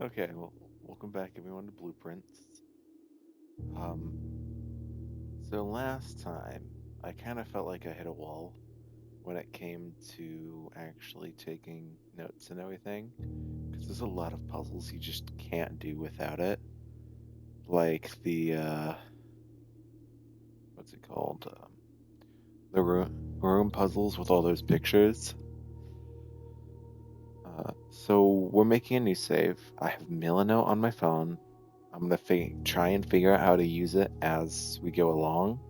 Okay, well, welcome back everyone to Blueprints. So last time I kind of felt like I hit a wall when it came to actually taking notes and everything, because there's a lot of puzzles you just can't do without it. Like what's it called? The room puzzles with all those pictures. So we're making a new save. I have milanote on my phone. I'm gonna try and figure out how to use it as we go along.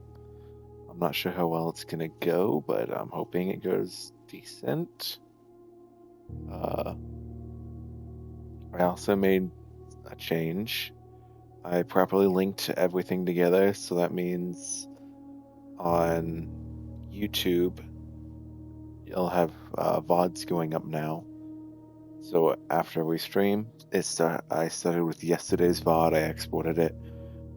I'm not sure how well it's gonna go, but I'm hoping it goes decent. Uh, I also made a change. I properly linked everything together, so that means on YouTube you'll have VODs going up now. So after we stream, I started with yesterday's VOD. I exported it,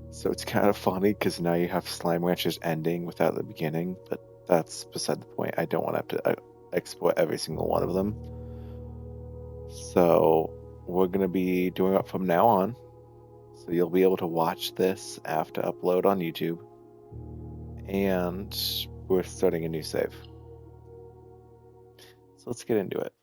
so it's kind of funny because now you have Slime Ranchers ending without the beginning. But that's beside the point. I don't want to have to export every single one of them. So we're going to be doing it from now on. So you'll be able to watch this after upload on YouTube. And we're starting a new save. So let's get into it.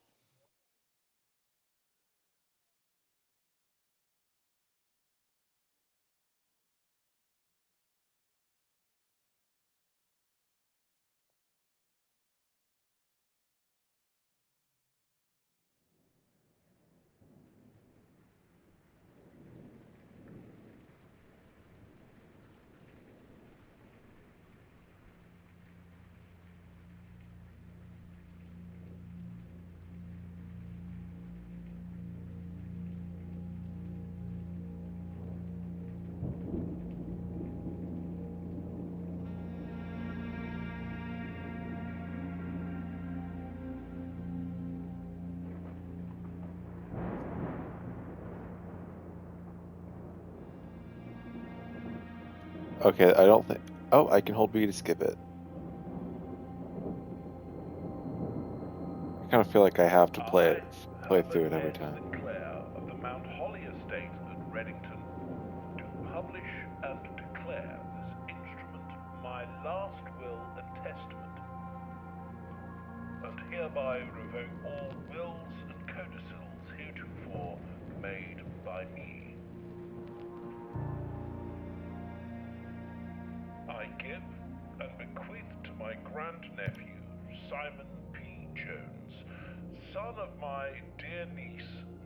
Okay, I don't think. Oh, I can hold B to skip it. I kind of feel like I have to I, play through Herbert it every S. time. Sinclair of the Mount Holly estate at Reddington, do publish and declare this instrument my last will and testament, and hereby revoke all wills and codicils heretofore made by me. I give and bequeath to my grandnephew, Simon P. Jones, son of my dear niece,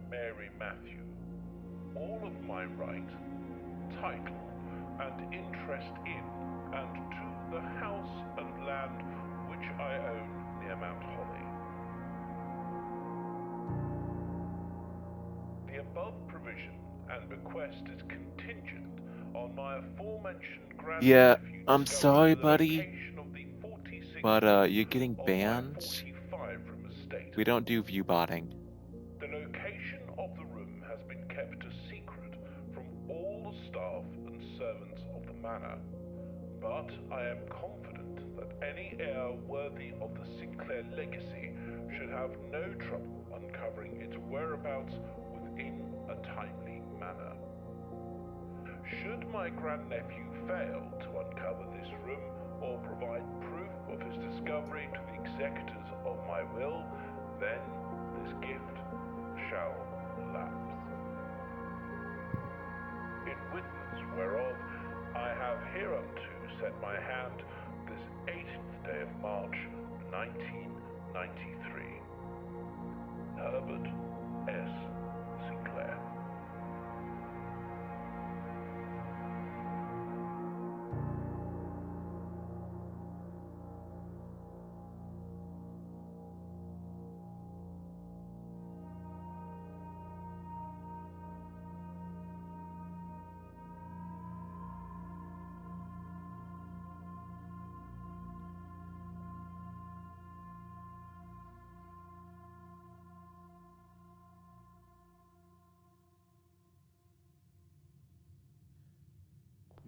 Mary Matthew, all of my right, title, and interest in and to the house and land which I own near Mount Holly. The above provision and bequest is contingent on my aforementioned Yeah, grandnephew I'm discovering sorry, the buddy, location of the 46 but you're rooms getting of my banned. 45-room estate. We don't do view botting. The location of the room has been kept a secret from all the staff and servants of the manor, but I am confident that any heir worthy of the Sinclair legacy should have no trouble uncovering its whereabouts within a timely manner. Should my grandnephew fail to uncover this room or provide proof of his discovery to the executors of my will, then this gift shall lapse. In witness whereof I have hereunto set my hand this 18th day of March, 1993. Herbert S. Sinclair.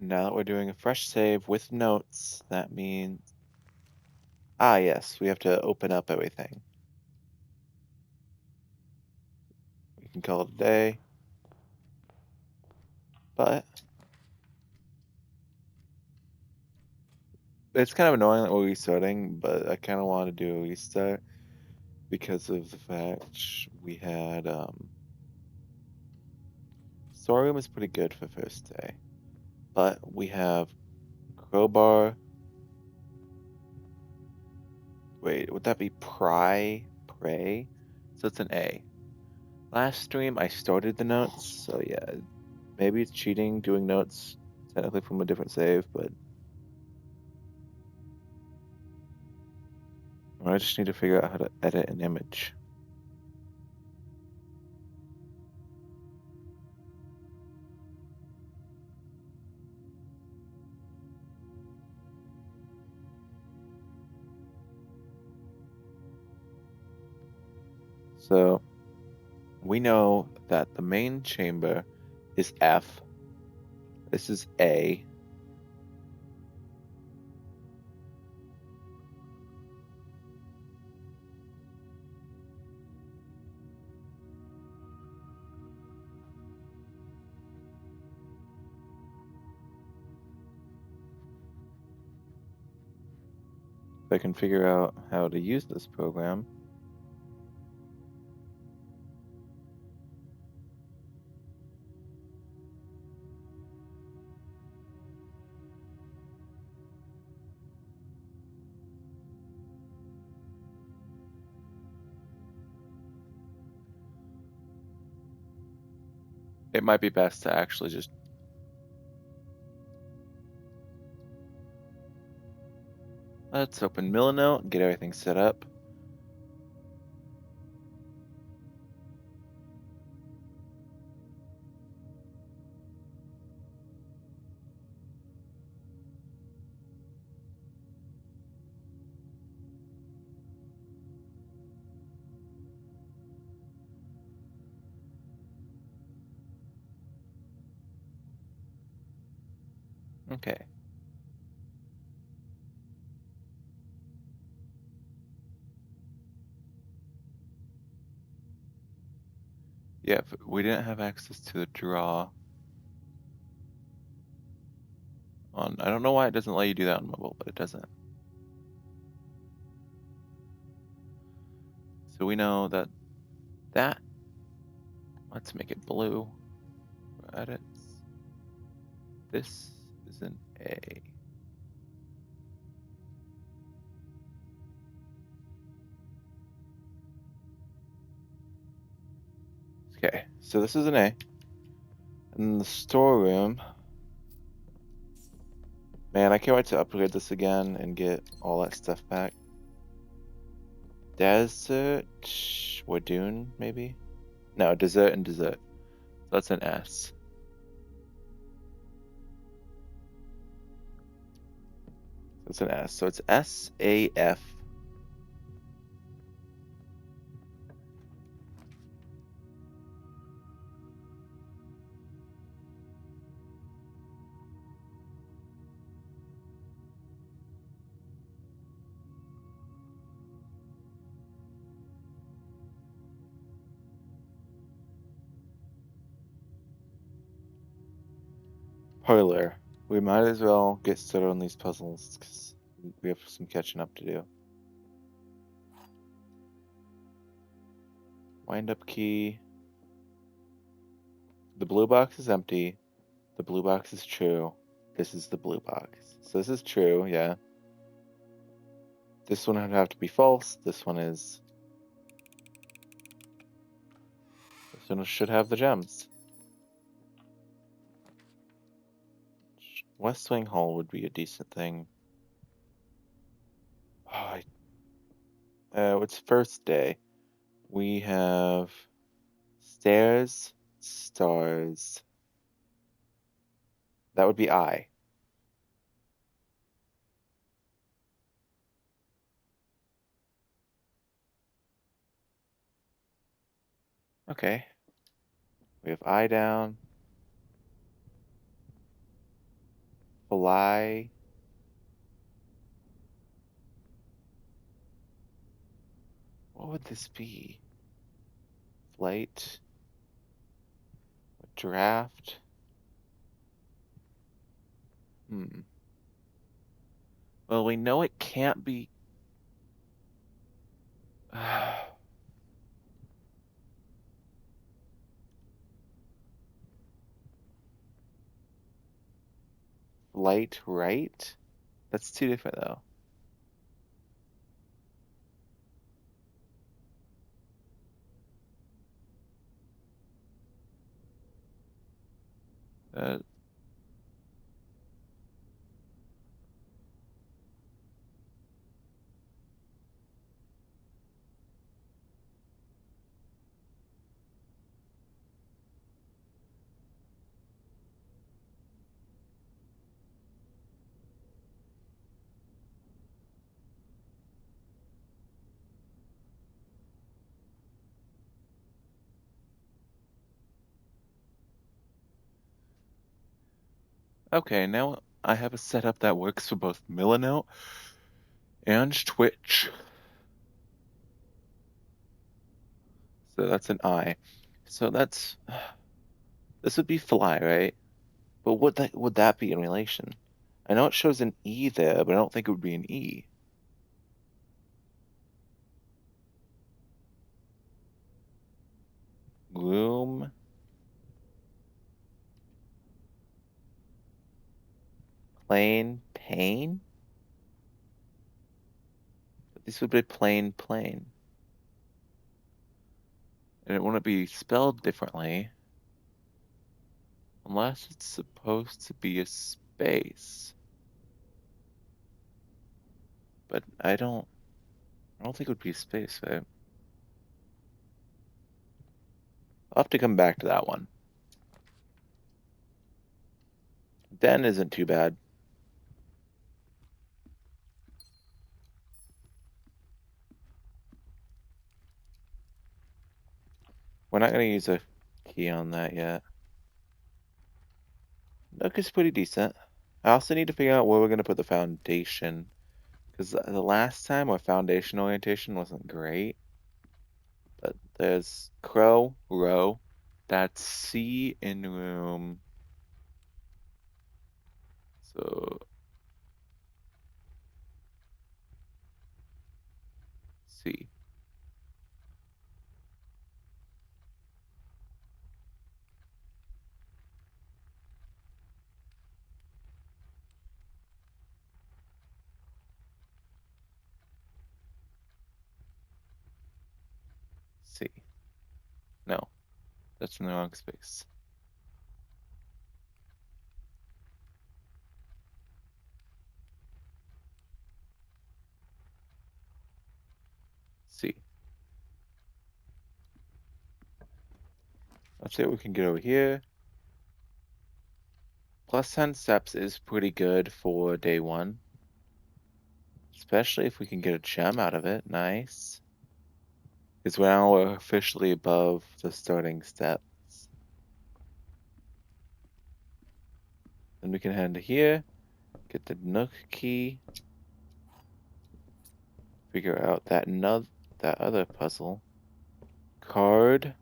Now that we're doing a fresh save with notes, that means... Ah, yes, we have to open up everything. We can call it a day. but it's kind of annoying that we're restarting, but I kind of want to do a restart because of the fact we had storeroom is pretty good for first day, but we have crowbar. Wait, would that be pry? Pray? So it's an A. Last stream I started the notes, so yeah, maybe it's cheating doing notes technically from a different save, but I just need to figure out how to edit an image. So we know that the main chamber is F. This is A. If I can figure out how to use this program. It might be best to actually just let's open milanote, get everything set up. Okay. Yeah, we didn't have access to the draw on. I don't know why it doesn't let you do that on mobile, but it doesn't. So we know that let's make it blue for edits. This is an A. Okay, so this is an A. And the storeroom. Man, I can't wait to upgrade this again and get all that stuff back. Desert Wadoon, maybe? No, dessert and dessert. So that's an S. That's an S. So it's SAF. Parlor. We might as well get started on these puzzles because we have some catching up to do. Wind up key. The blue box is empty. The blue box is true. This is the blue box. So this is true, yeah. This one would have to be false. This one should have the gems. West Wing Hall would be a decent thing. It's first day. We have stairs, stars. That would be I. Okay. We have I down. Fly. What would this be? Flight. Draft. Hmm. Well, we know it can't be. Light right? That's too different though. Uh, okay, now I have a setup that works for both milanote and Twitch. So that's an I. So that's this would be fly, right? But would that be in relation? I know it shows an E there, but I don't think it would be an E. Gloom, plain, pain? But this would be plain, plain. And it wouldn't be spelled differently unless it's supposed to be a space. But I don't think it would be a space, right? I'll have to come back to that one. Den isn't too bad. We're not going to use a key on that yet. Nook is pretty decent. I also need to figure out where we're going to put the foundation. Because the last time our foundation orientation wasn't great. But there's crow, row. That's C in room. So C. C. No, that's in the wrong space. C. Let's see what we can get over here. Plus 10 steps is pretty good for day one. Especially if we can get a gem out of it. Nice. Because now we're officially above the starting steps. Then we can head to here, get the Nook key, figure out that other puzzle. Card.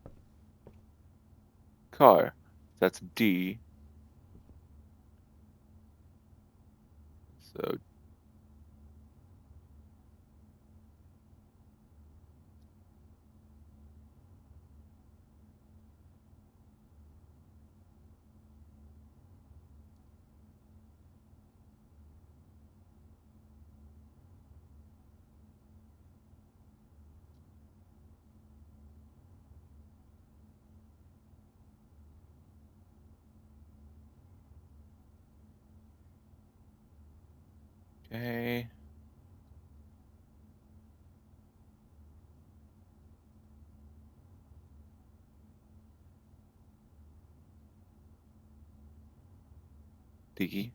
Car. That's D. So okay. D.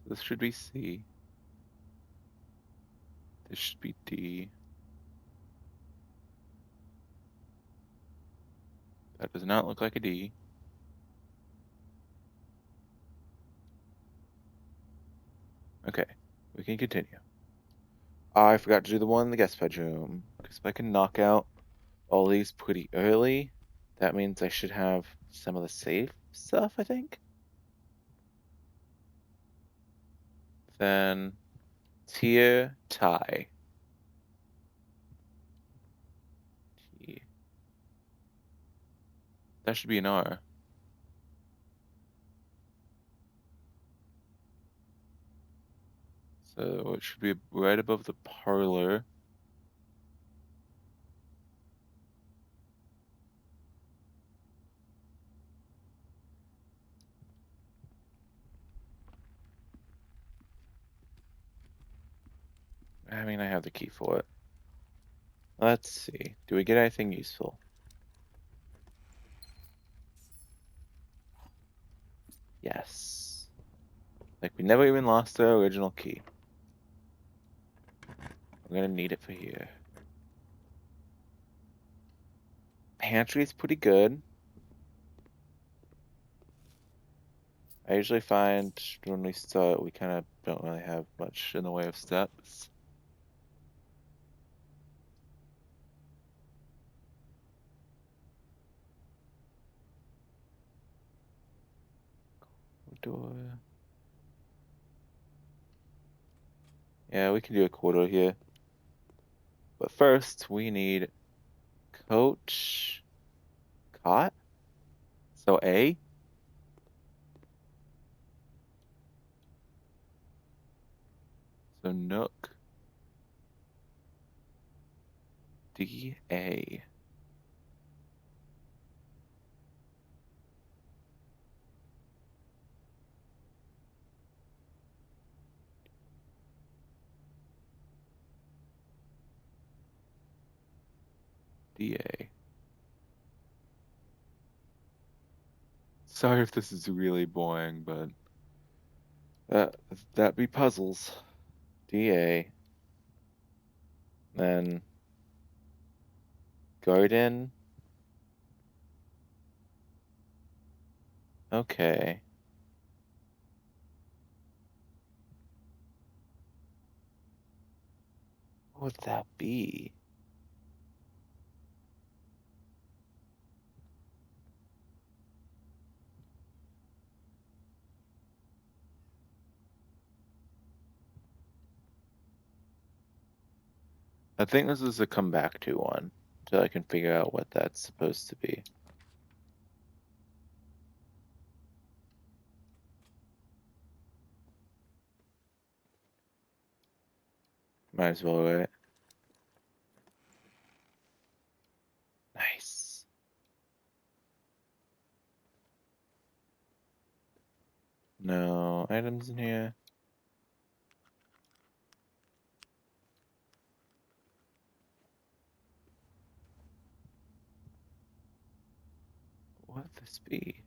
This should be C. This should be D. That does not look like a D. Okay, we can continue. I forgot to do the one in the guest bedroom. Because if I can knock out all these pretty early, that means I should have some of the safe stuff, I think. Then tier tie. T. That should be an R. So it should be right above the parlor. I mean, I have the key for it. Let's see. Do we get anything useful? Yes. Like, we never even lost our original key. I'm gonna need it for here. Pantry is pretty good. I usually find when we start, we kind of don't really have much in the way of steps. Door. Yeah, we can do a corridor here. But first, we need coach cot. So A. So nook. D A. D A. Sorry if this is really boring, but that be puzzles. DA. Then garden. Okay. What would that be? I think this is a come back to one, so I can figure out what that's supposed to be. Might as well, right? Nice. No items in here. What would this be?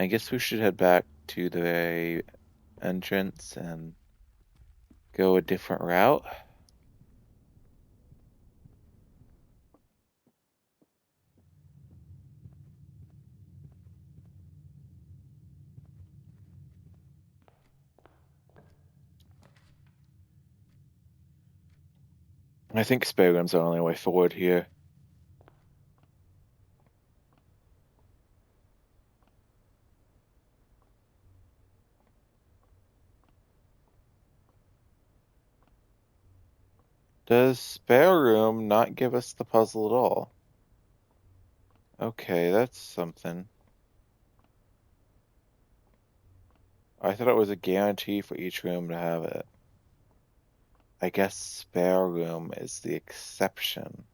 I guess we should head back to the entrance and go a different route. I think spare room's the only way forward here. Does spare room not give us the puzzle at all? Okay, that's something. I thought it was a guarantee for each room to have it. I guess spare room is the exception.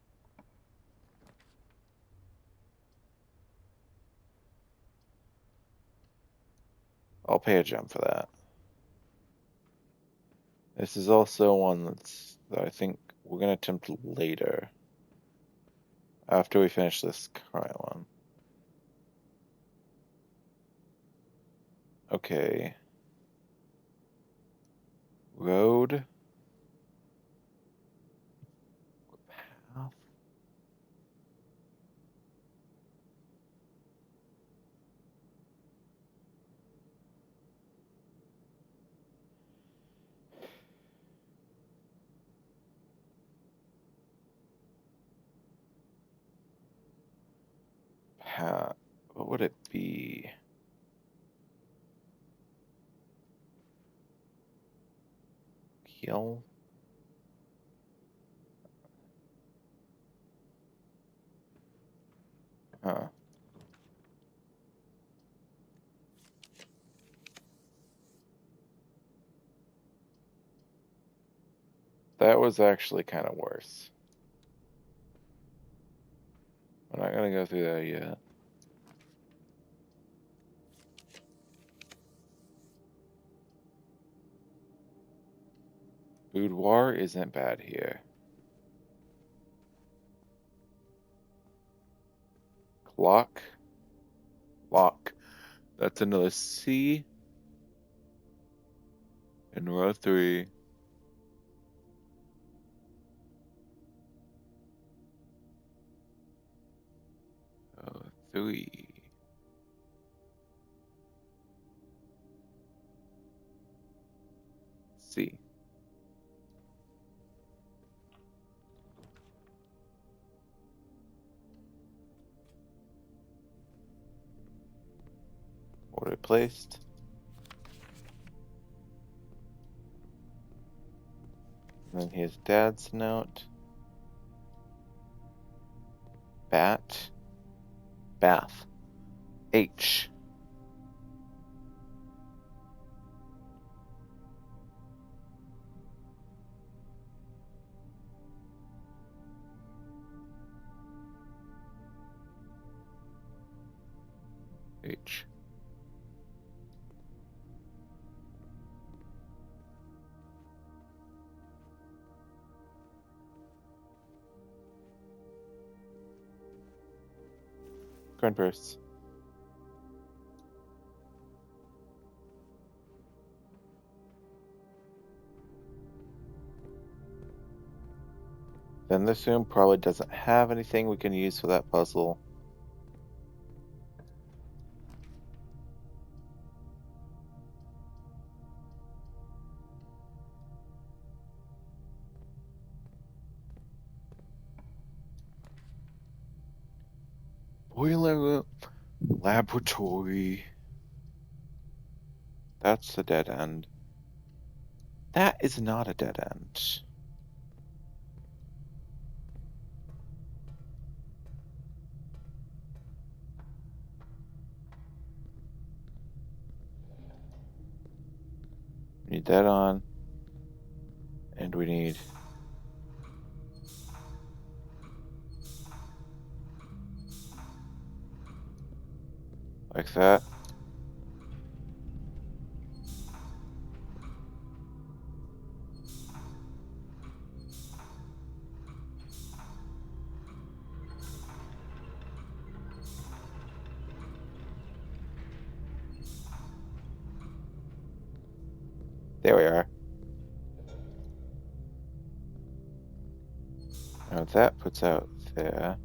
I'll pay a gem for that. This is also one that I think we're going to attempt later. After we finish this current one. Okay. Road. Path. Path. What would it be? Heel? Huh. That was actually kind of worse. We're not going to go through that yet. Boudoir isn't bad here. Clock. Lock. That's another C. In row 3. Row 3. C. Order placed. And then here's Dad's note. Bat. Bath. H. H. Coin purse. Then this room probably doesn't have anything we can use for that puzzle. Boiler room. Laboratory. That's the dead end. That is not a dead end. We need that on. And we need... like that. There we are. Now that puts out there.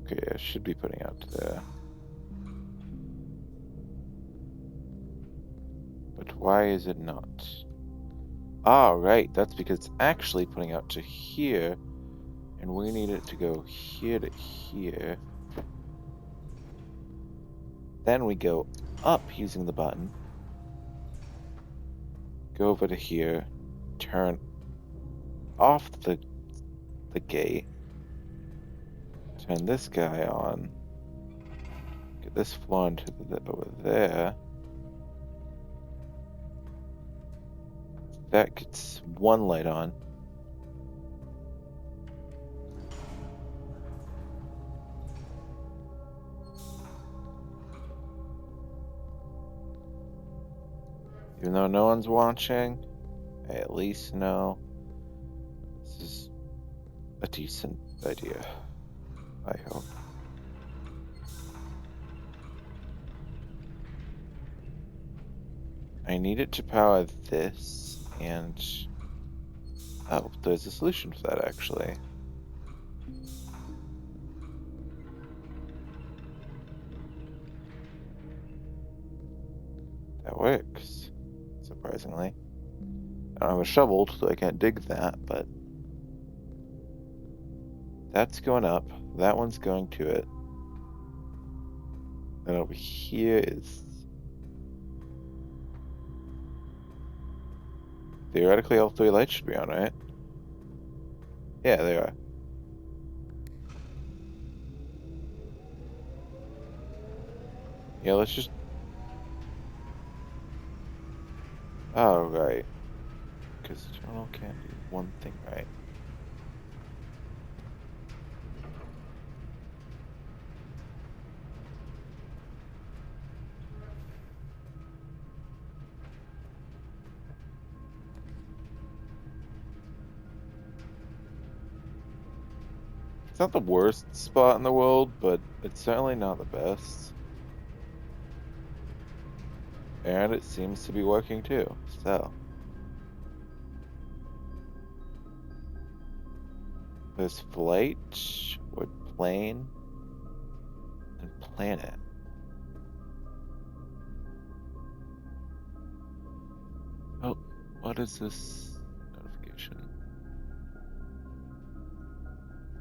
Okay, I should be putting out to there. But why is it not? Ah, right, that's because it's actually putting out to here. And we need it to go here to here. Then we go up using the button. Go over to here. Turn off the gate. Turn this guy on. Get this floor into over there. That gets one light on. Even though no one's watching, I at least know this is a decent idea. I hope. I need it to power this, and oh, there's a solution for that actually. That works, surprisingly. I don't have a shovel, so I can't dig that, but that's going up. That one's going to it. And over here is theoretically all three lights should be on, right? Yeah, they are. Yeah, let's just... Oh, right. Because Eternal can't do one thing right. It's not the worst spot in the world, but it's certainly not the best. And it seems to be working too, so. There's flight, wood plane, and planet. Oh, what is this notification?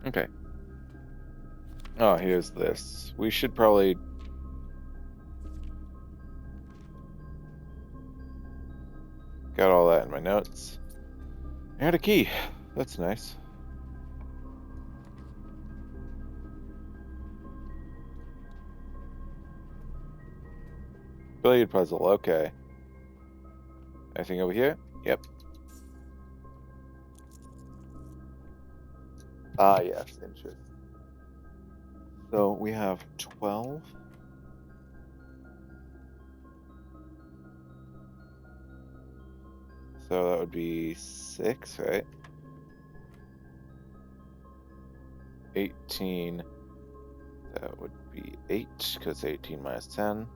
Okay. Oh, here's this. We should probably... Got all that in my notes. And a key. That's nice. Billiard puzzle, okay. Anything over here? Yep. Ah, yes, interest. So we have 12. So that would be 6, right? 18. That would be 8, because 18 minus 10.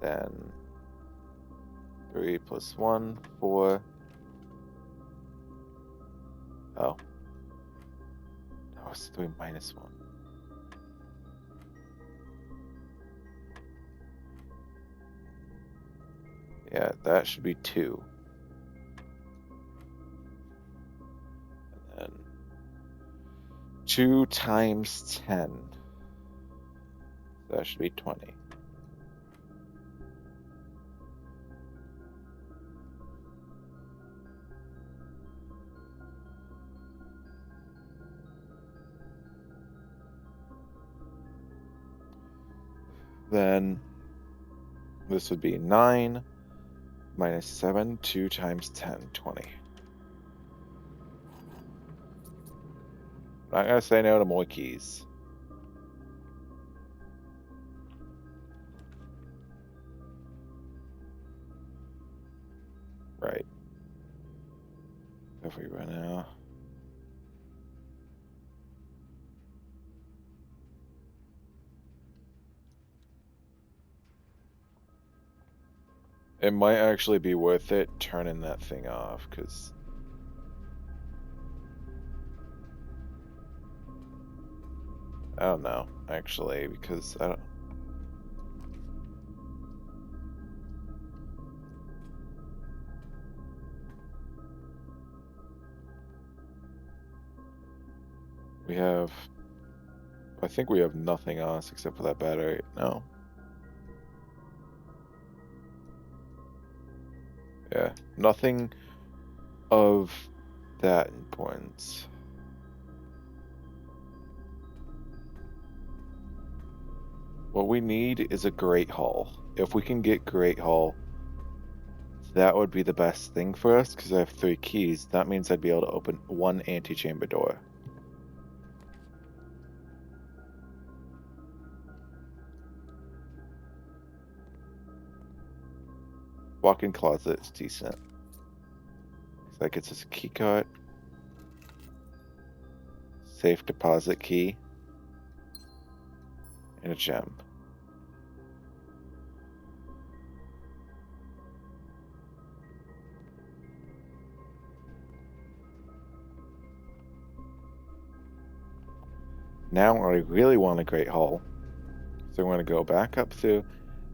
Then 3 plus 1, 4. Oh. That was 3 minus 1. Yeah, that should be 2. And then 2 times 10. That should be 20. Then this would be 9 minus 7, 2 times 10, 20. I'm not going to say no to more keys. Right. If we run out. It might actually be worth it turning that thing off, because I don't know, actually, because I don't... We have... I think we have nothing on us except for that battery. No. Yeah, nothing of that importance. What we need is a Great Hall. If we can get Great Hall, that would be the best thing for us, because I have 3 keys. That means I'd be able to open 1 antechamber door. Walk-in closet is decent. That gets us a key card. Safe deposit key. And a gem. Now I really want a great hall. So I'm going to go back up through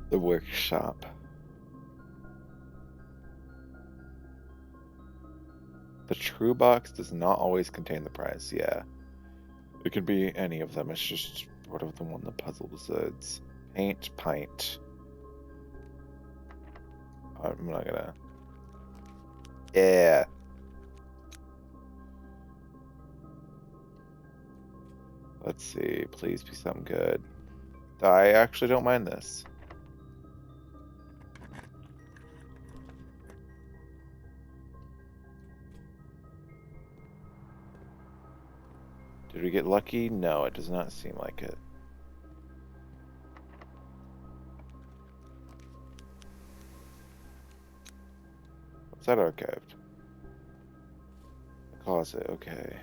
the workshop. The true box does not always contain the prize, yeah. It could be any of them, it's just sort of the one the puzzle decides. Paint, pint. I'm not gonna... Yeah! Let's see, please be something good. I actually don't mind this. Did we get lucky? No, it does not seem like it. What's that archived? The closet, okay.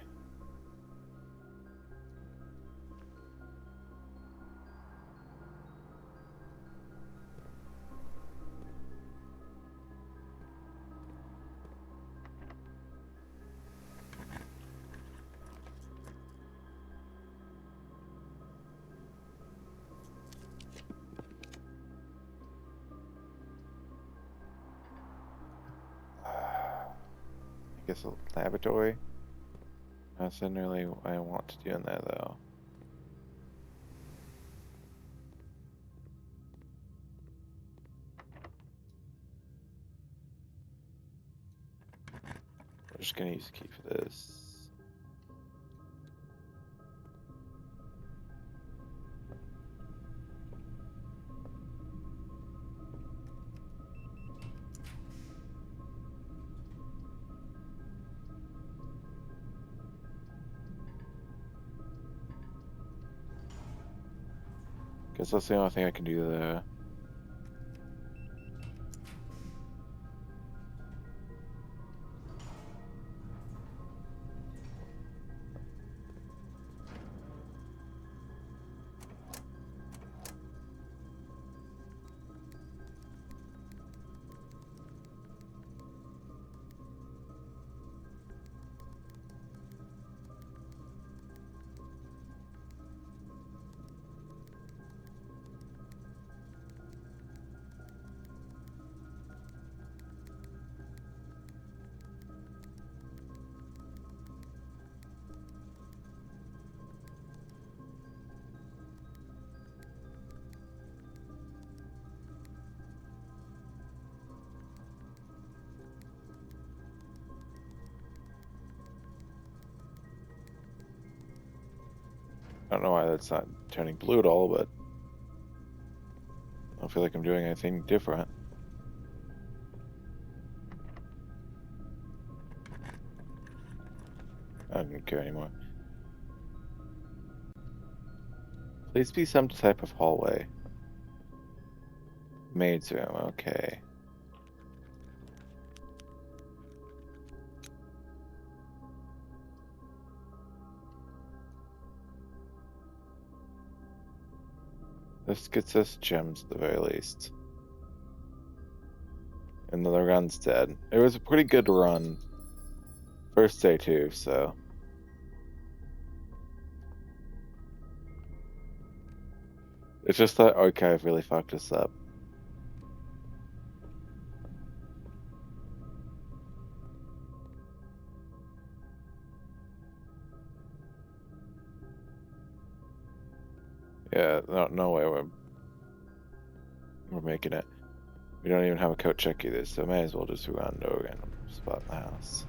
I guess a laboratory. Nothing really I want to do in there though. We're just gonna use a key for this. Guess that's the only thing I can do there. I don't know why that's not turning blue at all, but I don't feel like I'm doing anything different. I don't care anymore. Please be some type of hallway. Maid's room, okay. This gets us gems at the very least. And the run's dead. It was a pretty good run. First day too, so. It's just that archive really fucked us up. Yeah, no way we're making it. We don't even have a coat check either, so may as well just run to a random spot in the house.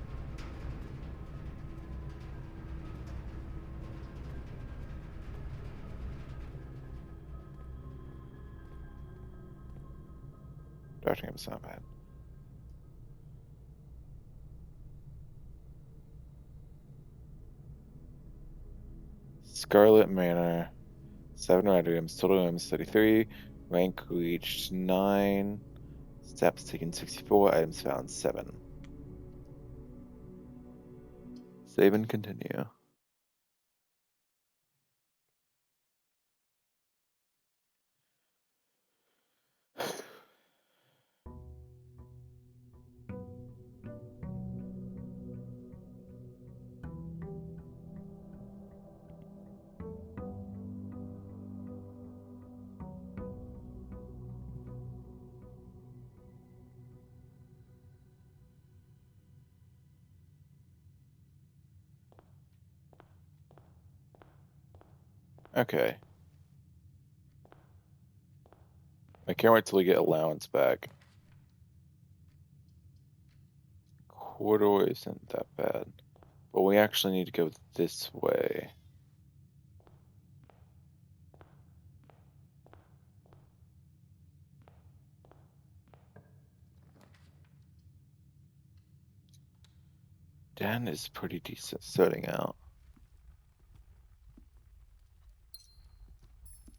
Dartingham's not bad. Scarlet Manor. 7 red rooms, total rooms 33. Rank reached 9. Steps taken 64, items found 7. Save and continue. Okay. I can't wait till we get allowance back. Corridor isn't that bad. But we actually need to go this way. Dan is pretty decent starting out.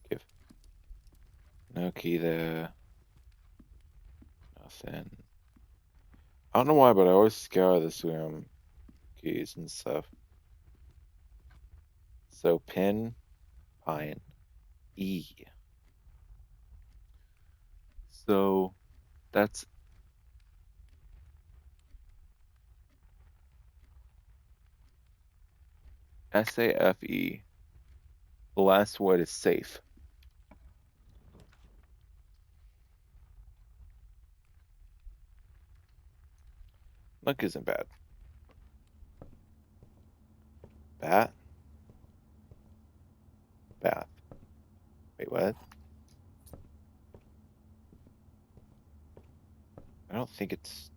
Give no key there. Nothing. I don't know why, but I always scour this room. Keys and stuff. So pin, pine, E. So that's SAFE. The last word is safe. Luck isn't bad. Bat? Bath. Wait, what? I don't think it's...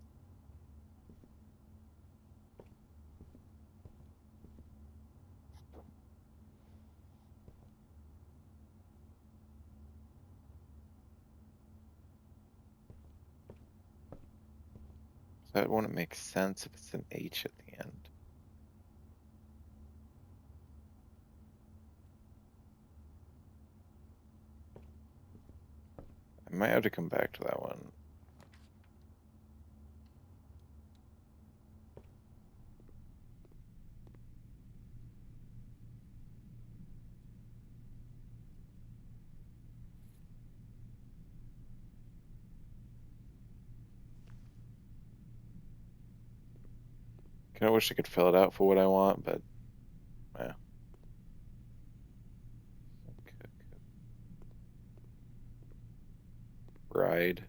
That wouldn't make sense if it's an H at the end. I might have to come back to that one. Kinda wish I could fill it out for what I want, but yeah. Okay. Ride.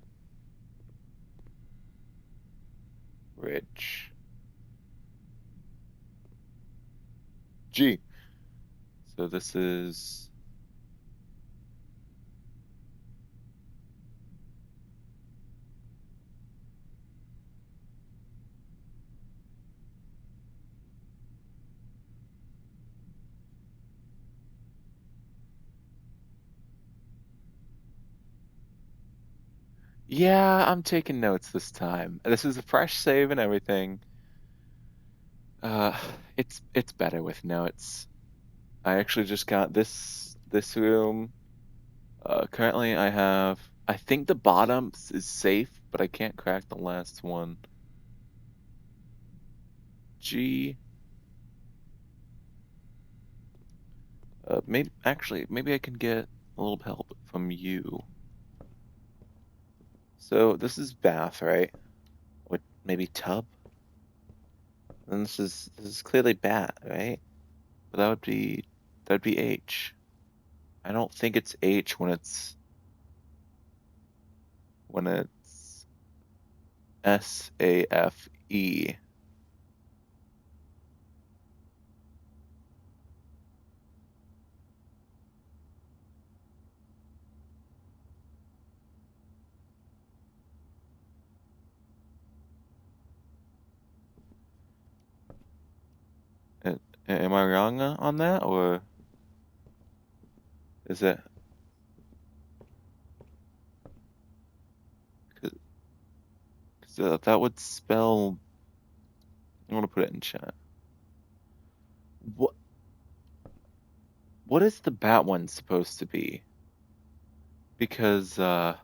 Rich. G. So this is... Yeah, I'm taking notes this time. This is a fresh save and everything. Uh, it's better with notes. I actually just got this room. Currently I think the bottom is safe, but I can't crack the last one. G. Maybe I can get a little help from you. So this is bath, right? What, maybe tub? And this is clearly bat, right? But that'd be H. I don't think it's H when it's SAFE. Am I wrong on that, or is it? 'Cause that would spell. I'm gonna put it in chat. What what is the bat one supposed to be? Because I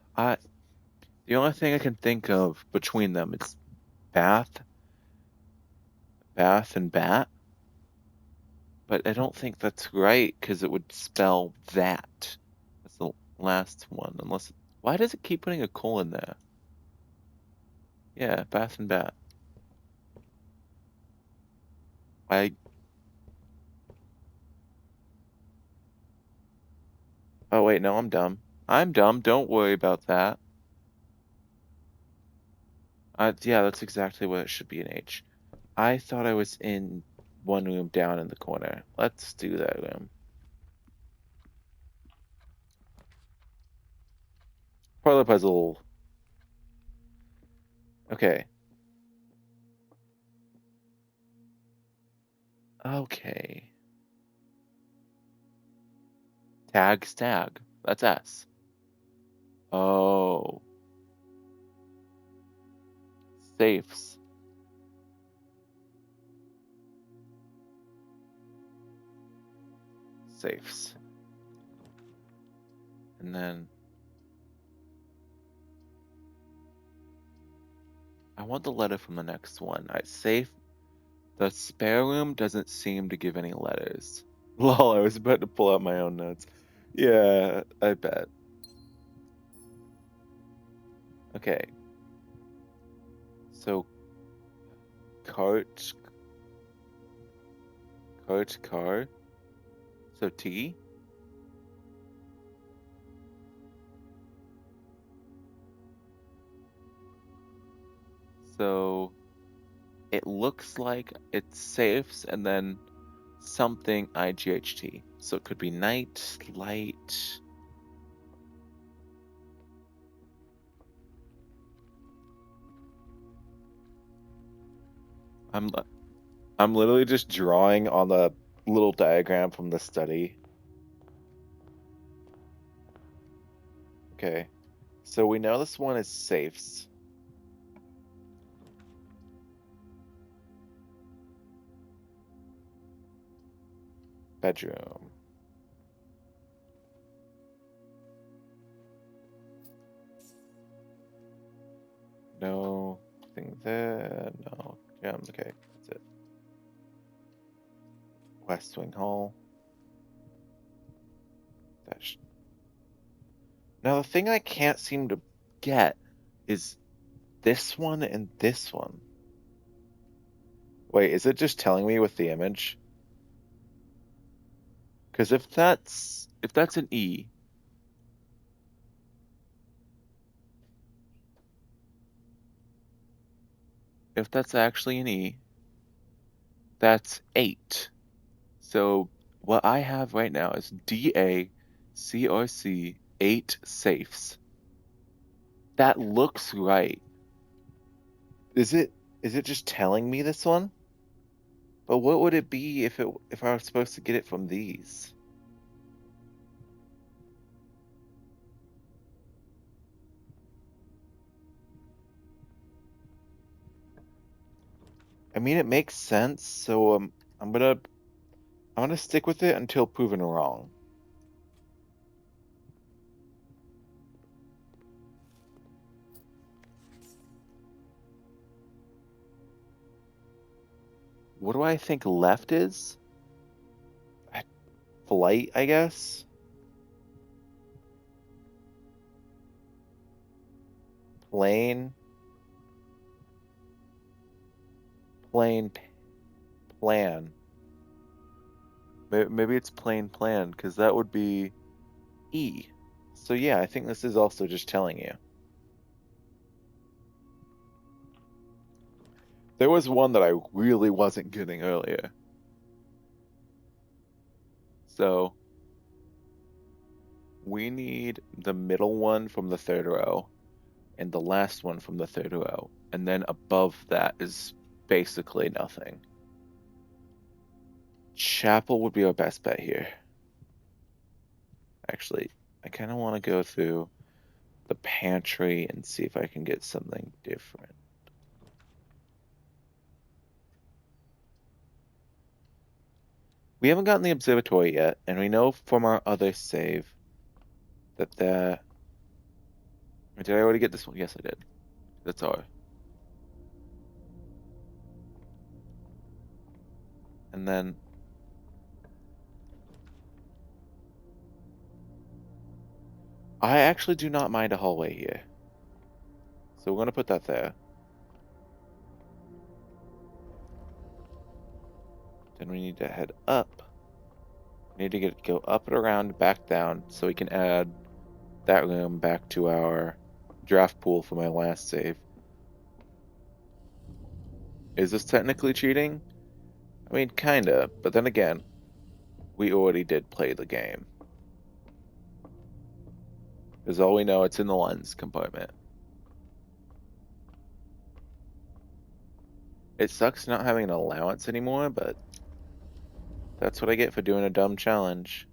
The only thing I can think of between them is bath, bath, and bat. But I don't think that's right because it would spell that. That's the last one. Unless. Why does it keep putting a colon there? Yeah, bath and bat. I. Oh, wait, no, I'm dumb. I'm dumb. Don't worry about that. Yeah, that's exactly what it should be in H. I thought I was in one room down in the corner. Let's do that room. Parlor puzzle. Okay. Okay. Tag stag. That's S. Oh. Safes. Safes. And then I want the letter from the next one. Safe. The spare room doesn't seem to give any letters. Lol, I was about to pull out my own notes. Yeah, I bet. Okay. So cart, car. So T. So it looks like it's safes and then something IGHT. So it could be night, light. I'm I'm literally just drawing on the little diagram from the study. Okay. So we know this one is safes. Bedroom. No thing there. No gem. Okay, that's it. West Wing Hall. Dash. Now the thing I can't seem to get is this one and this one. Wait, is it just telling me with the image? Because if that's an E, if that's actually an E, that's 8. So what I have right now is DACRC 8 safes. That looks right. Is it just telling me this one? But what would it be if I was supposed to get it from these? I mean, it makes sense, so I'm gonna stick with it until proven wrong. What do I think left is? Flight, I guess. Plane. Plane. Plan. Maybe it's plain plan, because that would be E. So yeah, I think this is also just telling you. There was one that I really wasn't getting earlier. So we need the middle one from the third row and the last one from the third row. And then above that is basically nothing. Chapel would be our best bet here. Actually, I kind of want to go through the pantry and see if I can get something different. We haven't gotten the observatory yet, and we know from our other save that Did I already get this one? Yes, I did. That's all. And then I actually do not mind a hallway here. So we're going to put that there. Then we need to head up. We need to go up and around, back down, so we can add that room back to our draft pool for my last save. Is this technically cheating? I mean, kinda, but then again, we already did play the game. Because all we know, it's in the lens compartment. It sucks not having an allowance anymore, but that's what I get for doing a dumb challenge.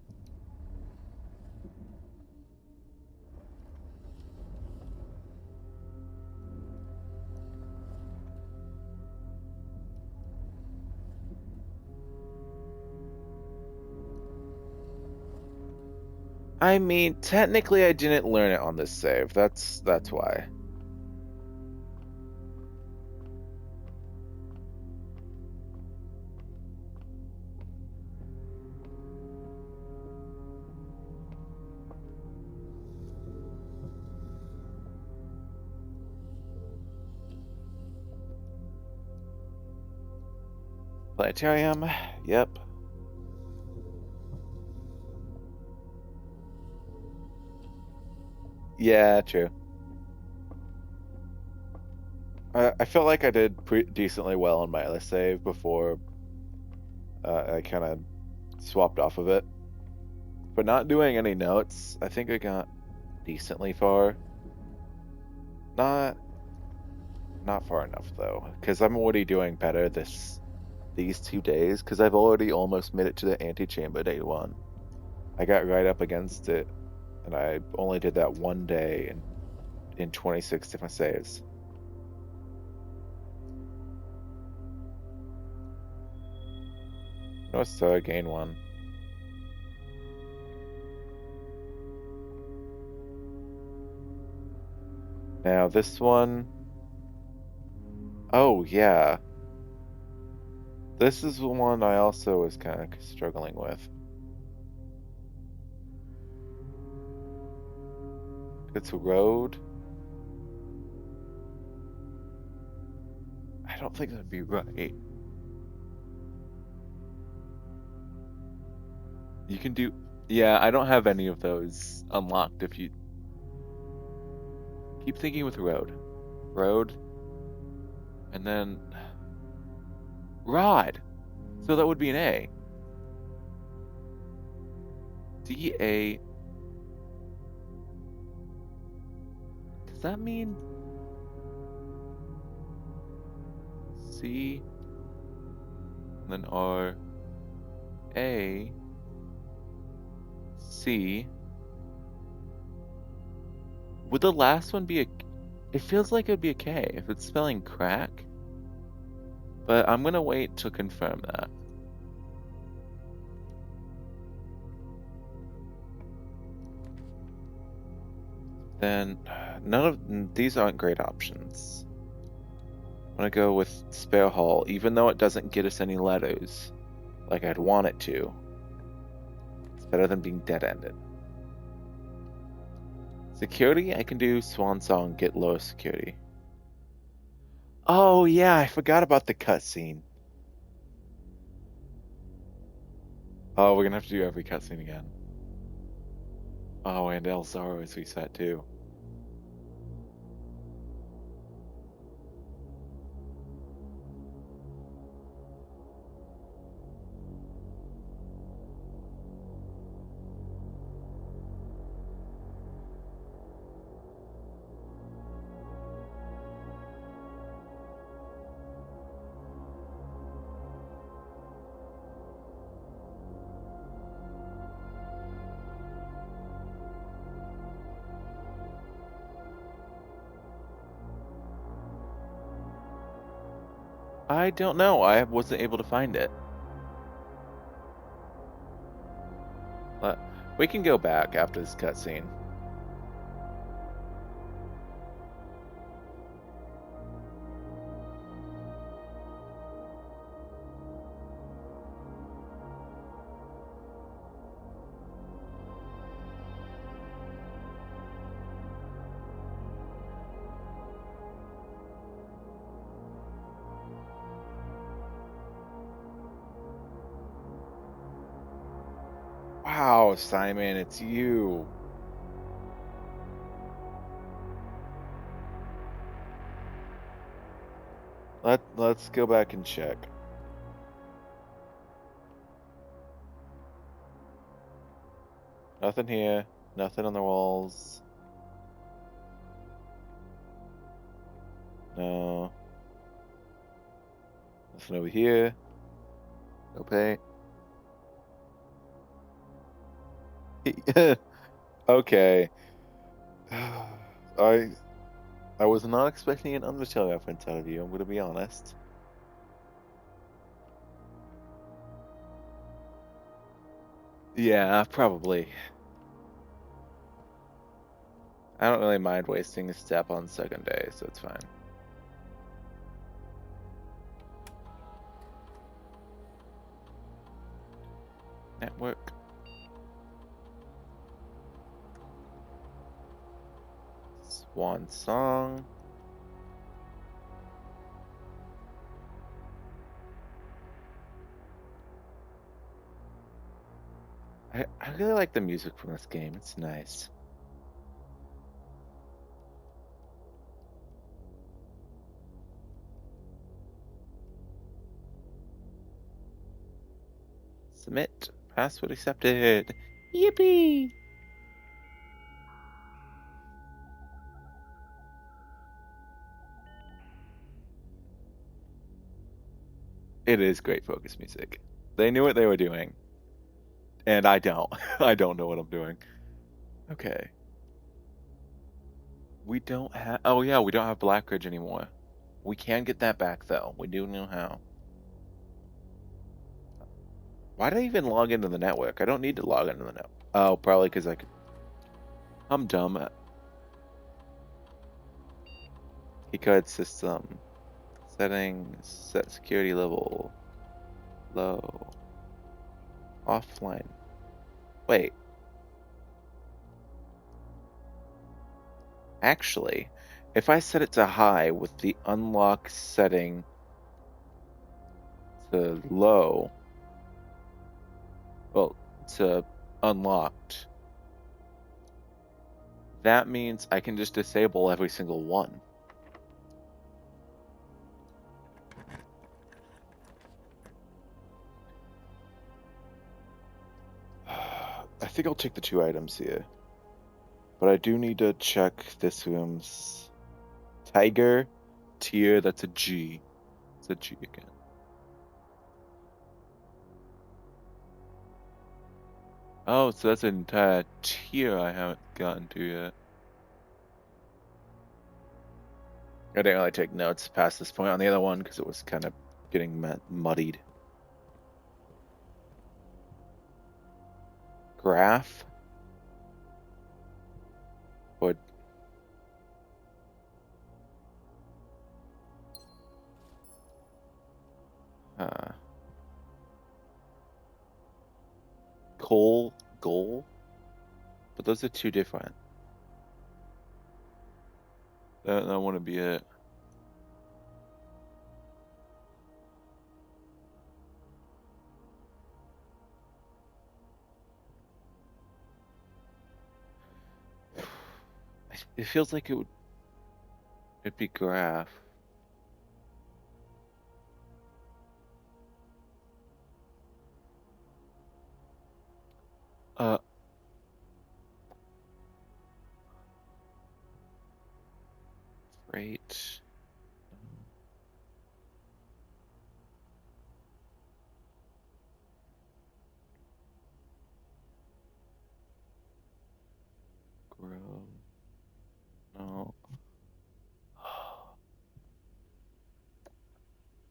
I mean, technically I didn't learn it on this save. That's why. Planetarium, yep. Yeah, true. I felt like I did decently well on my other save before I kind of swapped off of it. But not doing any notes, I think I got decently far. Not far enough though, because I'm already doing better these 2 days, because I've already almost made it to the antechamber day 1. I got right up against it, and I only did that 1 day in 26 different saves. North Star, gain 1. Now this one... Oh, yeah. This is the one I also was kind of struggling with. It's a road. I don't think that'd be right. You can do... Yeah, I don't have any of those unlocked if you... Keep thinking with road. Road. And then... Rod! So that would be an A. D-A... Does that mean... C... And then R... A... C... Would the last one be a... It feels like it'd be a K if it's spelling crack. But I'm gonna wait to confirm that. Then, none of these aren't great options. I'm gonna go with Spare Hall, even though it doesn't get us any letters, like I'd want it to. It's better than being dead-ended. Security, I can do Swan Song, get low security. Oh yeah, I forgot about the cutscene. Oh, we're gonna have to do every cutscene again. Oh, and El Zorro is reset too. I don't know. I wasn't able to find it. But we can go back after this cutscene. Oh, Simon, it's you. Let's go back and check. Nothing here. Nothing on the walls. No. Nothing over here. No paint. Okay. I was not expecting an Undertale reference out of you, I'm gonna be honest. Yeah, probably. I don't really mind wasting a step on second day, so it's fine. Network. Swan Song. I really like the music from this game. It's nice. Submit. Password accepted. Yippee! It is great focus music. They knew what they were doing. And I don't. I don't know what I'm doing. Okay. We don't have. Oh, yeah, we don't have Blackridge anymore. We can get that back, though. We do know how. Why did I even log into the network? I don't need to log into the network. Oh, probably because I could. I'm dumb. Keycard system. Settings. Set security level. Low. Offline. Wait. Actually, if I set it to high with the unlock setting to low, well, to unlocked, that means I can just disable every single one. I think I'll take the 2 items here. But I do need to check this room's tiger tier. That's a G. It's a G again. Oh, so that's an entire tier I haven't gotten to yet. I didn't really take notes past this point on the other one because it was kind of getting muddied. Graph? What? Uh, coal? Goal? But those are 2 different. That wouldn't be it. It feels like it'd be graph. Uh, Freight. Grow. No.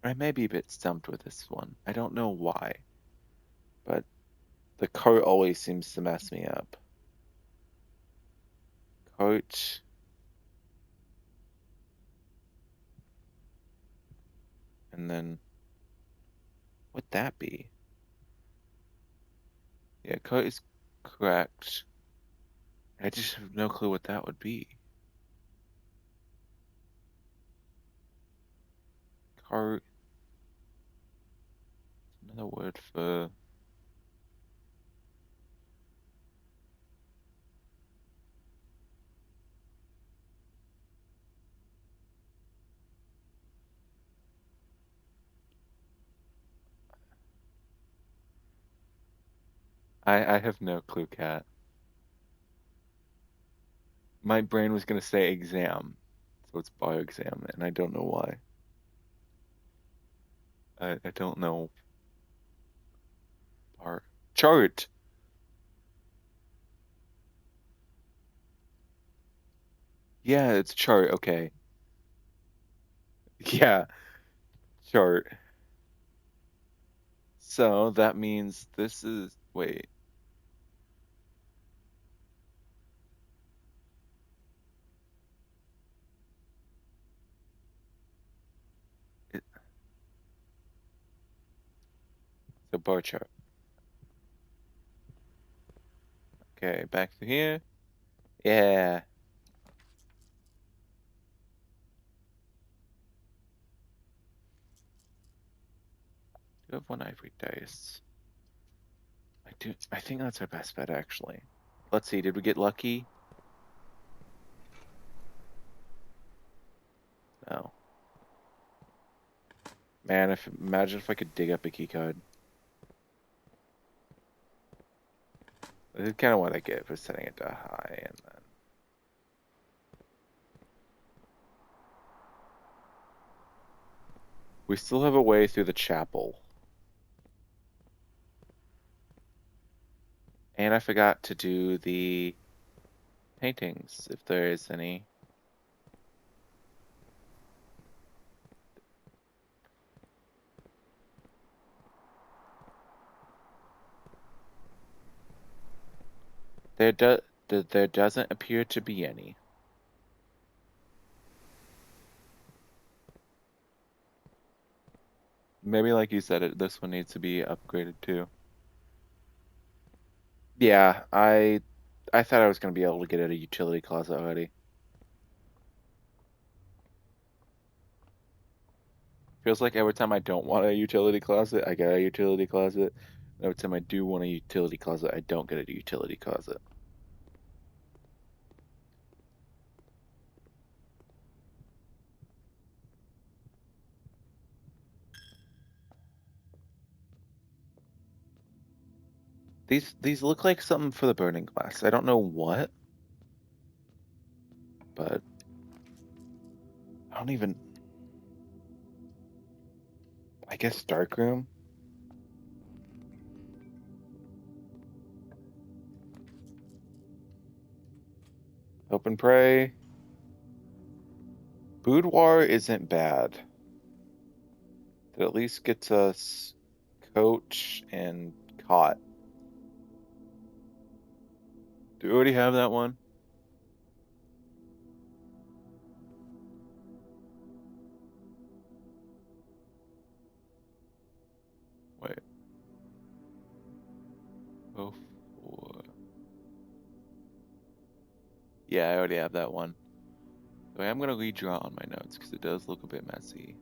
I may be a bit stumped with this one. I don't know why, but the cart always seems to mess me up. Cart. And then, what'd that be? Yeah, cart is correct. I just have no clue what that would be. Cart. Another word for. I have no clue, Cat. My brain was gonna say exam, so it's bio exam, and I don't know why. I don't know. Art chart. Yeah, it's chart. Okay. Yeah, chart. So that means this is wait. It's a bar chart. Okay, back to here. Yeah. Do have one ivory dice. I do. I think that's our best bet, actually. Let's see. Did we get lucky? No. Man, if imagine if I could dig up a key card. This is kind of what I get for setting it to high, and then we still have a way through the chapel. And I forgot to do the paintings, if there is any. There doesn't appear to be any. Maybe like you said, this one needs to be upgraded too. Yeah, I thought I was gonna be able to get it a utility closet already. Feels like every time I don't want a utility closet, I get a utility closet. Every time I do want a utility closet, I don't get a utility closet. These look like something for the burning glass. I don't know what, but I don't even. I guess darkroom. Hope and pray. Boudoir isn't bad. It at least gets us coach and cot. Do we already have that one? Wait. Oh, four. Yeah, I already have that one. So I'm gonna redraw on my notes because it does look a bit messy.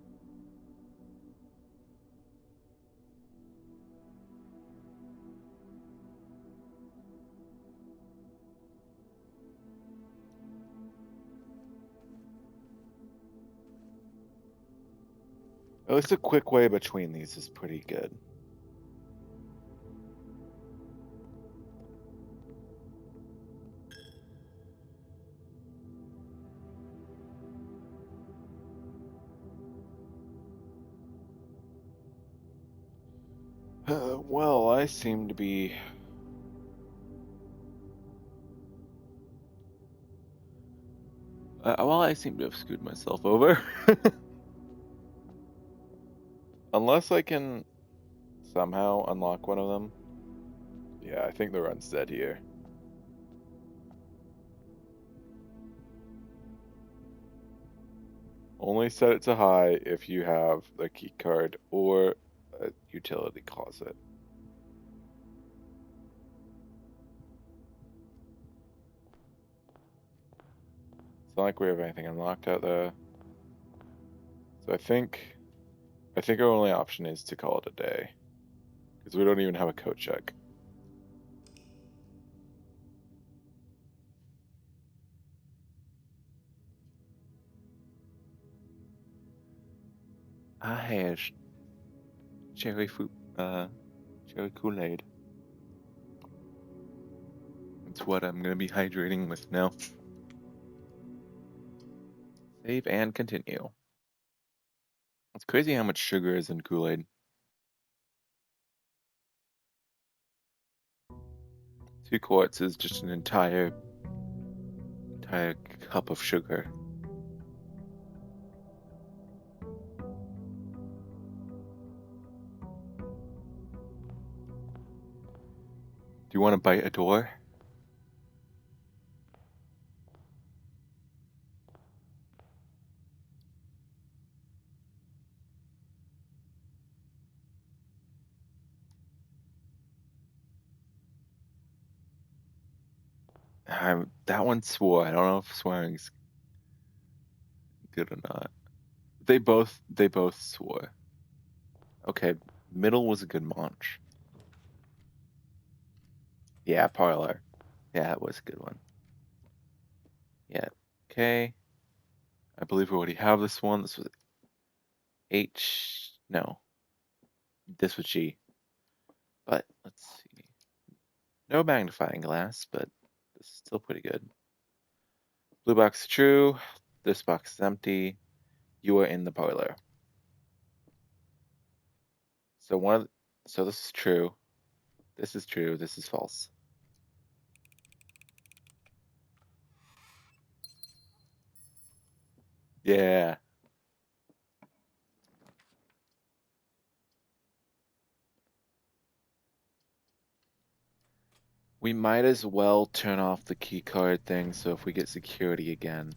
At least a quick way between these is pretty good. Well, I seem to be. Well, I seem to have screwed myself over. Unless I can somehow unlock one of them. Yeah, I think the run's dead here. Only set it to high if you have the key card or a utility closet. It's not like we have anything unlocked out there. So I think our only option is to call it a day. Because we don't even have a code check. I had cherry fruit cherry Kool-Aid. It's what I'm going to be hydrating with now. Save and continue. It's crazy how much sugar is in Kool-Aid. 2 quarts is just an entire cup of sugar. Do you want to bite a door? That one swore. I don't know if swearing's good or not. They both swore. Okay, middle was a good munch. Yeah, parlor. Yeah, it was a good one. Yeah. Okay. I believe we already have this one. This was H. No. This was G. But let's see. No magnifying glass, but this is still pretty good. Blue box is true. This box is empty. You are in the parlor. So so this is true. This is true. This is false. Yeah. We might as well turn off the key card thing so if we get security again.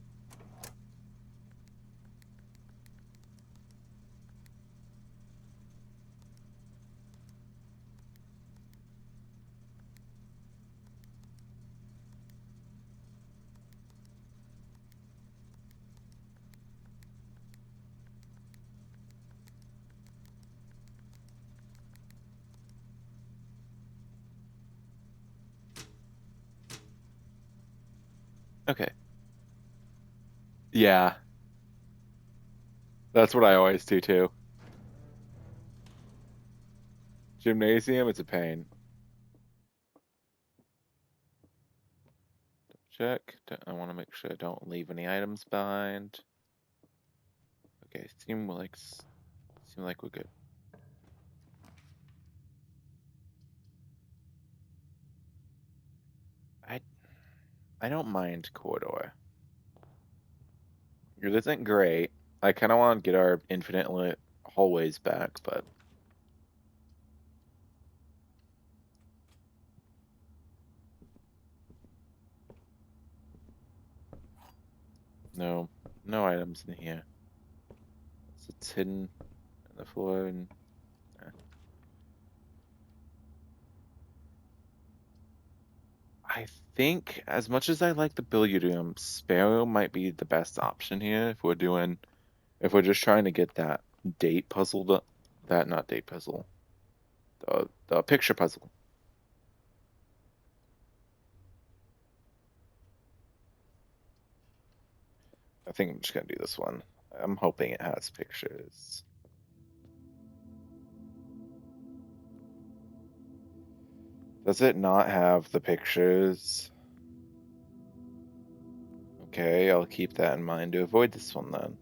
Okay. Yeah. That's what I always do too. Gymnasium, it's a pain. Check. I want to make sure I don't leave any items behind. Okay, seem like we're good. I don't mind corridor. It isn't great. I kind of want to get our infinite lit hallways back, but no, no items in here. It's hidden in the floor and. I think, as much as I like the billiard room, spare room might be the best option here if we're just trying to get that date puzzle, that not date puzzle, the picture puzzle. I think I'm just gonna do this one. I'm hoping it has pictures. Does it not have the pictures? Okay, I'll keep that in mind to avoid this one then.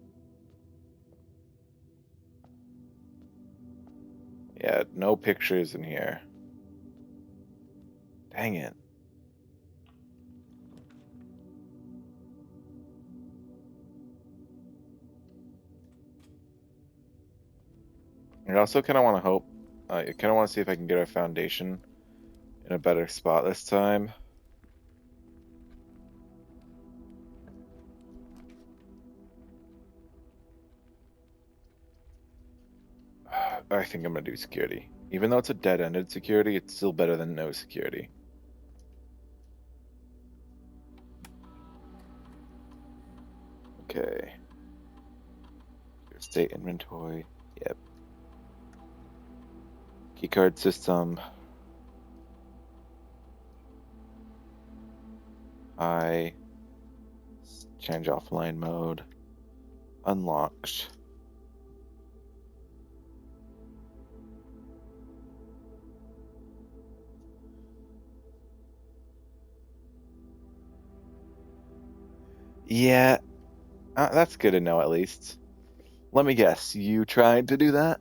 Yeah, no pictures in here. Dang it. I also kind of want to hope, I kind of want to see if I can get our foundation in a better spot this time. I think I'm gonna do security. Even though it's a dead-ended security, it's still better than no security. Okay. State inventory. Yep. Keycard system. I change offline mode. Unlocked. Yeah, that's good to know at least. Let me guess, you tried to do that?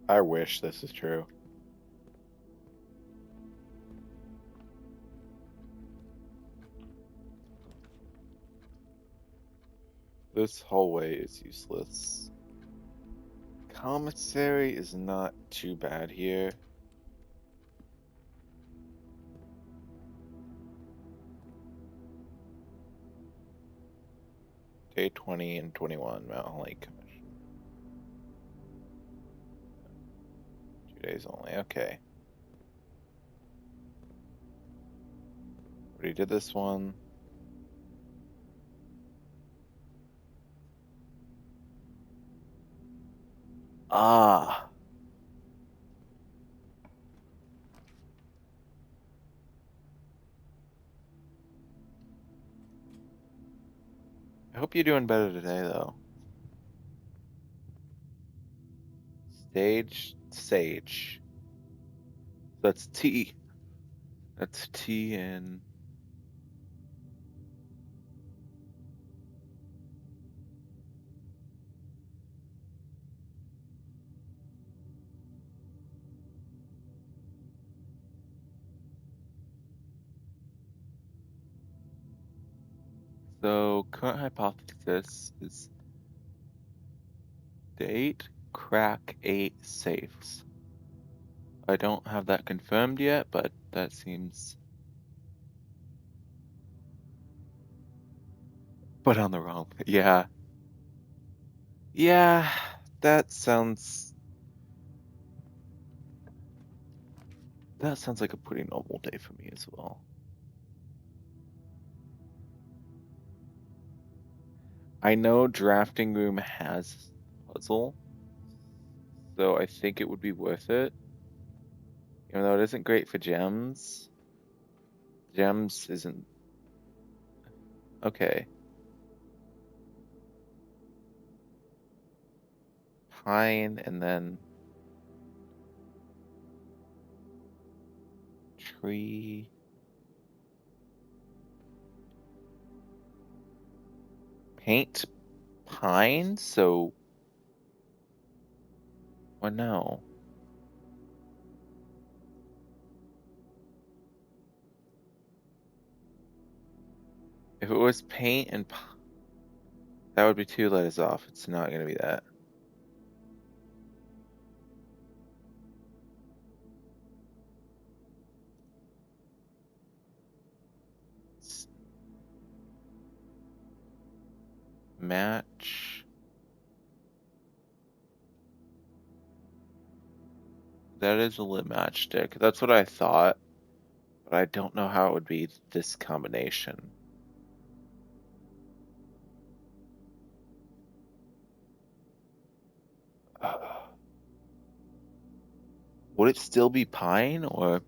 I wish this is true. This hallway is useless. Commissary is not too bad here. Day 20 and 21, Mountain Lake Commission. 2 days only, okay. Already did this one. Ah. I hope you're doing better today, though. Sage. That's T. That's T and... So, current hypothesis is date, crack 8 safes. I don't have that confirmed yet, but that seems... But on the wrong... Yeah. Yeah, that sounds... That sounds like a pretty normal day for me as well. I know drafting room has puzzle, so I think it would be worth it. Even though it isn't great for gems. Gems isn't... Okay. Pine and then... Tree... Paint pine, so... Or no. If it was paint and... That would be 2 letters off. It's not going to be that. Match. That is a lit matchstick. That's what I thought, but I don't know how it would be this combination. Would it still be pine or?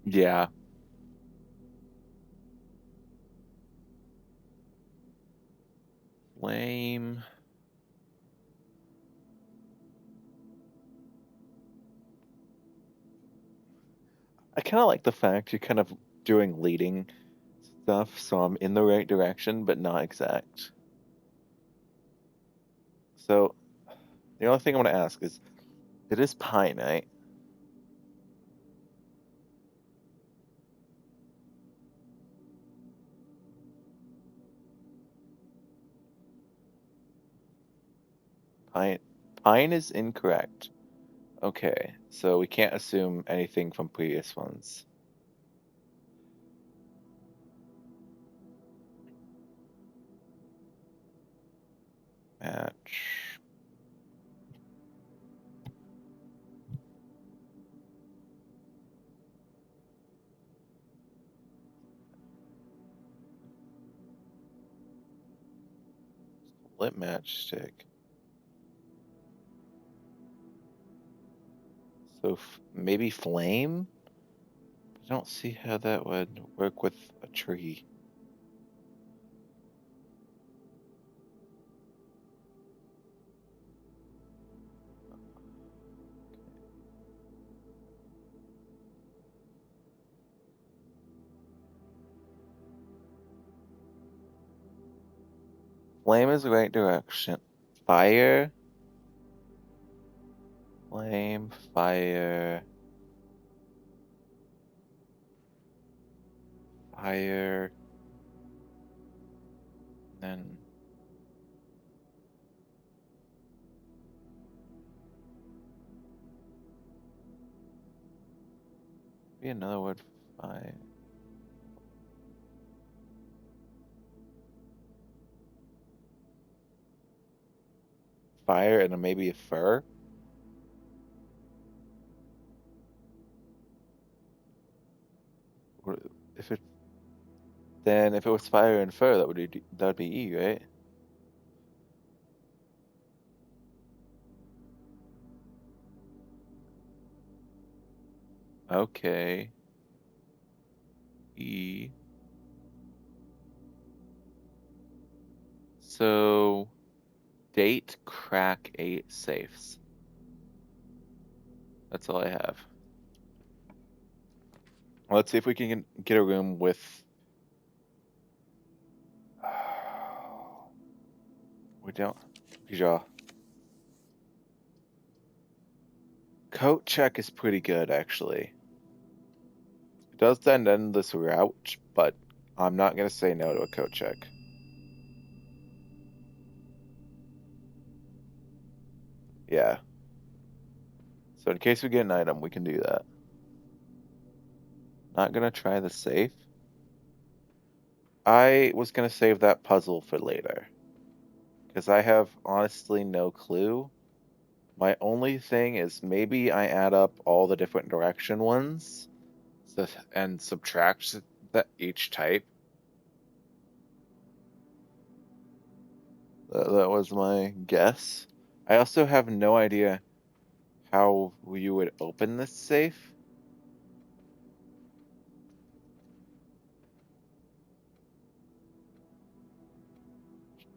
Yeah. Flame. I kind of like the fact you're kind of doing leading stuff, so I'm in the right direction, but not exact. So, the only thing I'm going to ask is, it is pine, right? Pine, pine is incorrect. Okay, so we can't assume anything from previous ones. Match. Lit matchstick. So maybe flame? I don't see how that would work with a tree. Flame is the right direction. Fire. Flame, fire. Fire. Then be another word for fire. Fire and then maybe a fur. Or if it then if it was fire and fur, that would be E, right? Okay. E. So date crack 8 safes. That's all I have. Let's see if we can get a room with. We don't. Ja. Coat check is pretty good, actually. It does send endless route, but I'm not gonna say no to a coat check. Yeah. So in case we get an item, we can do that. Not gonna try the safe. I was gonna save that puzzle for later. Because I have honestly no clue. My only thing is maybe I add up all the different direction ones and subtract each type. That was my guess. I also have no idea how you would open this safe.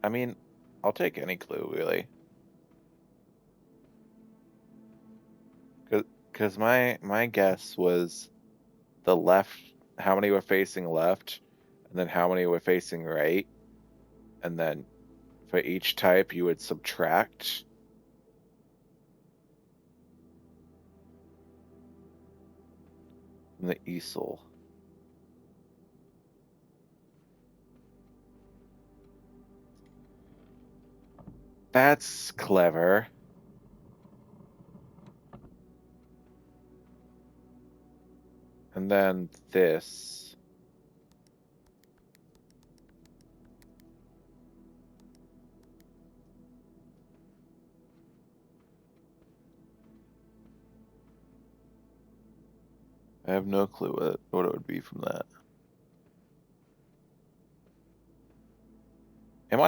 I mean, I'll take any clue, really. Because my guess was the left, how many were facing left, and then how many were facing right, and then for each type you would subtract. From the easel. That's clever. And then this. I have no clue what it would be from that. Am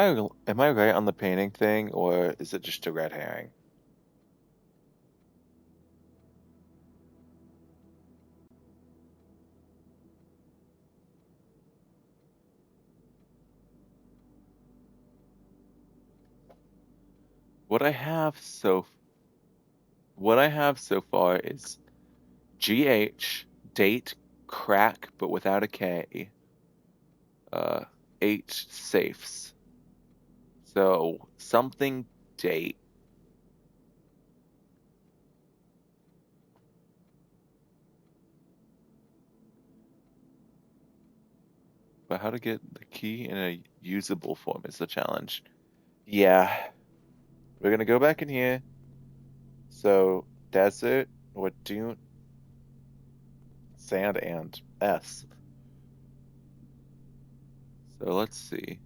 I right on the painting thing, or is it just a red herring? What I have so far is GH date crack but without a K. 8 safes. So something date. But how to get the key in a usable form is the challenge. Yeah. We're gonna go back in here. So desert or dune, sand and S. So let's see.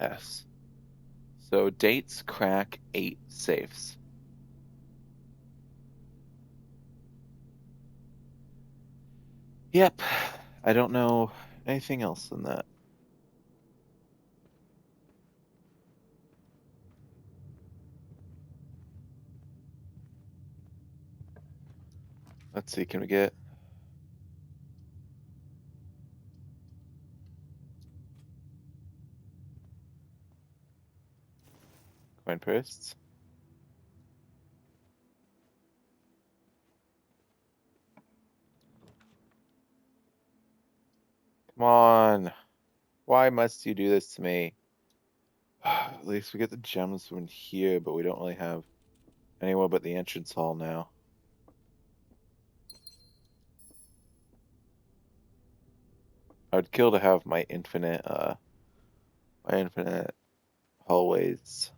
S. So dates crack 8 safes. Yep. I don't know anything else than that. Let's see, can we get... coin purse? Come on. Why must you do this to me? At least we get the gems from here, but we don't really have anywhere but the entrance hall now. I'd kill to have my infinite hallways.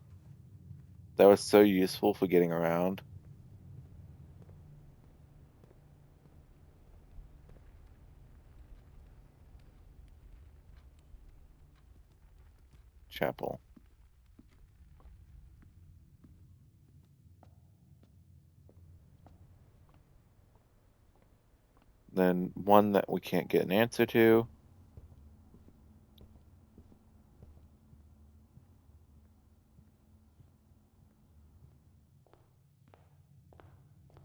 That was so useful for getting around. Chapel. Then one that we can't get an answer to.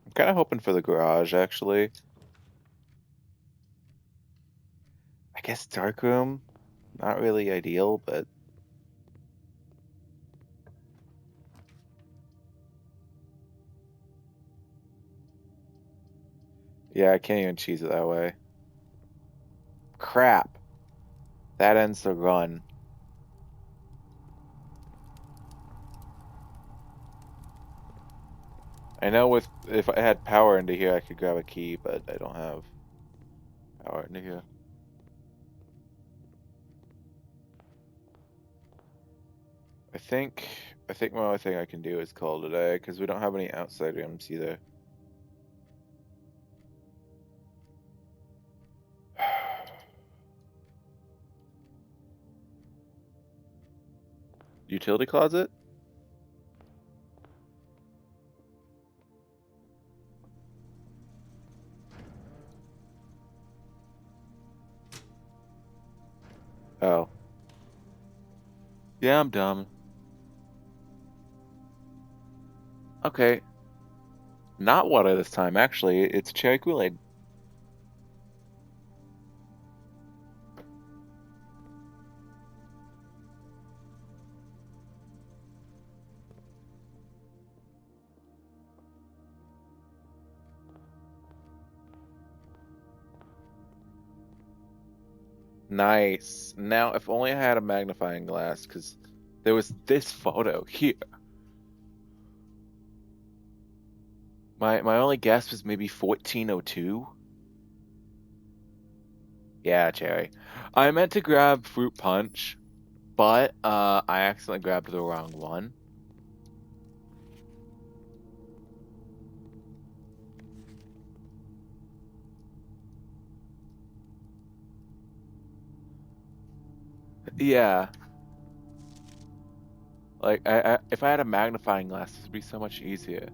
I'm kind of hoping for the garage, actually. I guess dark room, not really ideal, but yeah, I can't even cheese it that way. Crap. That ends the run. I know if I had power into here, I could grab a key, but I don't have power into here. I think my only thing I can do is call today because we don't have any outside rooms either. Utility closet? Oh. Yeah, I'm dumb. Okay. Not water this time, actually. It's cherry Kool-Aid. Nice. Now, if only I had a magnifying glass, because there was this photo here. My only guess was maybe 1402. Yeah, cherry. I meant to grab fruit punch, but I accidentally grabbed the wrong one. Yeah. Like if I had a magnifying glass, this would be so much easier.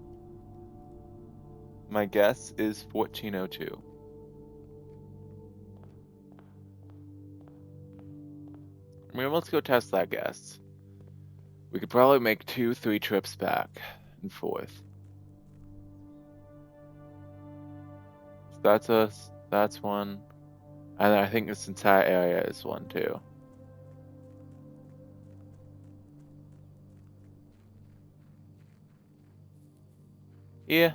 My guess is 1402. I mean, let's go test that guess. We could probably make 2-3 trips back and forth. So that's us. That's one. And I think this entire area is one too. Yeah,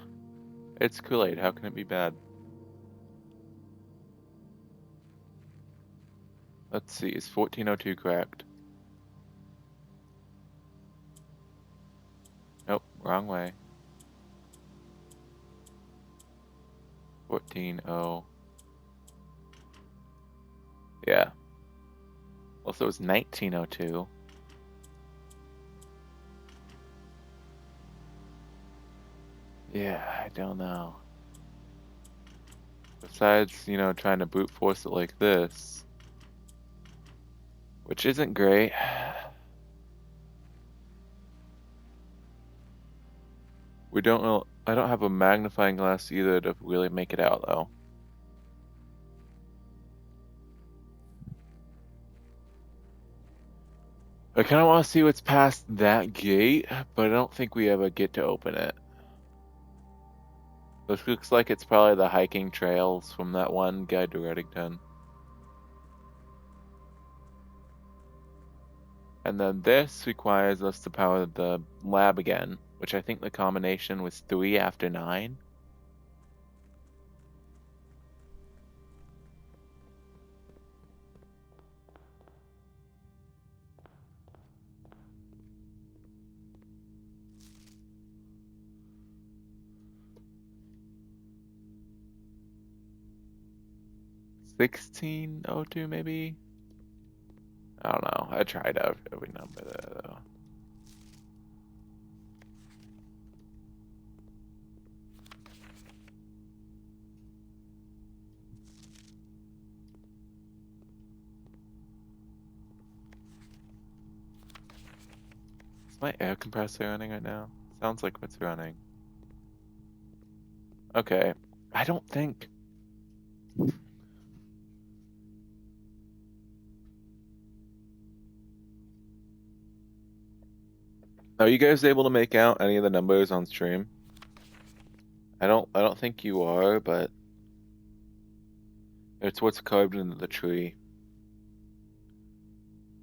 it's Kool-Aid. How can it be bad? Let's see, is 1402 correct? Nope, wrong way. 140. Yeah. Well, so it was 1902. Yeah, I don't know. Besides, trying to brute force it like this, which isn't great. We don't know. I don't have a magnifying glass either to really make it out, though. I kind of want to see what's past that gate, but I don't think we ever get to open it. This looks like it's probably the hiking trails from that one Guide to Reddington. And then this requires us to power the lab again, which I think the combination was 3 after 9. $16.02 maybe? I don't know. I tried out every number there though. Is my air compressor running right now? Sounds like it's running. Okay. I don't think. Are you guys able to make out any of the numbers on stream? I don't think you are, but it's what's carved into the tree.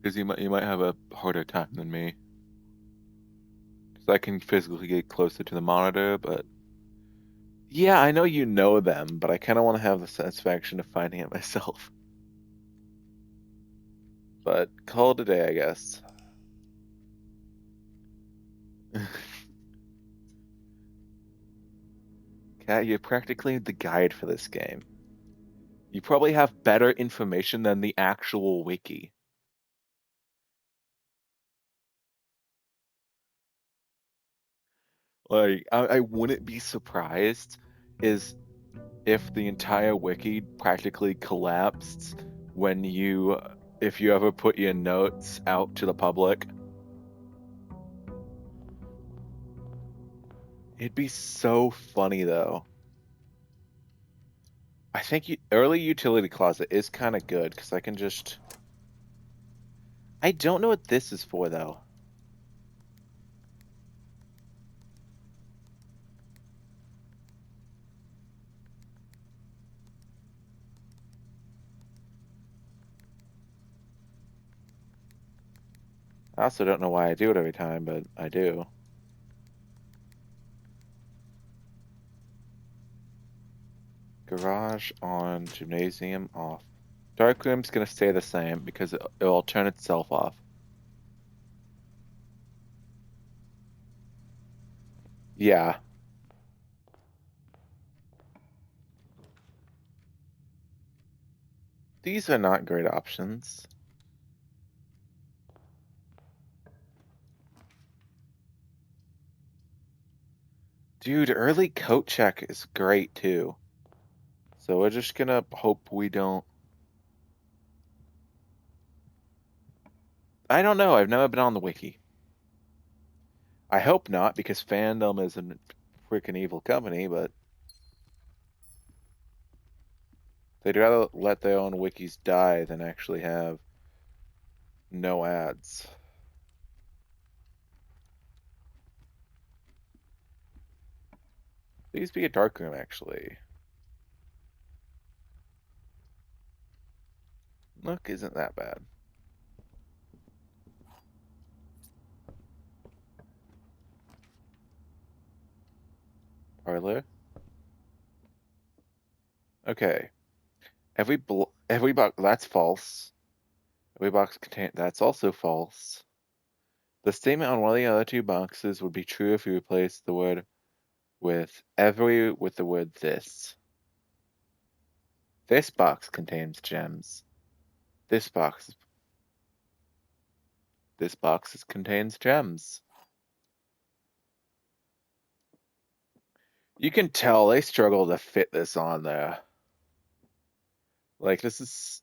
Because you might have a harder time than me. Because I can physically get closer to the monitor, but yeah, I know you know them, but I kind of want to have the satisfaction of finding it myself. But call it a day, I guess. Cat, you're practically the guide for this game. You probably have better information than the actual wiki. Like, I wouldn't be surprised is if the entire wiki practically collapsed when if you ever put your notes out to the public. It'd be so funny though. I think early utility closet is kind of good because I can just. I don't know what this is for though. I also don't know why I do it every time, but I do. Garage on, gymnasium off. Dark room's gonna stay the same because it'll turn itself off. Yeah. These are not great options. Dude, early coat check is great too. So we're just gonna hope we don't. I don't know. I've never been on the wiki. I hope not, because fandom is a freaking evil company, but they'd rather let their own wikis die than actually have no ads. There used to be a dark room, actually. Look, isn't that bad. Parlor. Okay. Every box that's false. Every box contain that's also false. The statement on one of the other two boxes would be true if you replace the word with every with the word this. This box contains gems. This box contains gems. You can tell they struggle to fit this on there. Like that's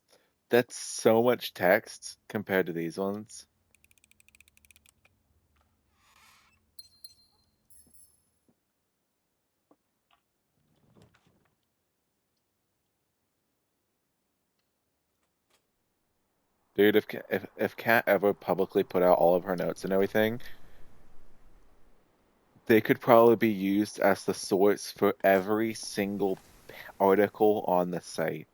so much text compared to these ones. Dude, if Kat ever publicly put out all of her notes and everything, they could probably be used as the source for every single article on the site.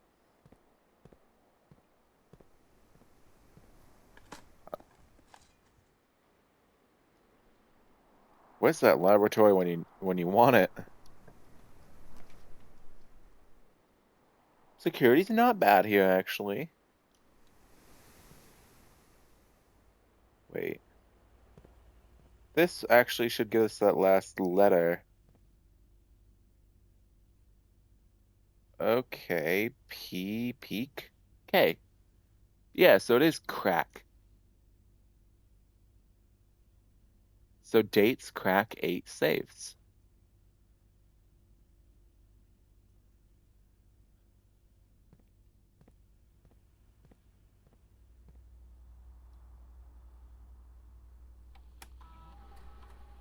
Where's that laboratory when you want it? Security's not bad here, actually. Wait. This actually should give us that last letter. Okay, P, peak. Okay. Yeah, so it is crack. So dates crack 8 saves.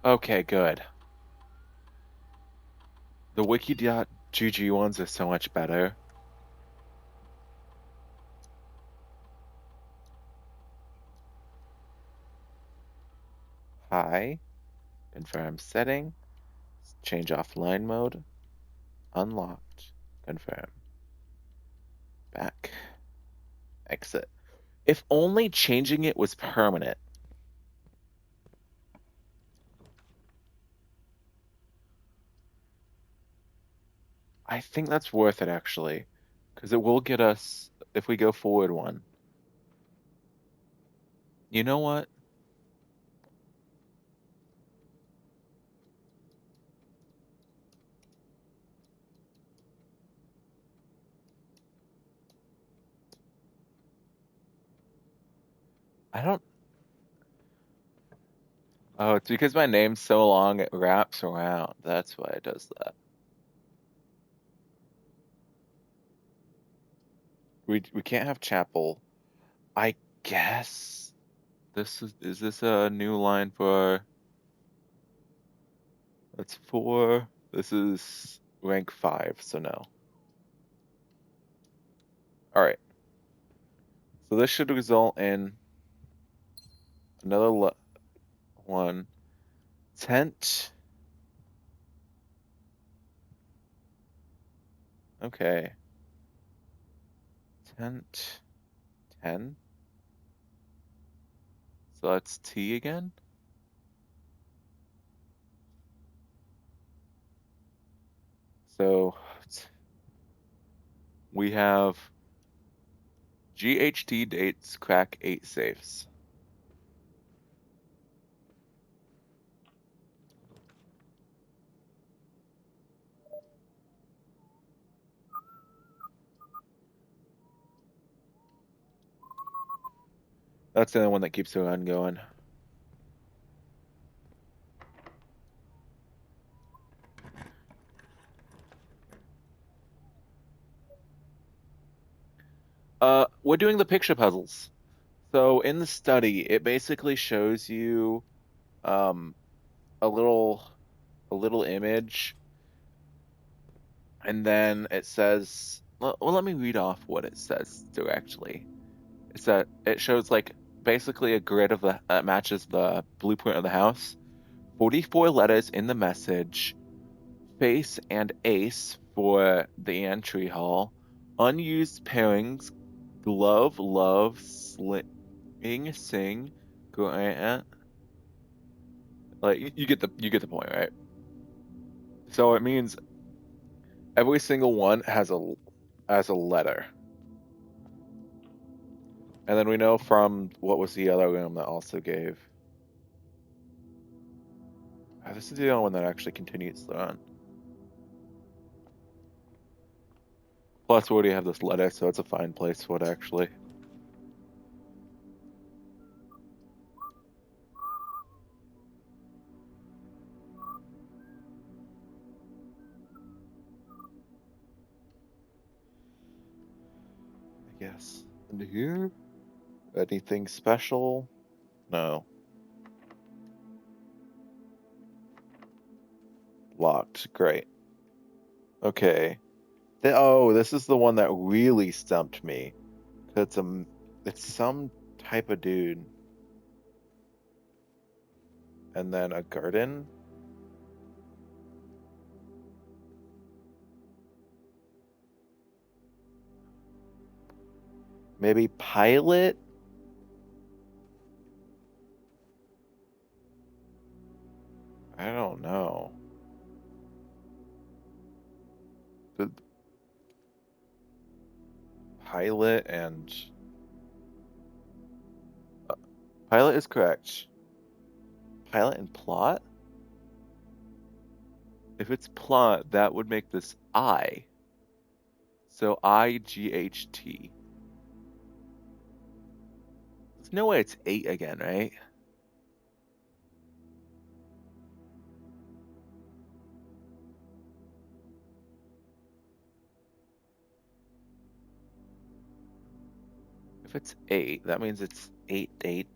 Okay, good. The wiki.gg ones are so much better. Hi. Confirm setting. Change offline mode. Unlocked. Confirm. Back. Exit. If only changing it was permanent. I think that's worth it, actually. Because it will get us, if we go forward one. You know what? I don't... Oh, it's because my name's so long it wraps around. That's why it does that. We can't have chapel. I guess this is this a new line for... That's 4. This is rank 5, so no. Alright. So this should result in another one. Tent. Okay. Tent 10. So that's T again. So we have GHT dates crack 8 safes. That's the only one that keeps the run going. We're doing the picture puzzles. So in the study, it basically shows you a little image, and then it says, well, let me read off what it says directly. It's that it shows like basically a grid of the that matches the blueprint of the house. 44 letters in the message, face and ace for the entry hall, unused pairings, glove, love, sling, sing, grant. Like you get the point, right? So it means every single one has a letter. And then we know from what was the other room that also gave. This is the only one that actually continues on. Plus, we already have this letter, so it's a fine place for it, actually. I guess. And here? Anything special? No. Locked. Great. Okay. Oh, this is the one that really stumped me. It's some type of dude. And then a garden. Maybe pilot? I don't know. The pilot and pilot is correct. Pilot and plot? If it's plot, that would make this I. So IGHT. There's no way it's 8 again, right? If it's 8, that means it's 8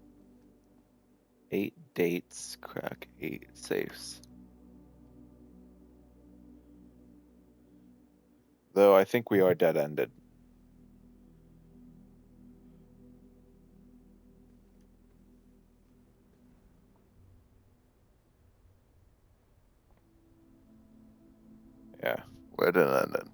dates, crack 8 safes. Though I think we are dead-ended. Yeah, we're dead-ended.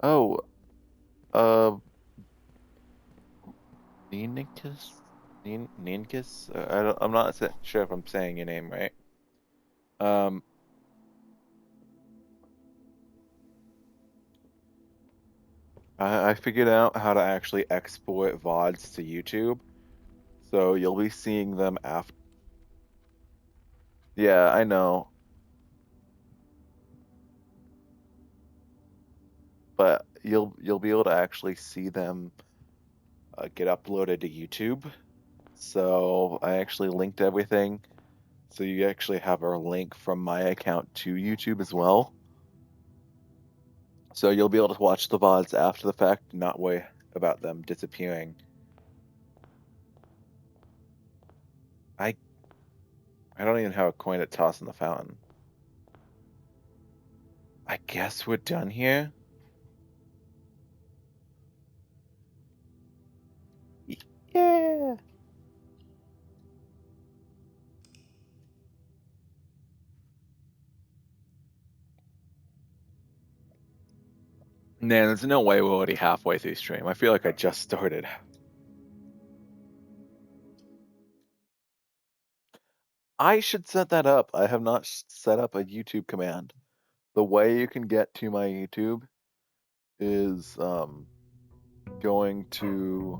Oh, uh, Nininkus? Ninkus? I'm not sure if I'm saying your name right. Um, I figured out how to actually export VODs to YouTube, so you'll be seeing them after. Yeah, I know, but you'll be able to actually see them get uploaded to YouTube. So I actually linked everything, so you actually have a link from my account to YouTube as well. So you'll be able to watch the VODs after the fact, not worry about them disappearing. I I don't even have a coin to toss in the fountain. I guess we're done here. Yeah. Man, there's no way we're already halfway through stream. I feel like I just started. I should set that up. I have not set up a YouTube command. The way you can get to my YouTube is going to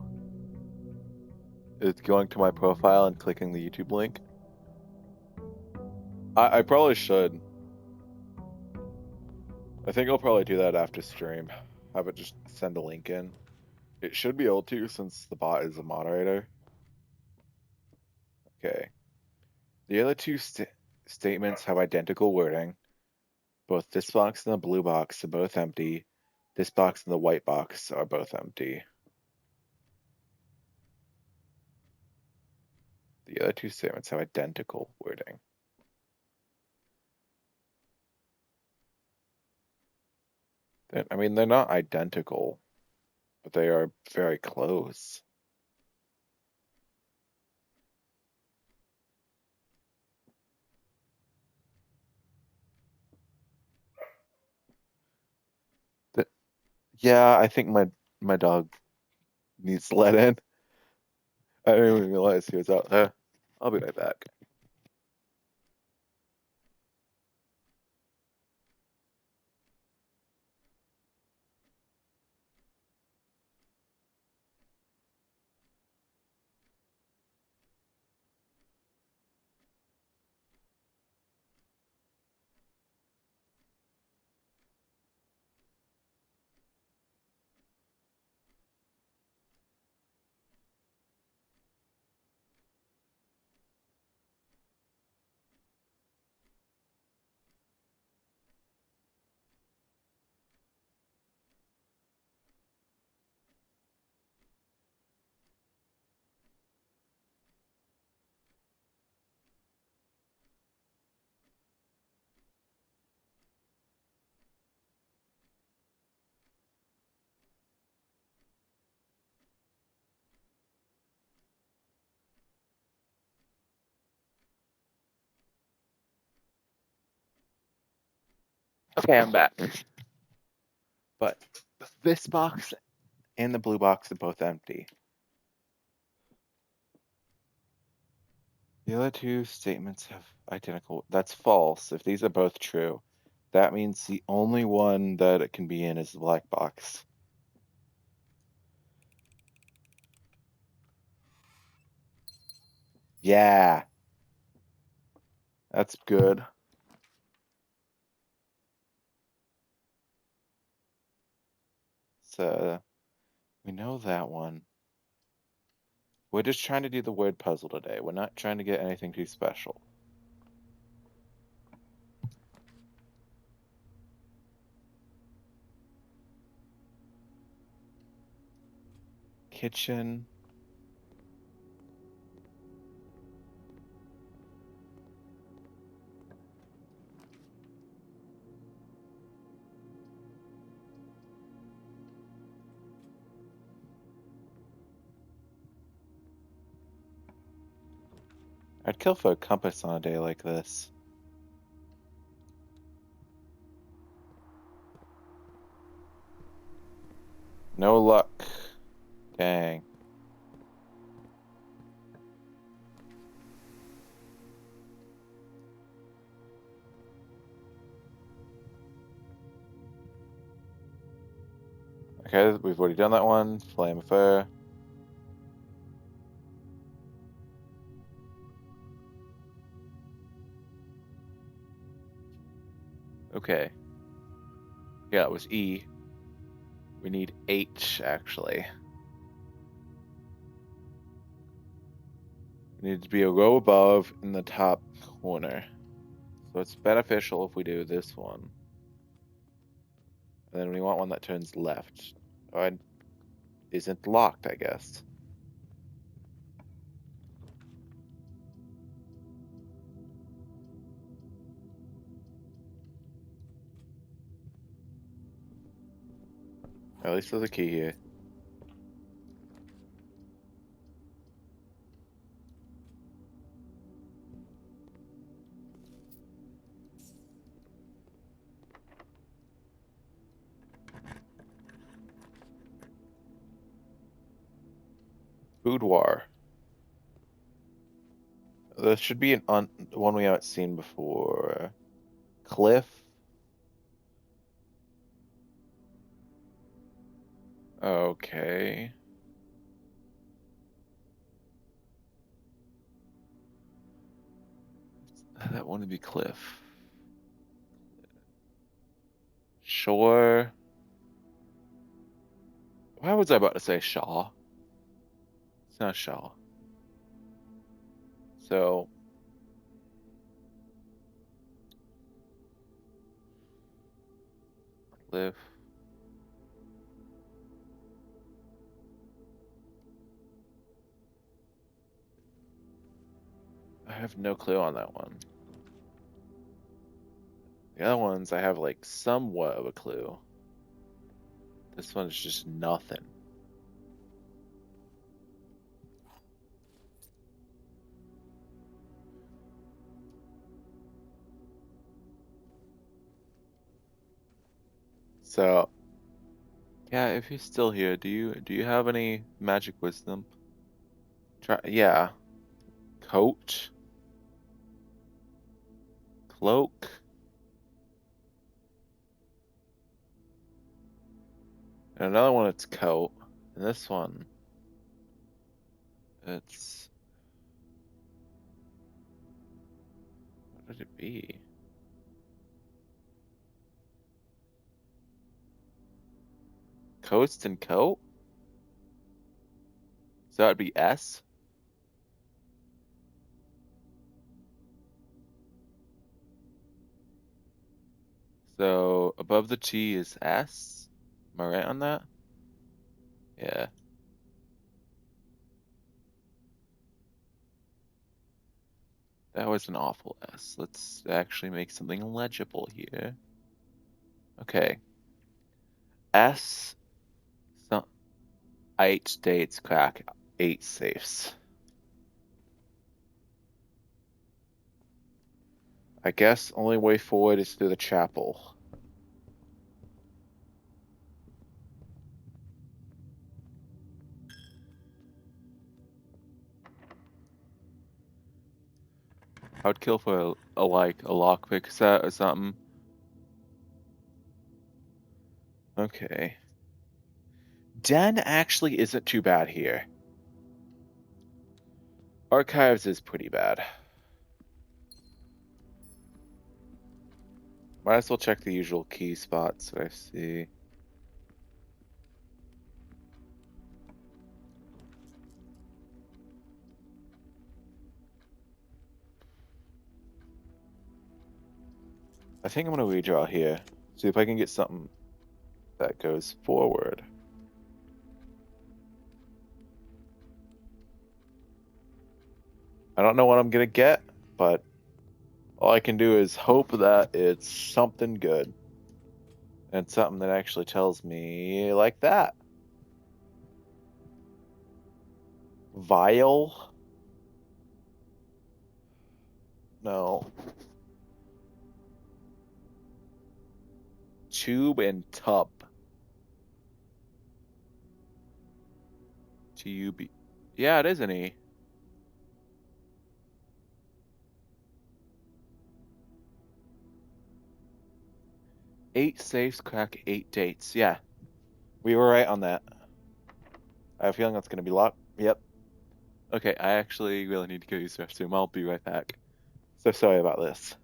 my profile and clicking the YouTube link. I probably should. I think I'll probably do that after stream. Have it just send a link in. It should be able to since the bot is a moderator. Okay. The other two statements have identical wording. Both this box and the blue box are both empty. This box and the white box are both empty. The other two statements have identical wording. I mean, they're not identical, but they are very close. Yeah, I think my dog needs to let in. I didn't even realize he was out there. I'll be right back. Okay, I'm back. But this box and the blue box are both empty. The other two statements have identical. That's false. If these are both true, that means the only one that it can be in is the black box. Yeah, that's good. So we know that one. We're just trying to do the word puzzle today. We're not trying to get anything too special. Kitchen. I'd kill for a compass on a day like this. No luck. Dang. Okay, we've already done that one. Flame of fire. Okay. Yeah, it was E. We need H, actually. We need to be a row above in the top corner. So it's beneficial if we do this one. And then we want one that turns left. Or isn't locked, I guess. At least there's a key here. Boudoir. This should be one we haven't seen before. Cliff. Okay. That one would be Cliff. Shore. Why was I about to say Shaw? It's not Shaw. So, Cliff. I have no clue on that one. The other ones, I have like somewhat of a clue. This one's just nothing. So, yeah, if he's still here, do you have any magic wisdom? Yeah. Coat. Cloak. And another one, it's coat. And this one, it's... What would it be? Coast and coat? So that would be S? So above the T is S? Am I right on that? Yeah. That was an awful S. Let's actually make something legible here. Okay. S, some, 8 states crack 8 safes. I guess only way forward is through the chapel. I'd kill for like a lockpick set or something. Okay. Den actually isn't too bad here. Archives is pretty bad. Might as well check the usual key spots that I see. I think I'm gonna redraw here. See if I can get something that goes forward. I don't know what I'm gonna get, but all I can do is hope that it's something good. And something that actually tells me like that. Vial? No. Tube and tub. T-U-B. Yeah, it is an E. Eight safes crack 8 dates. Yeah, we were right on that. I have a feeling that's going to be locked. Yep. Okay, I actually really need to go use the restroom. I'll be right back. So sorry about this.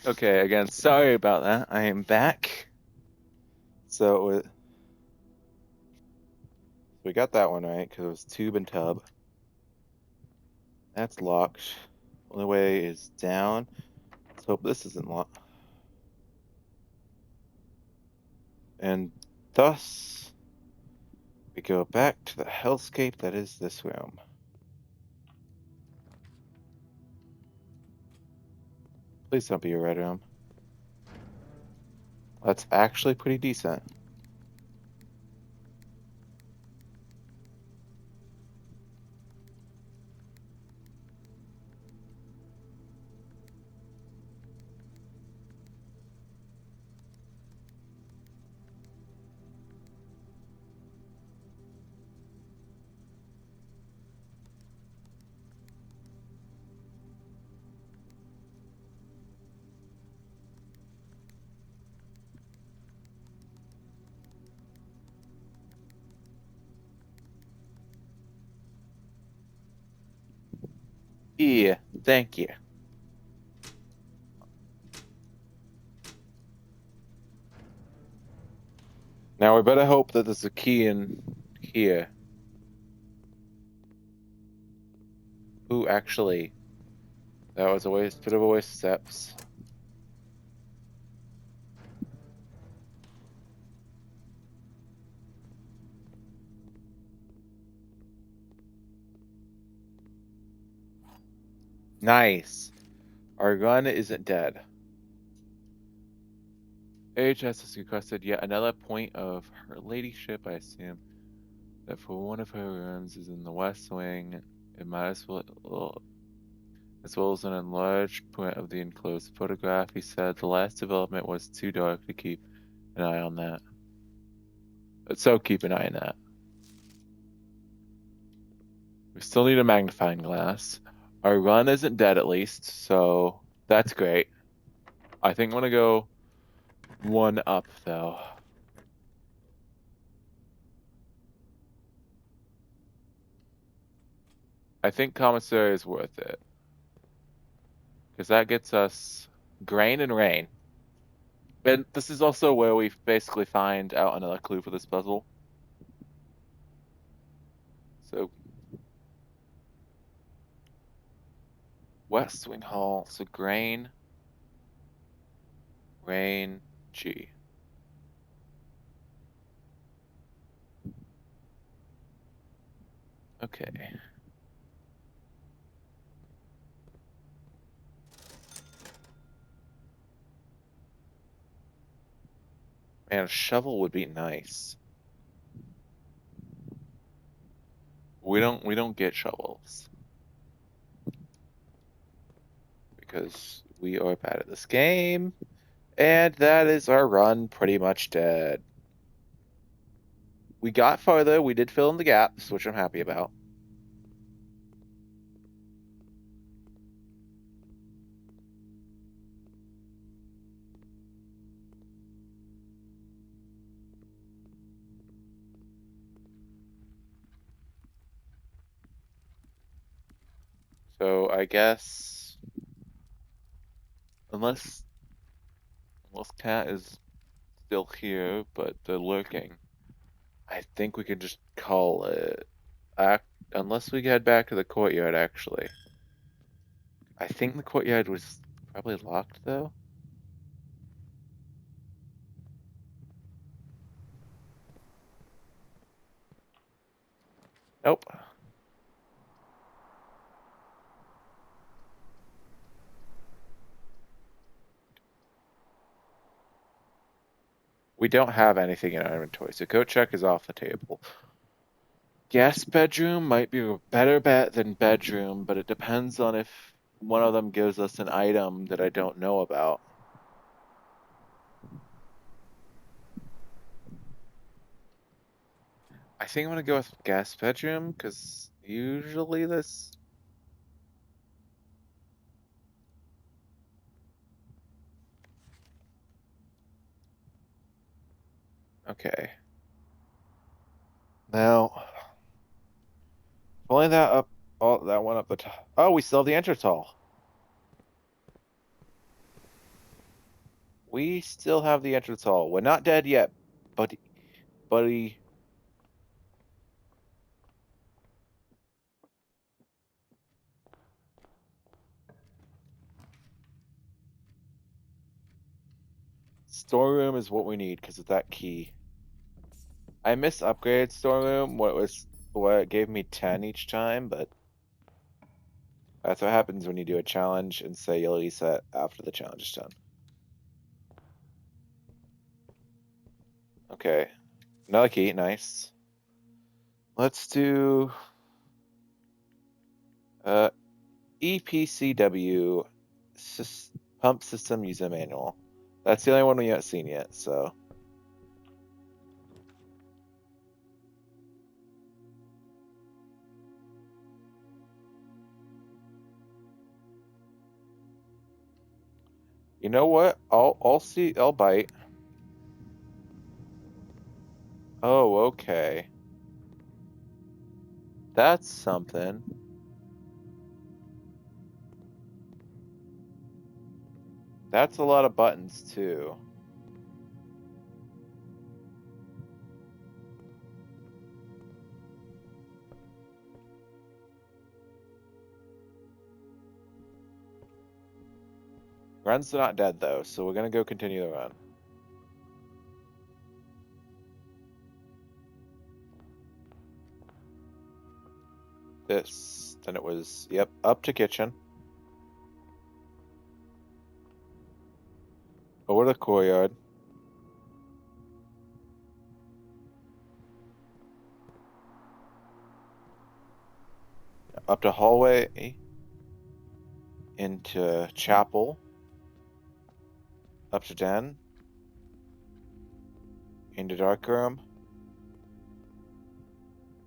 Okay, again, sorry about that. I am back. So we got that one right because it was tube and tub. That's locked. Only way is down. Let's hope this isn't locked. And thus, we go back to the hellscape that is this room. Please don't be a red room. That's actually pretty decent. Yeah, thank you. Now we better hope that there's a key in here. Ooh, actually, that was a bit of a waste of steps. Nice. Our gun isn't dead. AHS has requested yet another point of her ladyship, I assume, that for one of her rooms is in the west wing. It might as well as an enlarged print of the enclosed photograph. He said the last development was too dark to keep an eye on that. So keep an eye on that. We still need a magnifying glass. Our run isn't dead at least, so that's great. I think I'm gonna go one up though. I think commissary is worth it. Because that gets us grain and rain. And this is also where we basically find out another clue for this puzzle. So, West Wing Hall. So, grain, rain, G. Okay. Man, a shovel would be nice. We don't get shovels. Because we are bad at this game. And that is our run pretty much dead. We got farther, we did fill in the gaps, which I'm happy about. So I guess unless Cat is still here, but they're lurking, I think we can just call it. Unless we head back to the courtyard, actually. I think the courtyard was probably locked, though. Nope. We don't have anything in our inventory, so coat check is off the table. Guest bedroom might be a better bet than bedroom, but it depends on if one of them gives us an item that I don't know about. I think I'm gonna go with guest bedroom, because usually this... Okay. Now, pulling that up, that one up the top. Oh, we still have the entrance hall. We still have the entrance hall. We're not dead yet, buddy. Storeroom is what we need because of that key. I miss upgrade storeroom. What it gave me 10 each time, but that's what happens when you do a challenge and say you'll reset after the challenge is done. Okay, another key, nice. Let's do EPCW pump system user manual. That's the only one we haven't seen yet, so. You know what? I'll bite. Oh, okay. That's something. That's a lot of buttons too. Run's not dead though, so we're gonna go continue the run. Then it was, yep, up to kitchen. Over the courtyard. Up to hallway. Into chapel. Up to den. Into dark room.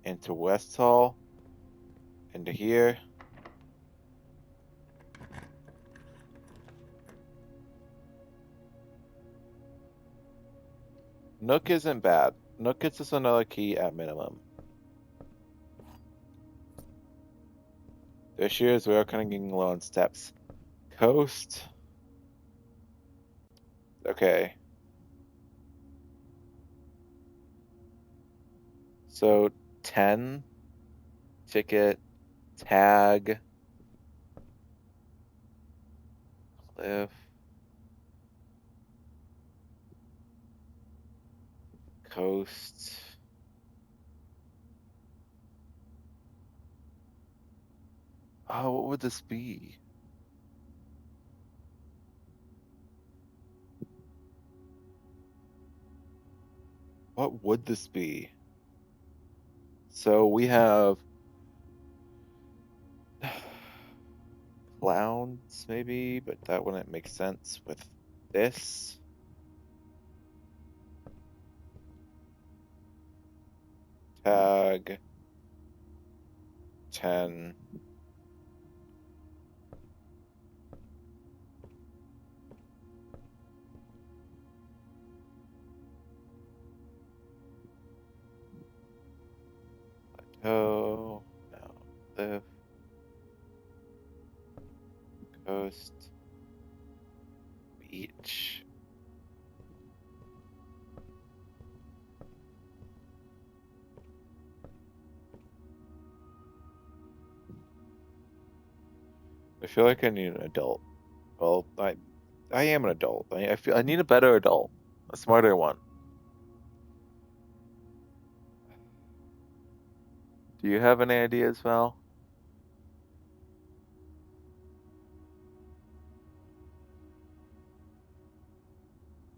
Into west hall. Into here. Nook isn't bad. Nook gets us another key at minimum. This year is we are kind of getting low on steps. Coast. Okay. So 10 ticket tag cliff coast. Oh, what would this be? What would this be? So we have clowns maybe, but that wouldn't make sense with this. Tag 10. Plateau. No. Cliff. Coast. Beach. I feel like I need an adult. Well, I am an adult. I feel I need a better adult, a smarter one. Do you have any ideas, Val?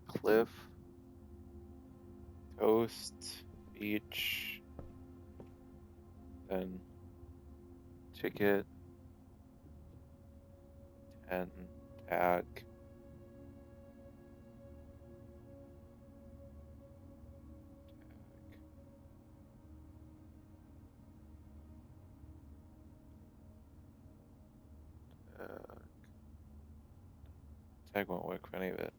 Cliff, coast, beach, then ticket, and tag. Tag won't work for any of it.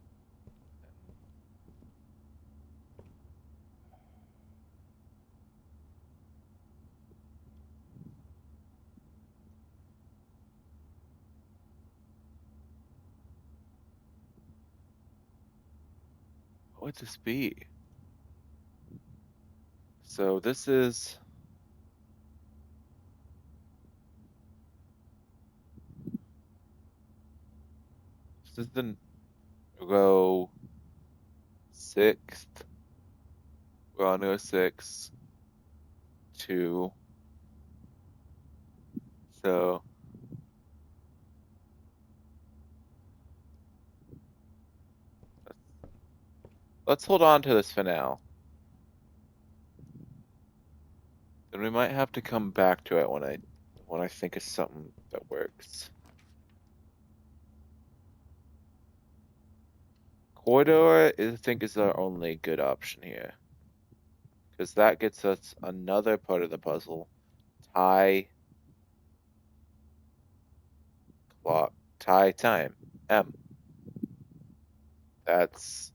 What would this be? So this is the row sixth. We're on row 6, 2. So let's hold on to this for now. Then we might have to come back to it when I think of something that works. Corridor, I think, is our only good option here. Because that gets us another part of the puzzle. Tie clock. Tie time. M. That's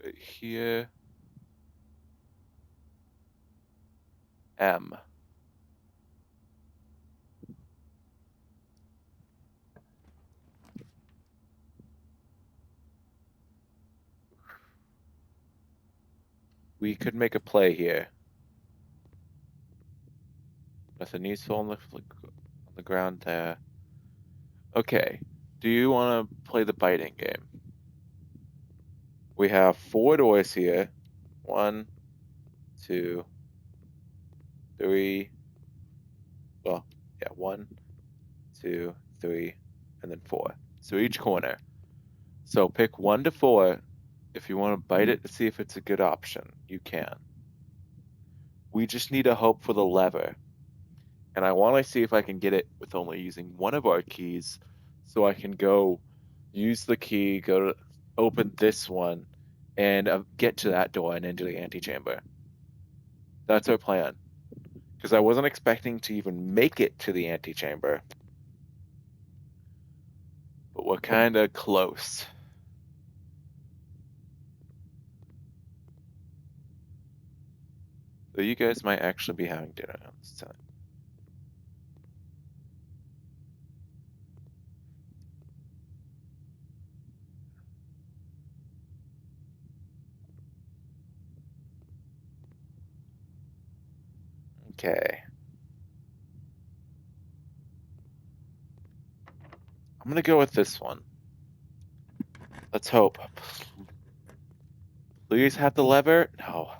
right here. M. We could make a play here. Nothing useful on the ground there. Okay. Do you want to play the biting game? We have 4 doors here. 1, 2, 3. Well, yeah, 1, 2, 3, and then 4. So each corner. So pick 1 to 4. If you want to bite it to see if it's a good option, you can. We just need to hope for the lever. And I want to see if I can get it with only using one of our keys, so I can go use the key, go to open this one, and get to that door and into the antechamber. That's our plan. Because I wasn't expecting to even make it to the antechamber. But we're kind of close. So you guys might actually be having dinner on this time. Okay. I'm gonna go with this one. Let's hope. Please have the lever? No.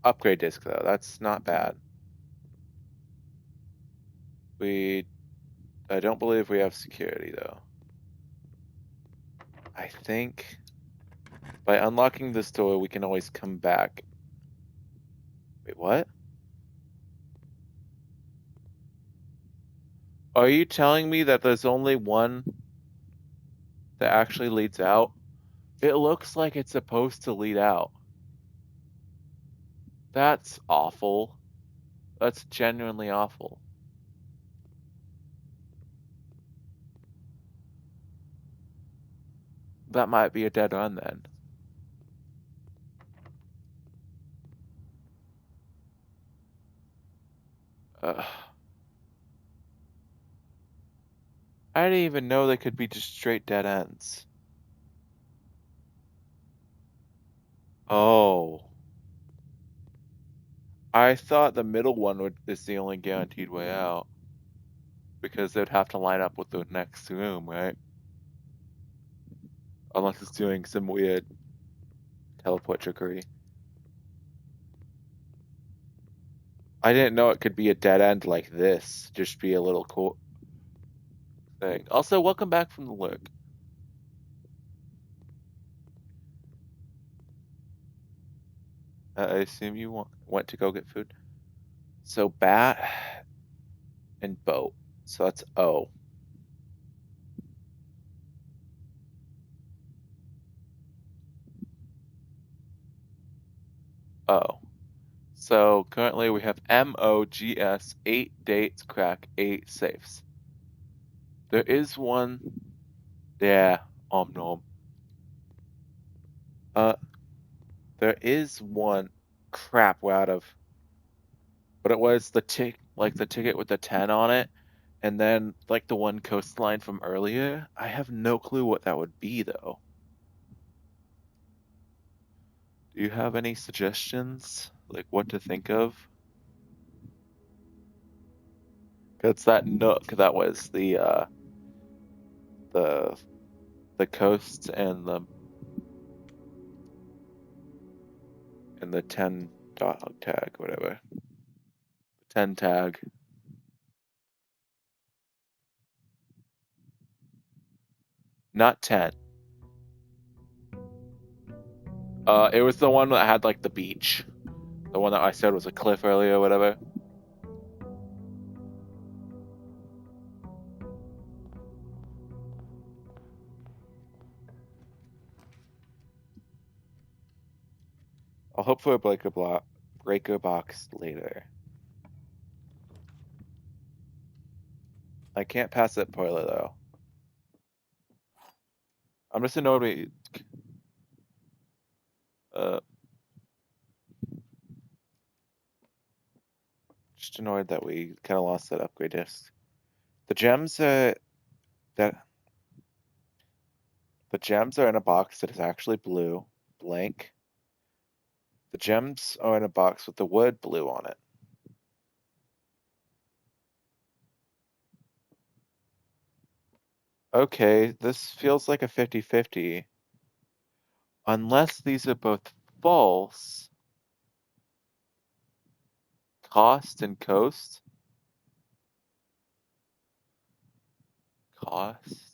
Upgrade disc, though. That's not bad. I don't believe we have security, though. I think by unlocking this door, we can always come back. Wait, what? Are you telling me that there's only one that actually leads out? It looks like it's supposed to lead out. That's awful. That's genuinely awful. That might be a dead end then. Uh, I didn't even know they could be just straight dead ends. Oh. I thought the middle one is the only guaranteed way out. Because they'd have to line up with the next room, right? Unless it's doing some weird teleport trickery. I didn't know it could be a dead end like this. Just be a little cool thing. Also, welcome back from the lurk. I assume you went to go get food. So bat and boat. So that's O. O. So currently we have MOGS, 8 dates, crack, 8 safes. There is one. Yeah, nom. There is one. Crap, we're out of. But it was the ticket with the 10 on it, and then like the one coastline from earlier. I have no clue what that would be though. Do you have any suggestions? Like what to think of? It's that nook that was the the coast and the 10 dog tag, whatever. 10 tag. Not 10. It was the one that had like the beach. The one that I said was a cliff earlier, whatever. I'll hope for a breaker box later. I can't pass that spoiler though. I'm just annoyed uh just annoyed that we kind of lost that upgrade disc. The gems that the gems are in a box that is actually blue, blank. The gems are in a box with the word blue on it. Okay, this feels like a 50-50. Unless these are both false. Cost and coast. Cost.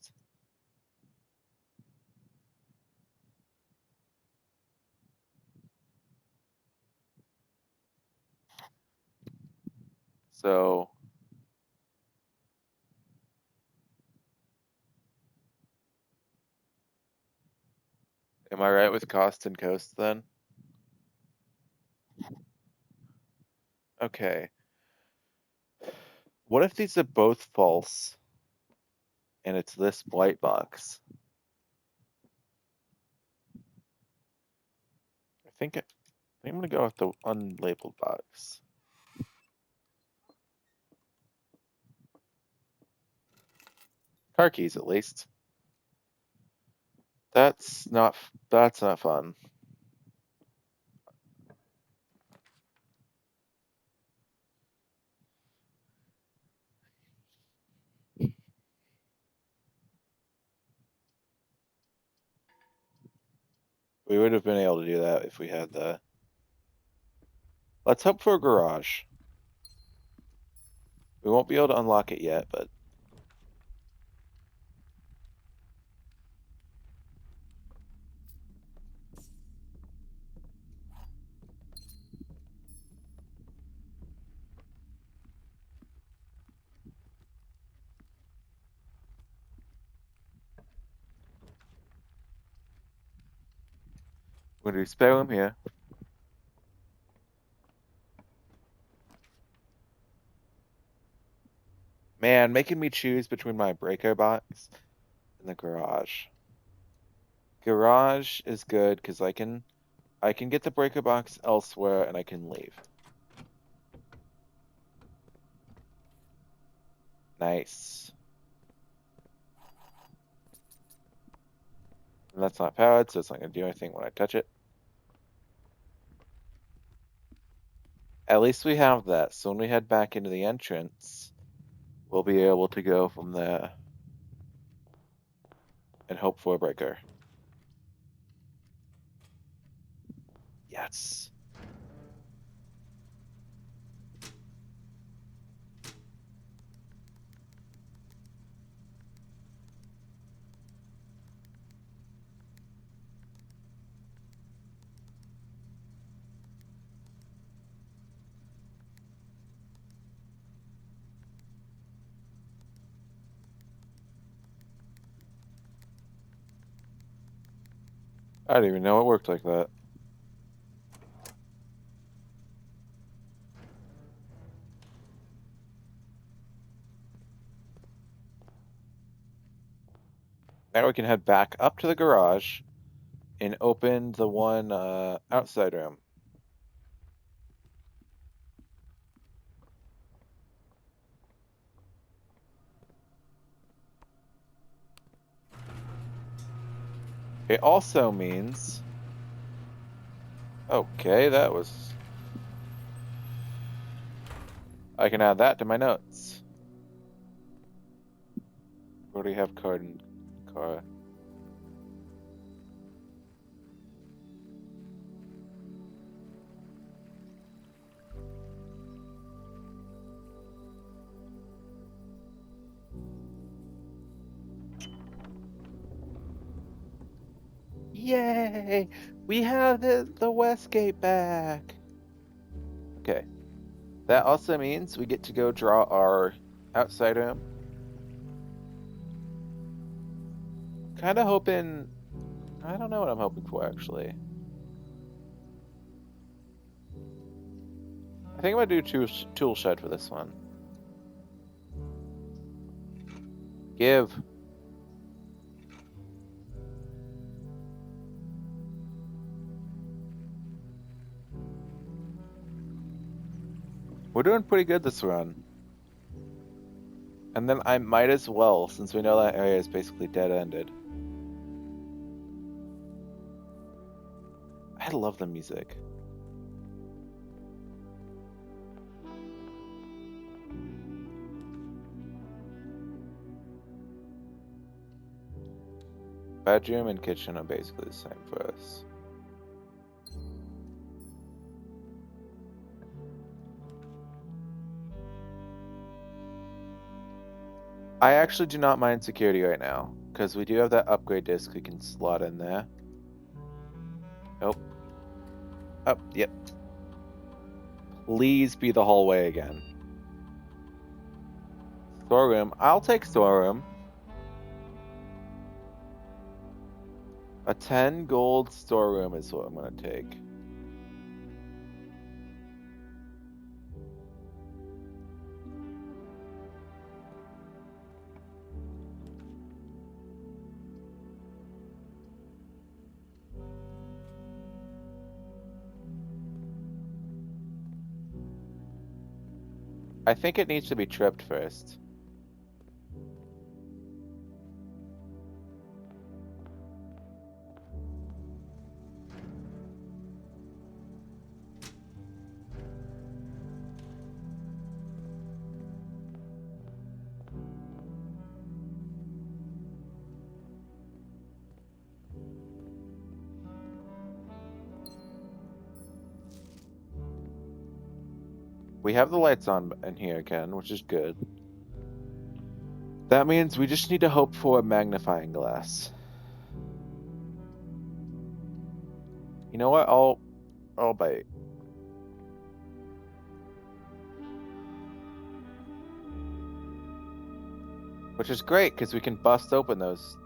So am I right with cost and coast then? Okay. What if these are both false and it's this white box? I think I'm gonna go with the unlabeled box. Car keys at least. That's not fun. We would have been able to do that if we had the. Let's hope for a garage. We won't be able to unlock it yet, but we're gonna do spare room here. Man, making me choose between my breaker box and the garage. Garage is good because I can get the breaker box elsewhere and I can leave. Nice. And that's not powered, so it's not gonna do anything when I touch it. At least we have that, so when we head back into the entrance, we'll be able to go from there and hope for a breaker. Yes. I didn't even know it worked like that. Now we can head back up to the garage and open the one outside room. It also means Okay, that was... I can add that to my notes. Where do you have card and car? Yay! We have the Westgate back! Okay. That also means we get to go draw our outside room. Kind of hoping... I don't know what I'm hoping for, actually. I think I'm going to do tool shed for this one. Give. We're doing pretty good this run. And then I might as well, since we know that area is basically dead-ended. I love the music. Bedroom and kitchen are basically the same for us. I actually do not mind security right now, because we do have that upgrade disc we can slot in there. Nope. Oh, yep. Please be the hallway again. Storeroom. I'll take storeroom. A 10 gold storeroom is what I'm going to take. I think it needs to be tripped first. We have the lights on in here again, which is good. That means we just need to hope for a magnifying glass. You know what? I'll bite. Which is great, because we can bust open those.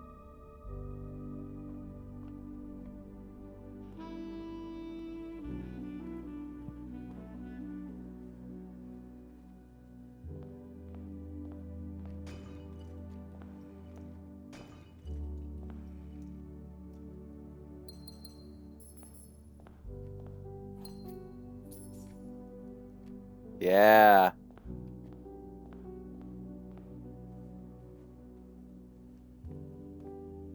Yeah.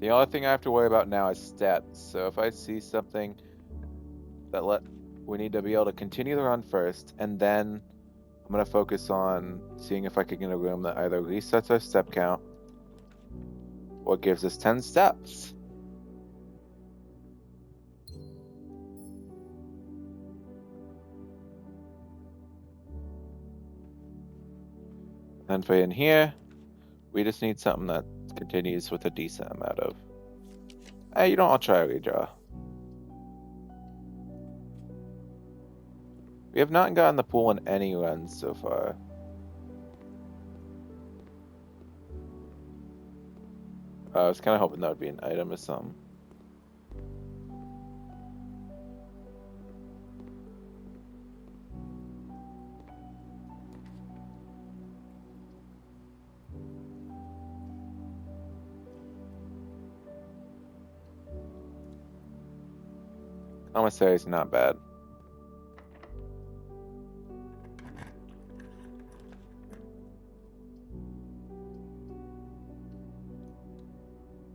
The only thing I have to worry about now is stats. So if I see something that we need to be able to continue the run first, and then I'm going to focus on seeing if I can get a room that either resets our step count or gives us 10 steps. Then for in here, we just need something that continues with a decent amount of... Hey, you know, I'll try a redraw. We have not gotten the pool in any runs so far. I was kind of hoping that would be an item or something. Commissary is not bad.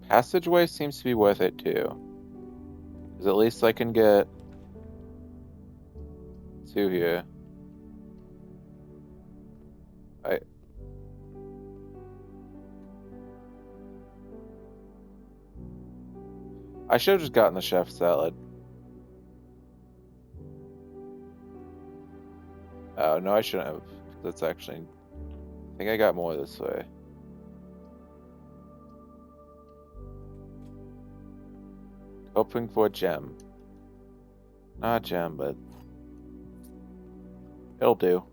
Passageway seems to be worth it too. Because at least I can get 2 here. I should have just gotten the chef salad. Oh, no, I shouldn't have. That's actually... I think I got more this way. Hoping for a gem. Not a gem, but... it'll do.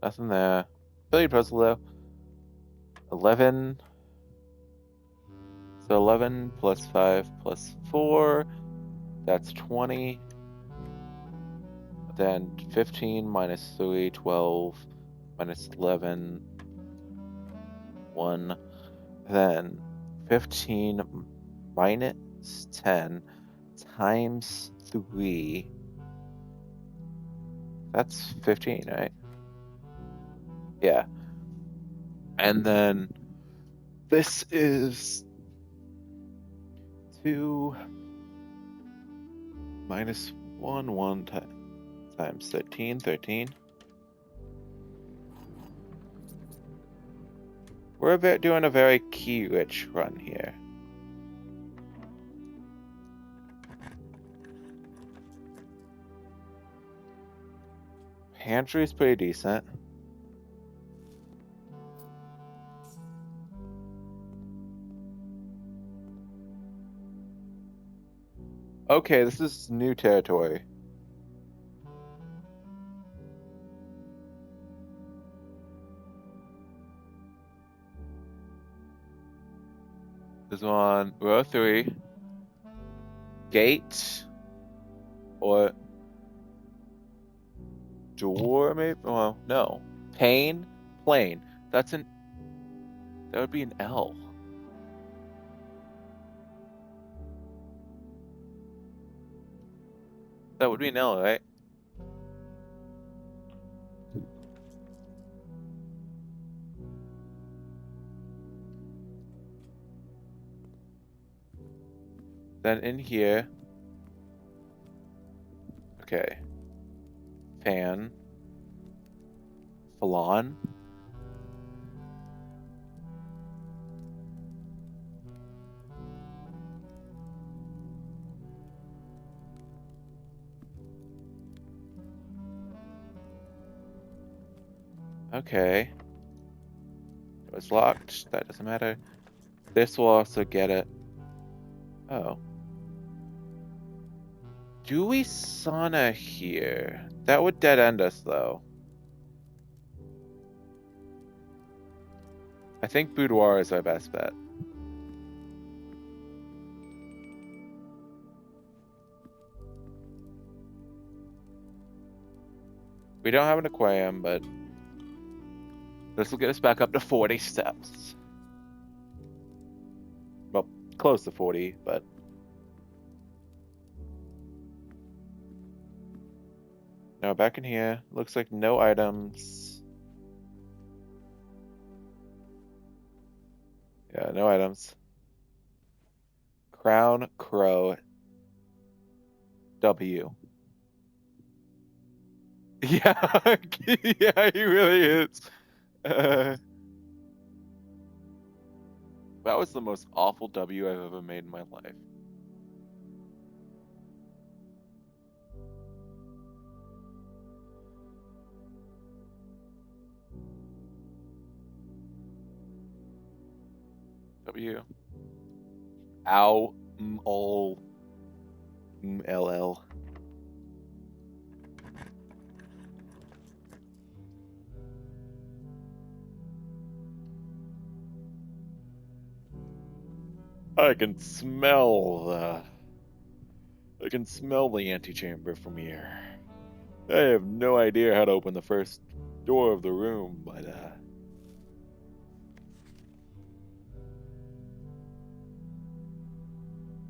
Nothing there. Billiard puzzle though. 11. So 11 plus 5 plus 4. That's 20. Then 15 minus 3, 12. Minus 11. 1. Then 15 minus 10 times 3. That's 15, right? Yeah. And then this is 2 minus 1 times 13, 13. We're doing a very key-rich run here. Pantry is pretty decent. Okay, this is new territory. This one, row 3. Gate. Or door, maybe? Well, no. Pane, plane. That would be an L. That would be an L, right? Then in here, okay. Fan. Falon. Okay. It was locked. That doesn't matter. This will also get it. Oh. Do we sauna here? That would dead end us though. I think boudoir is our best bet. We don't have an aquarium, but this will get us back up to 40 steps. Well, close to 40, but... Now back in here, looks like no items. Yeah, no items. Crown, crow, W. Yeah, yeah, he really is. That was the most awful W I've ever made in my life. W. Ow. All. LL. I can smell the antechamber from here. I have no idea how to open the first door of the room, but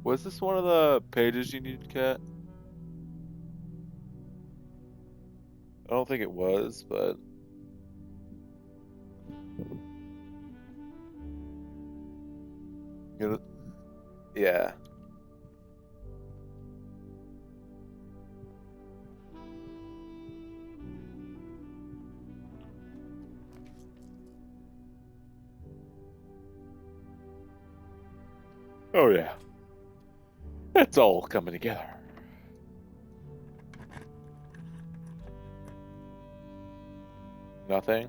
Was this one of the pages you needed, Kat? I don't think it was, but... Yeah. Oh yeah. It's all coming together. Nothing?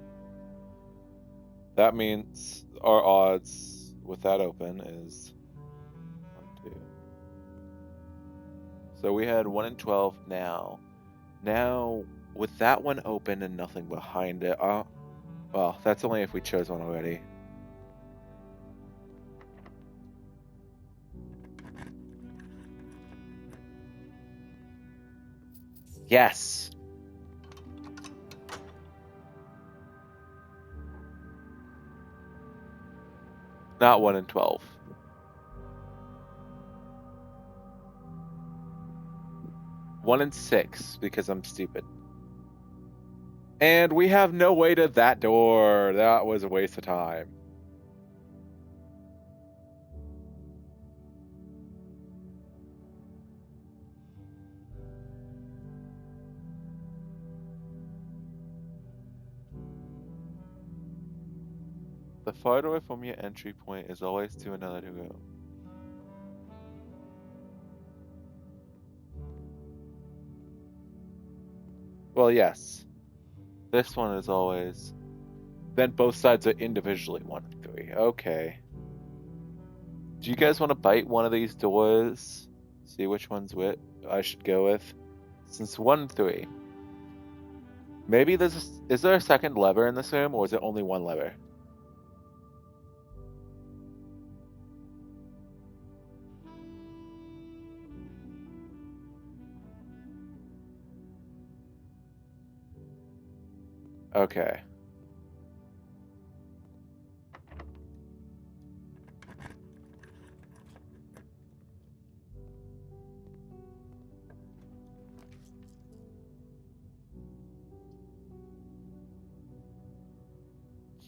That means our odds with that open is 1, 2. So we had 1 in 12 now. Now, with that one open and nothing behind it, well, that's only if we chose one already. Yes! Not 1 in 12. One in 6, because I'm stupid. And we have no way to that door. That was a waste of time. The farther away from your entry point is always to another room. Well, yes. This one is always... Then both sides are individually 1 and 3. Okay. Do you guys want to bite one of these doors? See which one's which I should go with? Since 1 and 3. Maybe is there a second lever in this room, or is it only one lever? Okay.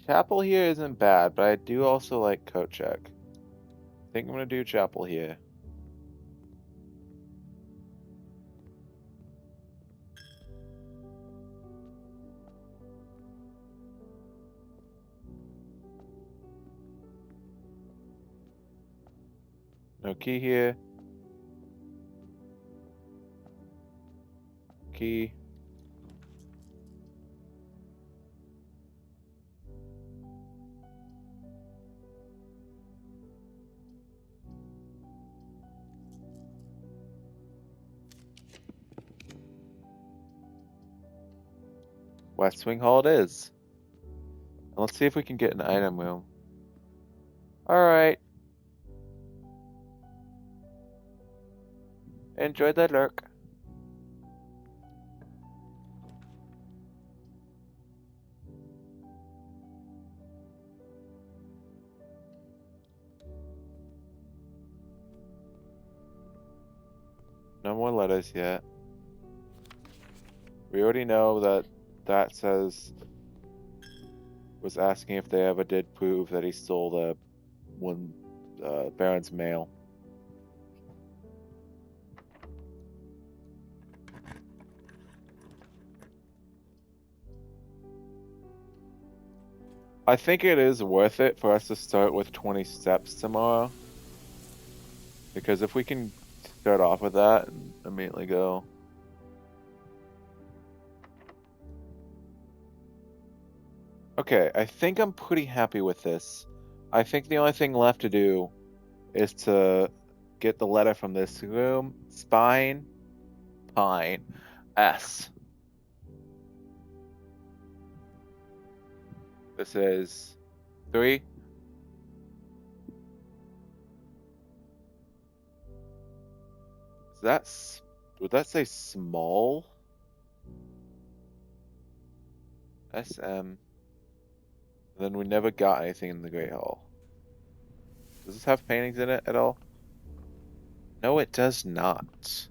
Chapel here isn't bad, but I do also like coat check. I think I'm gonna do chapel here. No key here. Key. West Wing Hall it is. And let's see if we can get an item room. Alright. Enjoy the lurk. No more letters yet. We already know that says... was asking if they ever did prove that he stole the one Baron's mail. I think it is worth it for us to start with 20 steps tomorrow. Because if we can start off with that and immediately go. Okay, I think I'm pretty happy with this. I think the only thing left to do is to get the letter from this room. Spine, pine, S. This is 3. Would that say small? SM. Then we never got anything in the Great Hall. Does this have paintings in it at all? No, it does not.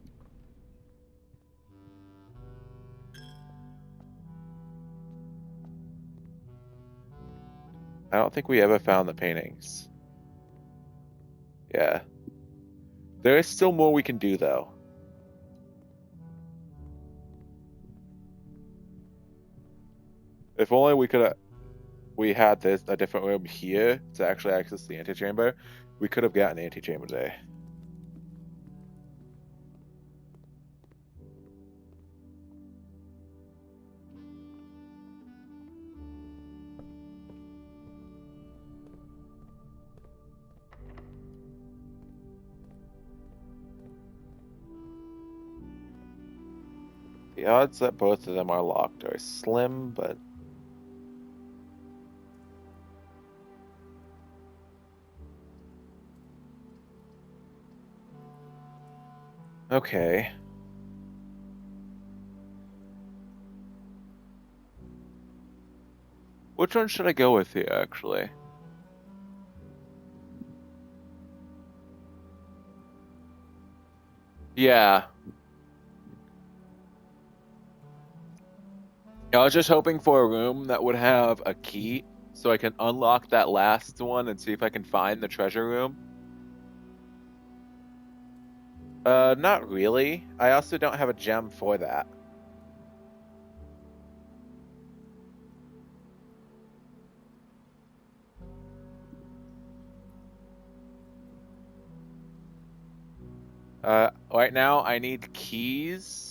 I don't think we ever found the paintings. Yeah. There is still more we can do, though. If only we had a different room here to actually access the antechamber, we could have gotten an antechamber today. The odds that both of them are locked are slim, but okay. Which one should I go with here, actually? Yeah. I was just hoping for a room that would have a key so I can unlock that last one and see if I can find the treasure room. Not really. I also don't have a gem for that. Right now I need keys.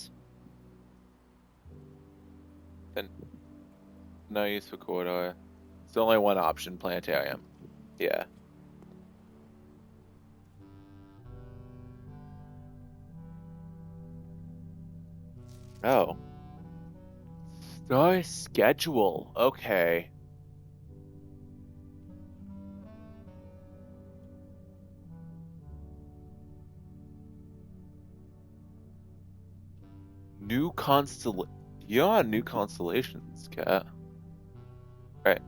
And no use for corridor. It's only one option, planetarium. Yeah. Oh. Star schedule. Okay. New constellation. You're on new constellations, Cat. Right.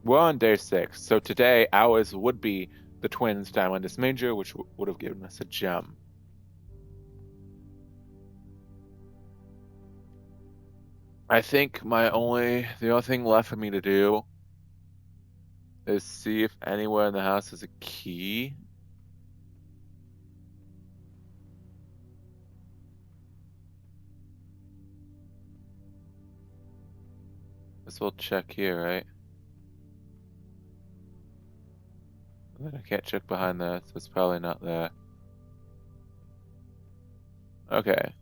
We're on day 6, so today ours would be the twins Diamondus Major, which would have given us a gem. I think the only thing left for me to do is see if anywhere in the house is a key. Guess we'll check here, right? I can't check behind that, so it's probably not there. Okay.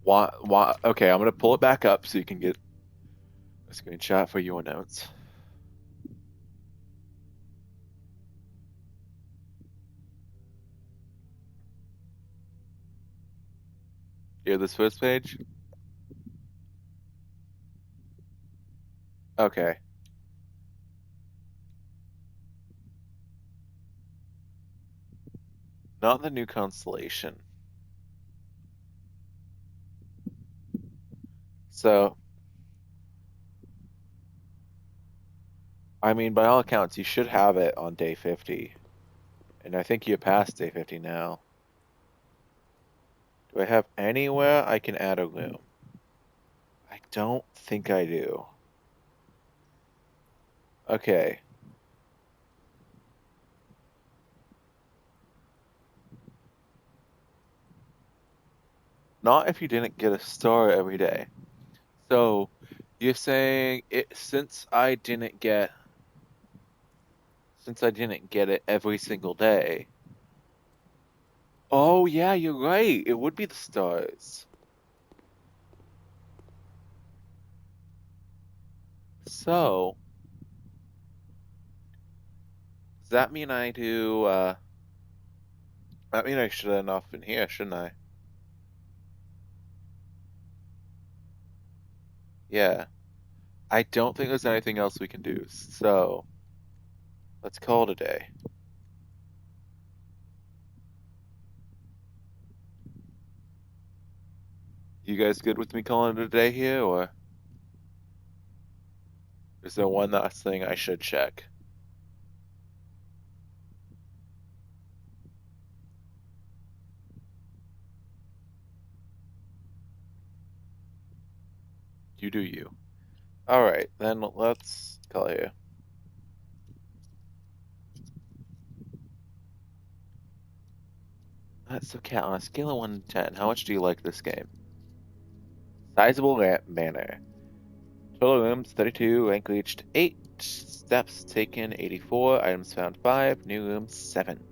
Okay, I'm gonna pull it back up so you can get a screenshot for your notes. Here, this first page? Okay. Not the new constellation. So, I mean, by all accounts, you should have it on day 50. And I think you're past day 50 now. Do I have anywhere I can add a room? I don't think I do. Okay. Not if you didn't get a star every day. So, you're saying since I didn't get it every single day. Oh yeah, you're right. It would be the stars. So, does that mean I do I mean, I should end off in here, shouldn't I? Yeah. I don't think there's anything else we can do, so let's call it a day. You guys good with me calling it a day here, or is there one last thing I should check? You do you. All right, then let's call it here. So, Cat, on a scale of 1 to 10, how much do you like this game? Sizable manner. Total rooms 32, rank reached 8, steps taken 84, items found 5, new rooms 7.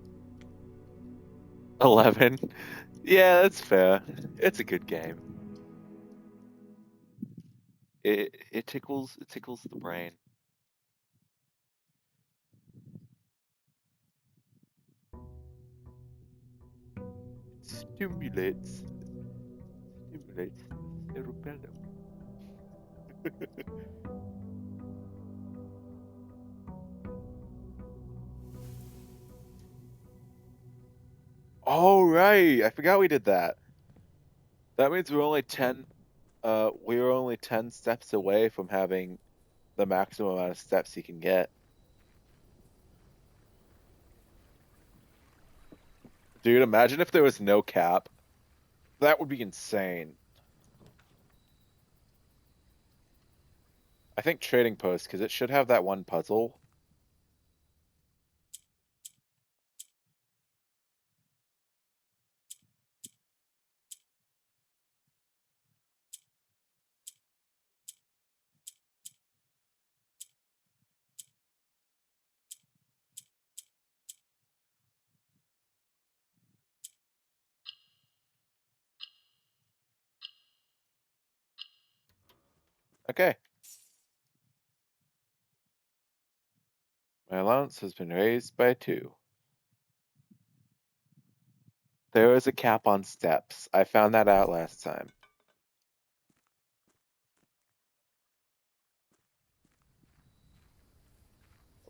11. Yeah, that's fair. It's a good game. It tickles the brain. Stimulates the cerebellum. All right, I forgot we did that. That means we were only 10 steps away from having the maximum amount of steps he can get. Dude, imagine if there was no cap. That would be insane. I think Trading Post, because it should have that one puzzle. Okay. My allowance has been raised by 2. There is a cap on steps. I found that out last time.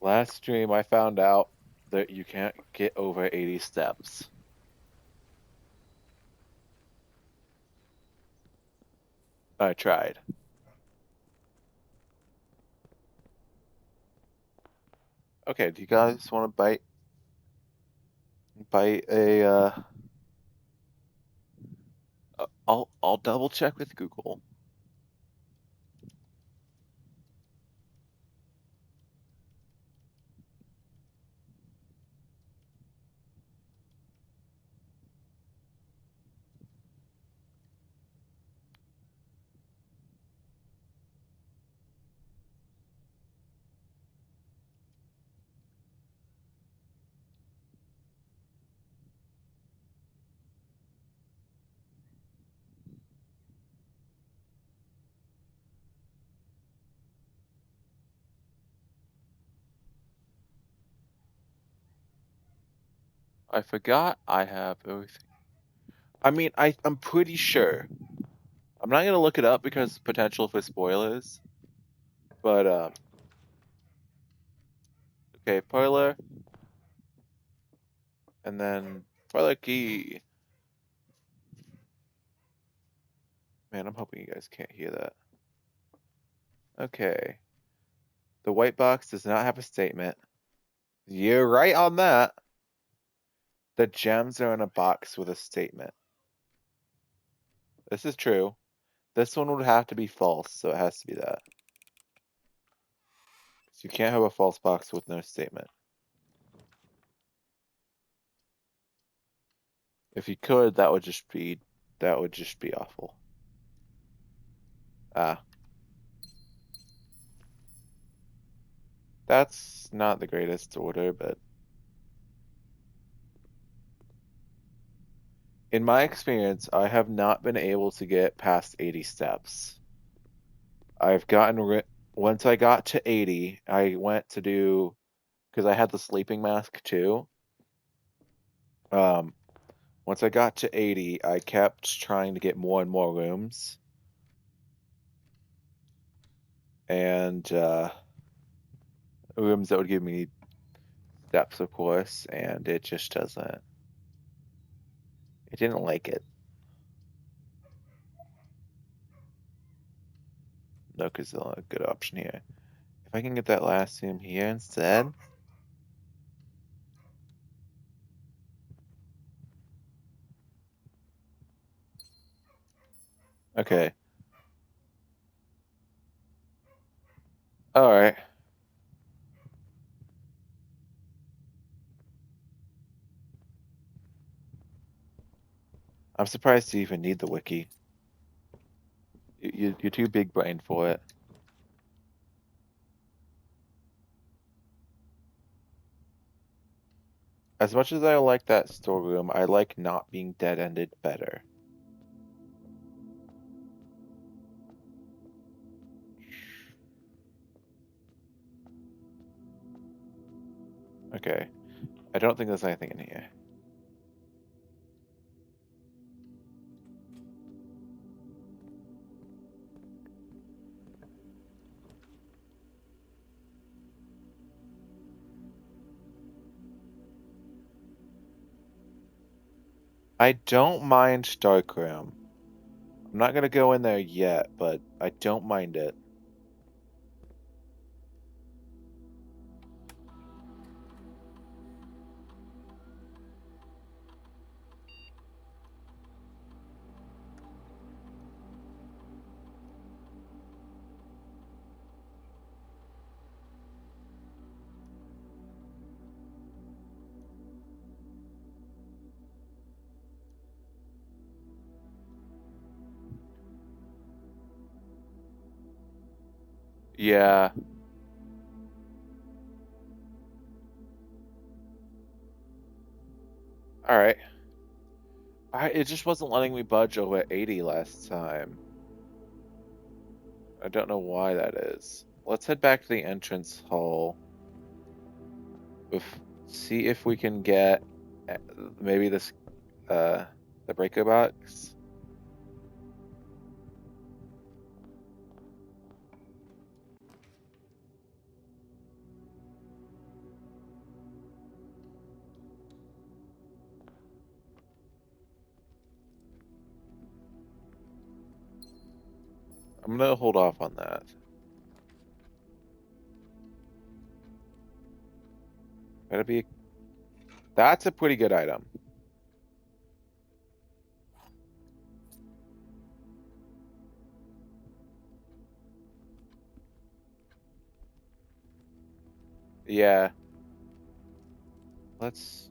Last stream, I found out that you can't get over 80 steps. I tried. Okay, do you guys want to bite a I'll double check with Google. I forgot I have everything. I mean, I'm pretty sure. I'm not gonna look it up because potential for spoilers. But okay, parlor, and then parlor key. Man, I'm hoping you guys can't hear that. Okay. The white box does not have a statement. You're right on that. The gems are in a box with a statement. This is true. This one would have to be false, so it has to be that. So you can't have a false box with no statement. If you could, that would just be awful. Ah. That's not the greatest order, but in my experience, I have not been able to get past 80 steps. I've gotten once I got to 80, I went to do because I had the sleeping mask too. Once I got to 80, I kept trying to get more and more rooms. And rooms that would give me steps, of course, and it just doesn't. It didn't like it. No, because it's a good option here. If I can get that last room here instead. Okay. Alright. I'm surprised you even need the wiki. You're too big brain for it. As much as I like that storeroom, I like not being dead-ended better. Okay. I don't think there's anything in here. I don't mind Darkroom. I'm not gonna go in there yet, but I don't mind it. Yeah. Alright. It just wasn't letting me budge over 80 last time. I don't know why that is. Let's head back to the entrance hall. See if we can get maybe this the breaker box. I'm gonna hold off on that. Gotta be. That's a pretty good item. Yeah. Let's.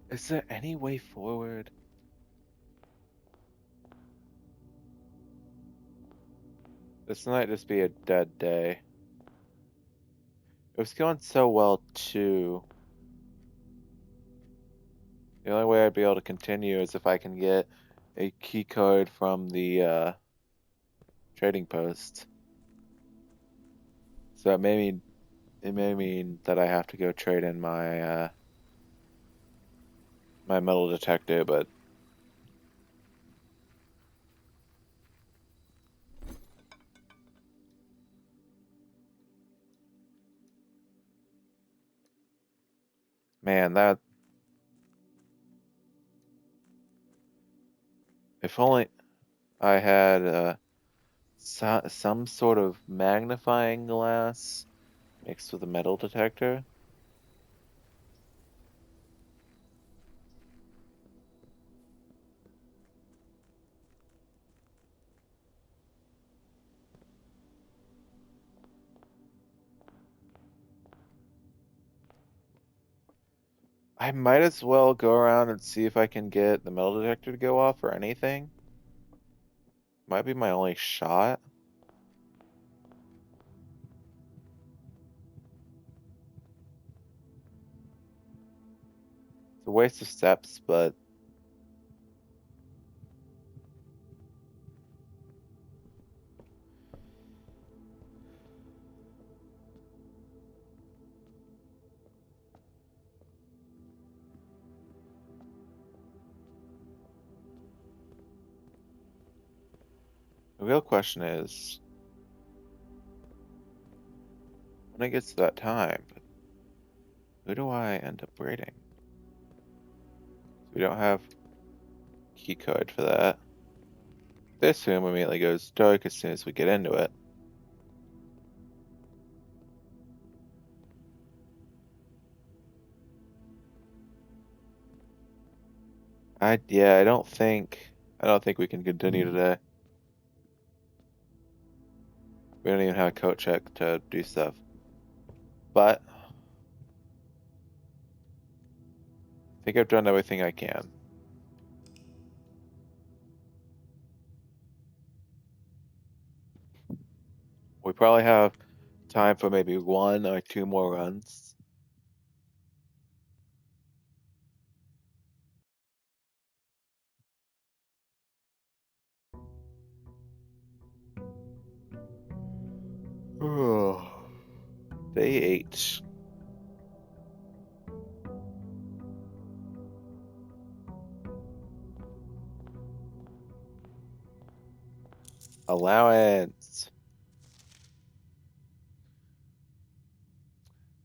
Is there any way forward? This might just be a dead day. It was going so well too. The only way I'd be able to continue is if I can get a key card from the trading post. So it may mean that I have to go trade in my my metal detector, but man, that if only I had some sort of magnifying glass mixed with a metal detector. I might as well go around and see if I can get the metal detector to go off or anything. Might be my only shot. It's a waste of steps, but The real question is, when it gets to that time, who do I end up raiding? We don't have key code for that. This room immediately goes dark as soon as we get into it. Yeah, I don't think we can continue today. We don't even have a code check to do stuff. But I think I've done everything I can. We probably have time for maybe 1 or 2 more runs. Day 8. Allowance.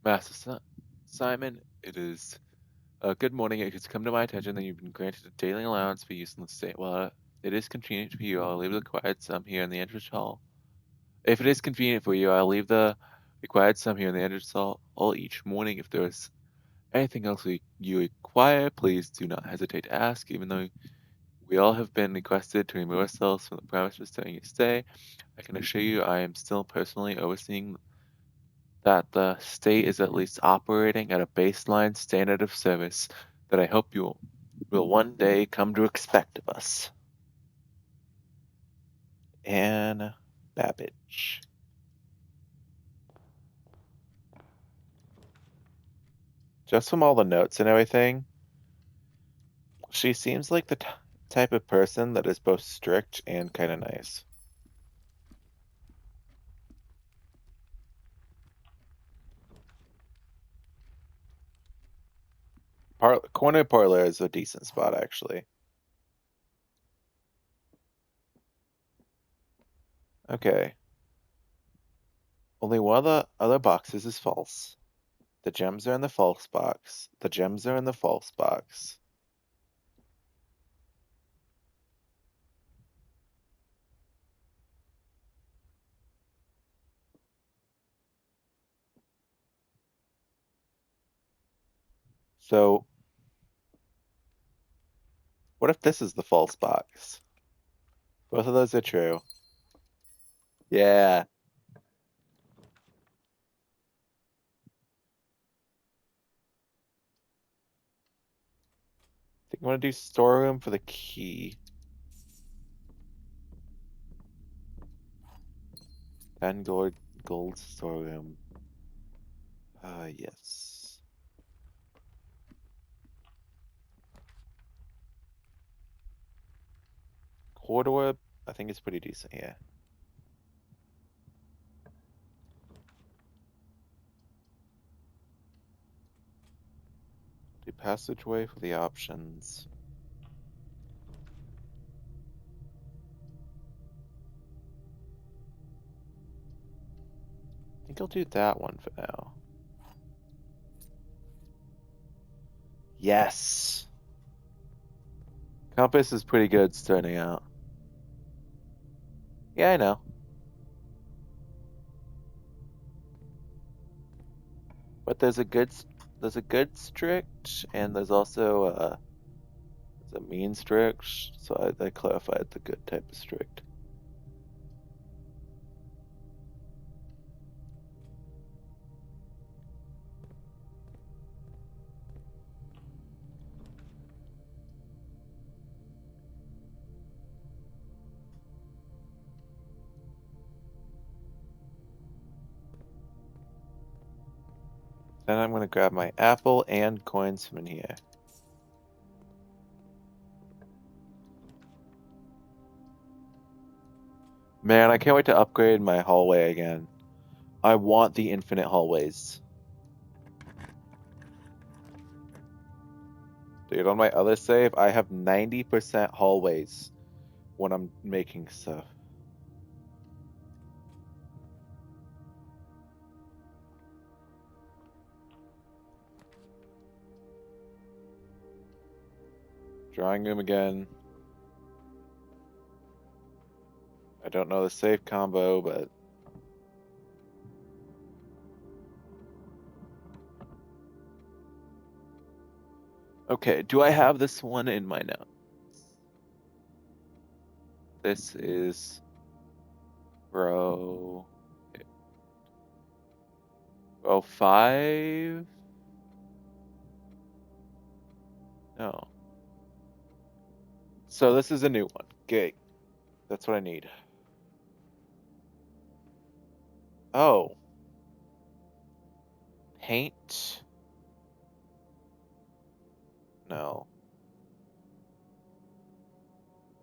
Master Simon, it is good morning. It has come to my attention that you've been granted a daily allowance for use in the state. Well, it is convenient for you. I'll leave the required sum here in the entrance hall. If it is convenient for you, I'll leave the required sum here in the entrance hall each morning. If there is anything else you require, please do not hesitate to ask. Even though we all have been requested to remove ourselves from the premises during your stay, I can assure you I am still personally overseeing that the state is at least operating at a baseline standard of service that I hope you will one day come to expect of us. Anne Babbage. Just from all the notes and everything, she seems like the type of person that is both strict and kind of nice. Corner parlor is a decent spot, actually. Okay. Only one of the other boxes is false. The gems are in the false box. The gems are in the false box. So, what if this is the false box? Both of those are true. Yeah. I think I'm gonna do storeroom for the key. 10 gold storeroom. Yes. Corridor, I think it's pretty decent here. Do passageway for the options. I think I'll do that one for now. Yes. Compass is pretty good starting out. Yeah, I know. But there's a good strict and there's also there's a mean strict, so I clarified the good type of strict. Then I'm gonna grab my apple and coins from in here. Man, I can't wait to upgrade my hallway again. I want the infinite hallways. Dude, on my other save, I have 90% hallways when I'm making stuff. Drawing room again. I don't know the safe combo, but... Okay, do I have this one in my notes? This is... Row... Row 5? No. So this is a new one. Gate. That's what I need. Oh. Paint. No.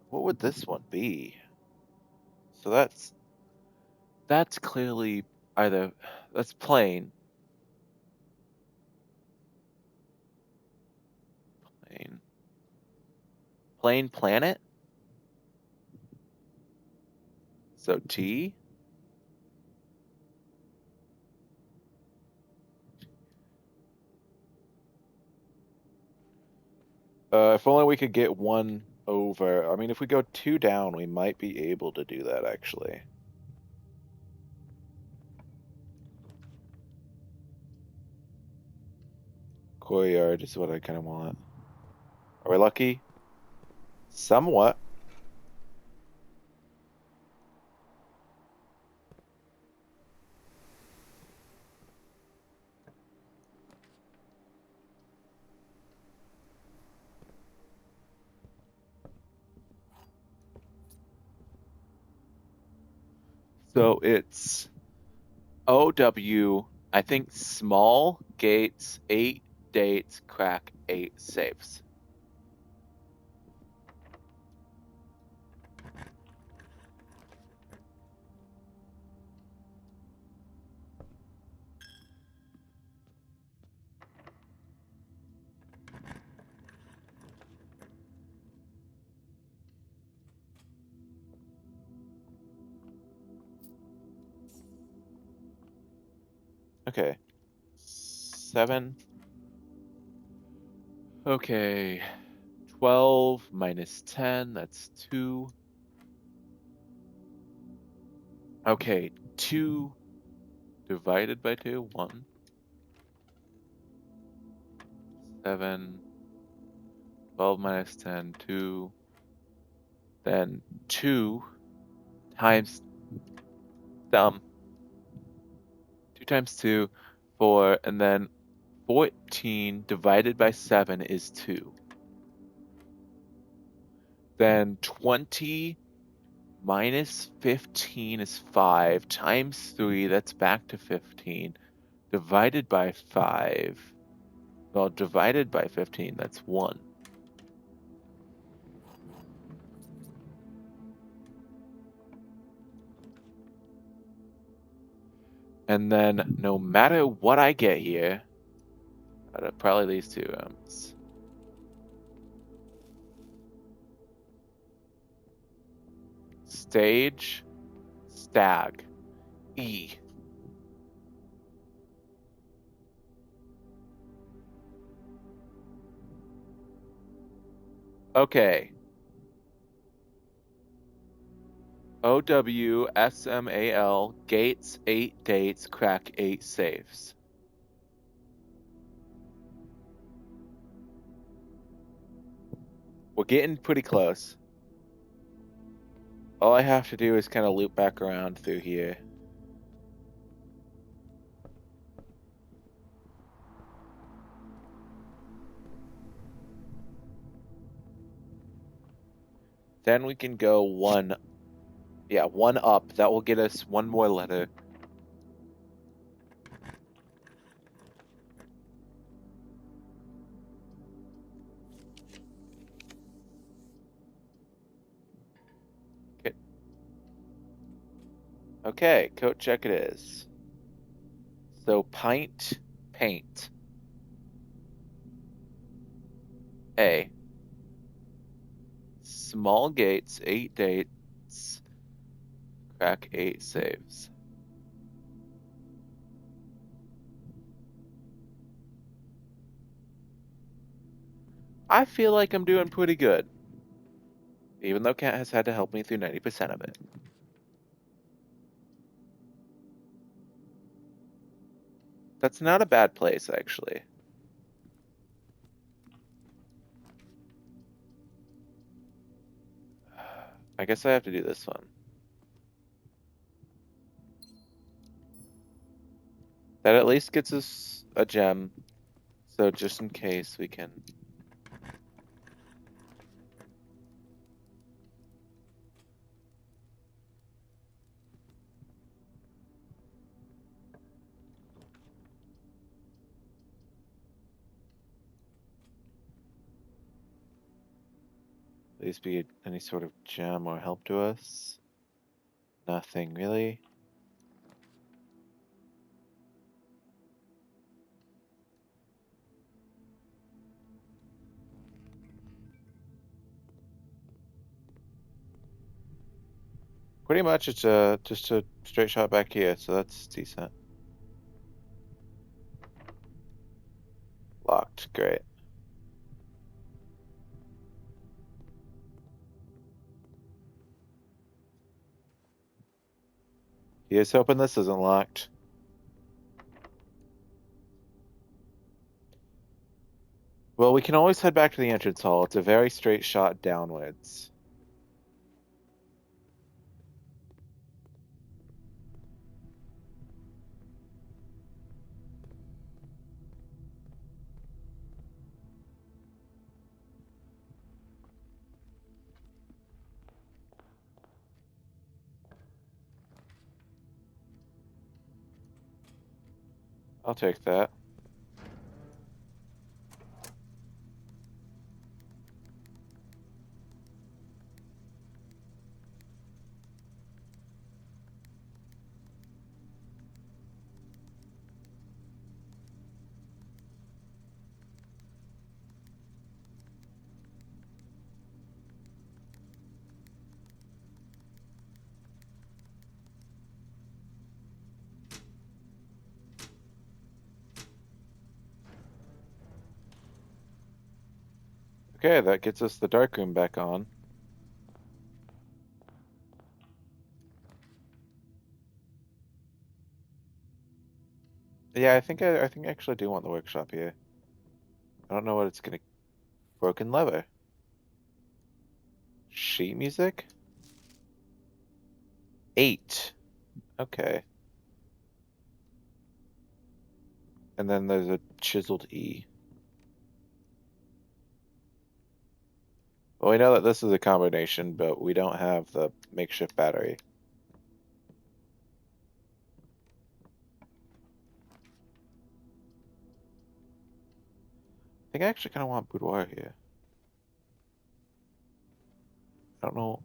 What would this one be? So that's clearly either that's plain. Plain planet? So T? If only we could get one over. I mean, if we go 2 down, we might be able to do that, actually. Courtyard is what I kind of want. Are we lucky? Somewhat. So it's OW, I think small gates, 8 dates, crack 8 safes. Okay. 7. Okay. 12 minus 10, that's 2. Okay, 2 divided by 2, 1. 7. 12 minus 10, 2. Then 2 times 2 times 2, 4, and then 14 divided by 7 is 2. Then 20 minus 15 is 5, times 3, that's back to 15, divided by 5, well, divided by 15, that's 1. And then no matter what I get here, probably these 2 rooms. Stage, stag, E. Okay. OWSMAL, gates, 8 dates, crack 8 safes. We're getting pretty close. All I have to do is kind of loop back around through here. Then we can go 1 up. That will get us 1 more letter. Okay, coat check it is. So pint, paint. A. Small gates, 8 dates, crack 8 saves. I feel like I'm doing pretty good, even though Cat has had to help me through 90% of it. That's not a bad place, actually. I guess I have to do this one. That at least gets us a gem, so just in case we can... At least be any sort of gem or help to us. Nothing really. Pretty much it's just a straight shot back here, so that's decent. Locked, great. Here's hoping this isn't locked. Well, we can always head back to the entrance hall. It's a very straight shot downwards. I'll take that. Okay, that gets us the dark room back on. Yeah, I think I actually do want the workshop here. I don't know what it's gonna... Broken lever. Sheet music? 8. Okay. And then there's a chiseled E. Well, we know that this is a combination, but we don't have the makeshift battery. I think I actually kind of want boudoir here. I don't know.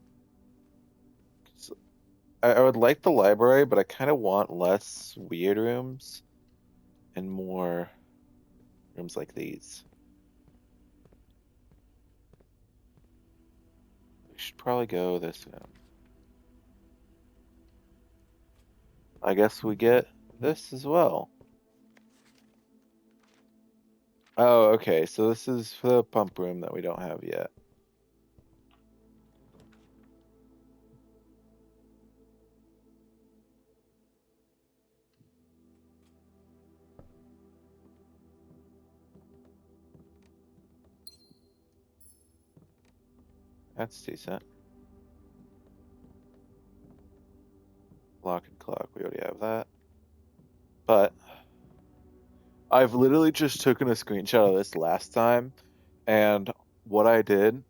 I would like the library, but I kind of want less weird rooms and more rooms like these. We should probably go this room. I guess we get this as well. Oh, okay. So this is for the pump room that we don't have yet. That's decent. Lock and clock, we already have that. But I've literally just taken a screenshot of this last time, and what I did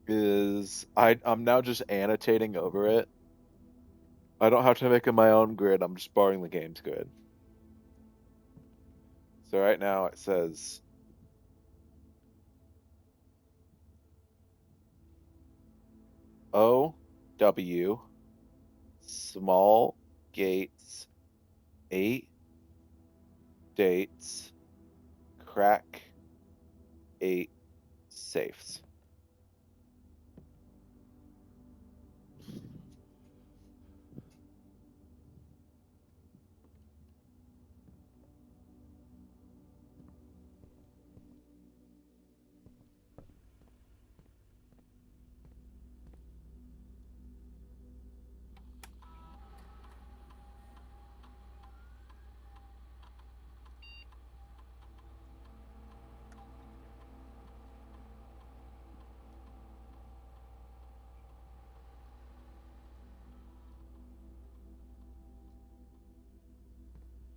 is I'm now just annotating over it. I don't have to make it my own grid, I'm just borrowing the game's grid. So right now it says OW small gates 8 dates crack 8 safes.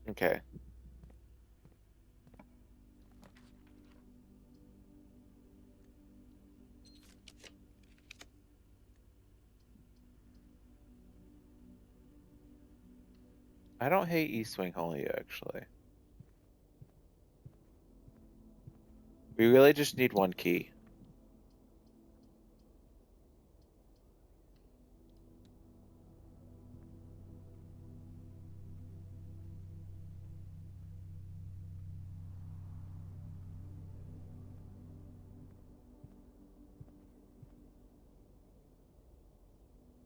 Okay. I don't hate East Wing Holly, actually. We really just need one key.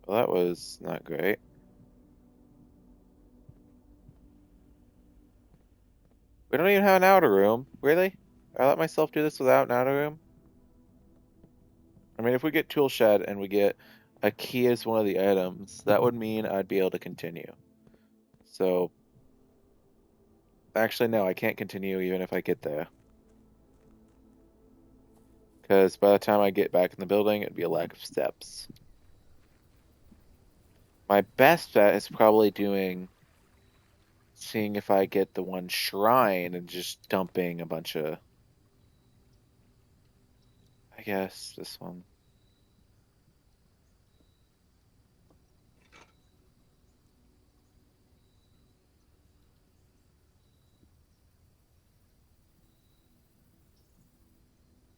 Well, that was not great. We don't even have an outer room. Really? I let myself do this without an outer room? I mean, if we get tool shed and we get a key as one of the items, that would mean I'd be able to continue. So, actually, no, I can't continue even if I get there. Because by the time I get back in the building, it'd be a lack of steps. My best bet is probably seeing if I get the one shrine and just dumping a bunch of, I guess, this one.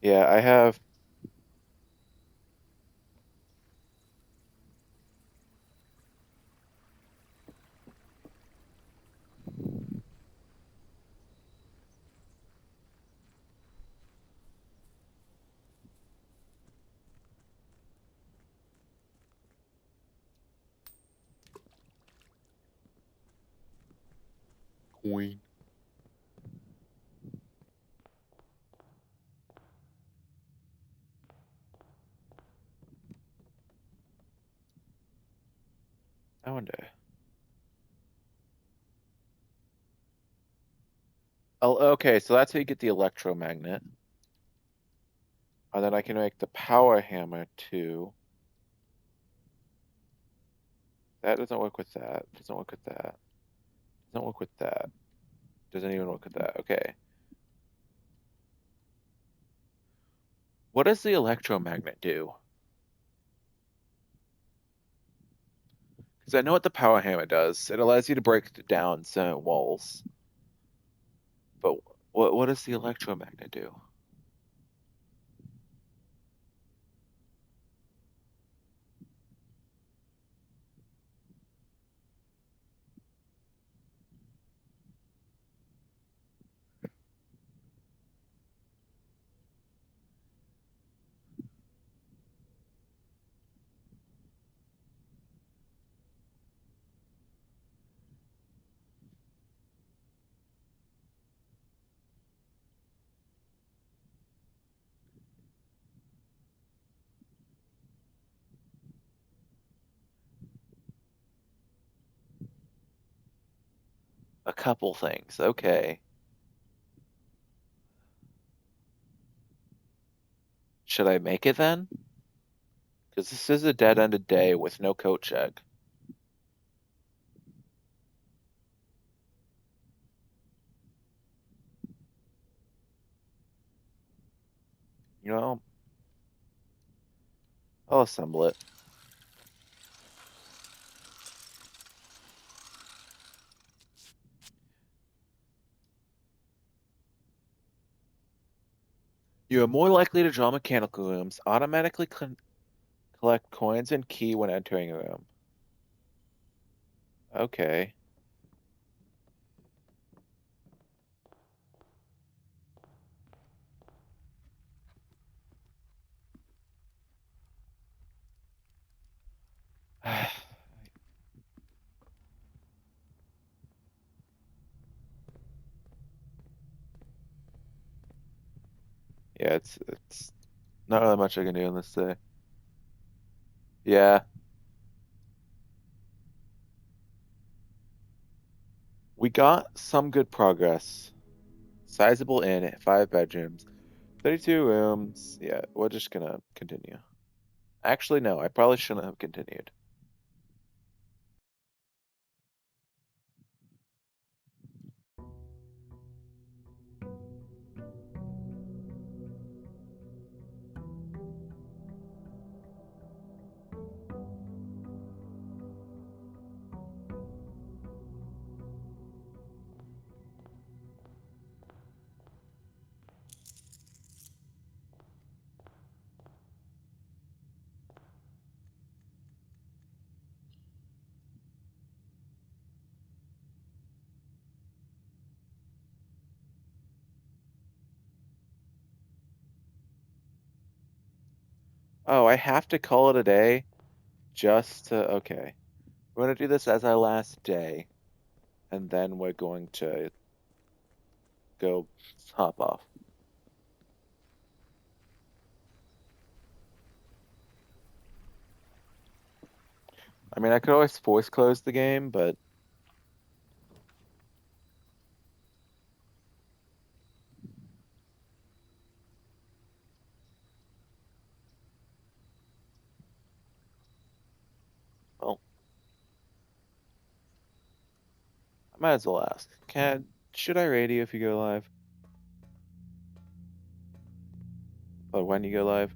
Yeah, I have. Queen. I wonder. Oh, okay, so that's how you get the electromagnet. And then I can make the power hammer too. That doesn't work with that. Doesn't work with that. Doesn't work with that. Doesn't even work with that. Okay. What does the electromagnet do? Because I know what the power hammer does. It allows you to break down cement walls. But what does the electromagnet do? A couple things. Okay. Should I make it then? Because this is a dead-ended day with no coat check. You know, I'll assemble it. You are more likely to draw mechanical rooms. Automatically collect coins and key when entering a room. Okay. Yeah, it's not really much I can do on this day. Yeah, we got some good progress. Sizable inn, 5 bedrooms, 32 rooms. Yeah, we're just gonna continue. Actually, no, I probably shouldn't have continued. Oh, I have to call it a day just to. Okay. We're going to do this as our last day, and then we're going to go hop off. I mean, I could always force close the game, but well, I might as well ask. Should I raid you if you go live? Or when you go live?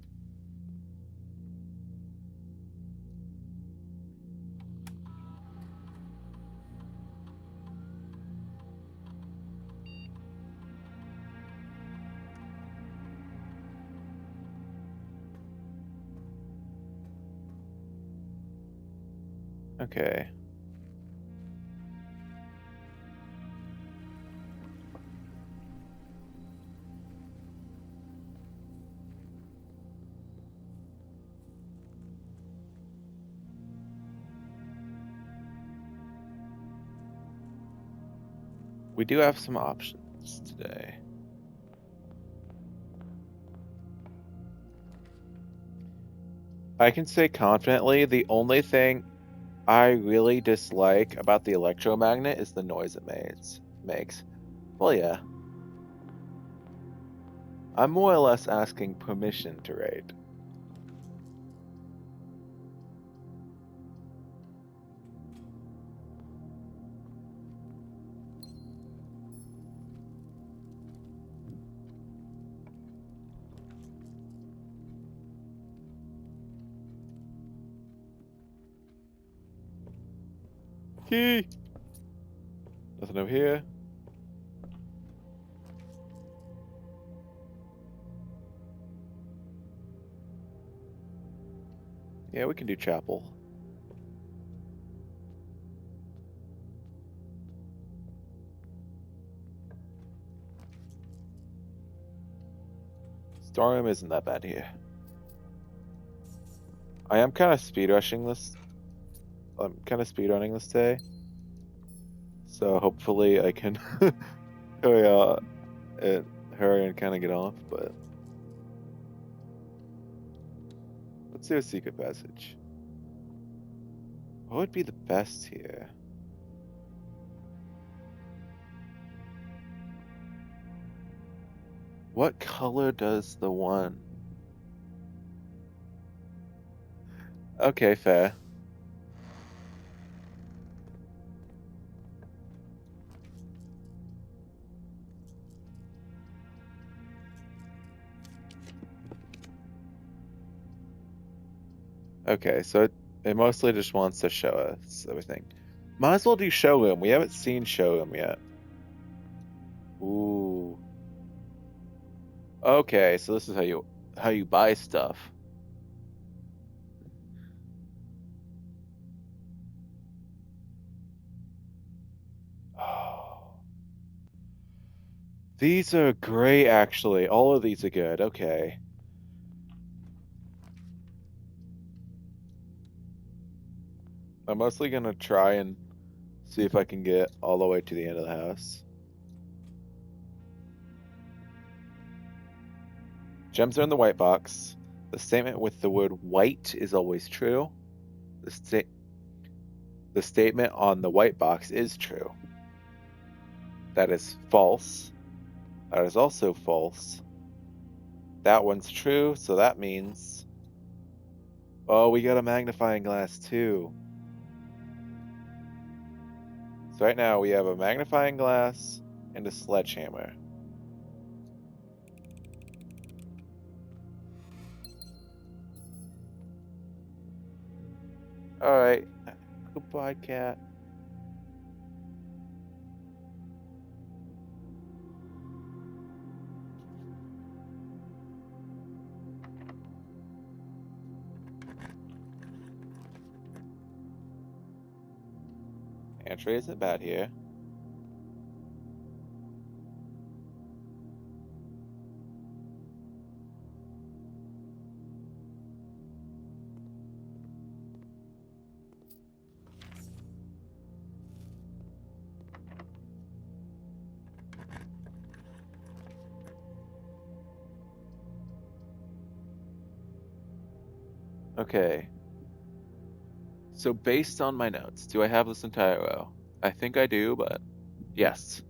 Okay. We do have some options today. I can say confidently the only thing I really dislike about the electromagnet is the noise it makes. Well, yeah. I'm more or less asking permission to raid. Key! Nothing over here. Yeah, we can do chapel. Storm isn't that bad here. I am kind of speed rushing this. I'm kind of speed running this day. So hopefully I can hurry, hurry and kind of get off, but let's do a secret passage. What would be the best here? What color does the one? Okay, fair. Okay, so it mostly just wants to show us everything. Might as well do showroom. We haven't seen showroom yet. Ooh. Okay, so this is how you buy stuff. Oh. These are great actually. All of these are good. Okay. I'm mostly gonna try and see if I can get all the way to the end of the house. Gems are in the white box. The statement with the word white is always true. The statement on the white box is true. That is false. That is also false. That one's true, so that means... Oh, we got a magnifying glass too. So right now we have a magnifying glass and a sledgehammer. Alright. Goodbye, cat. Entry isn't bad here. Okay. So based on my notes, do I have this entire row? I think I do, but yes.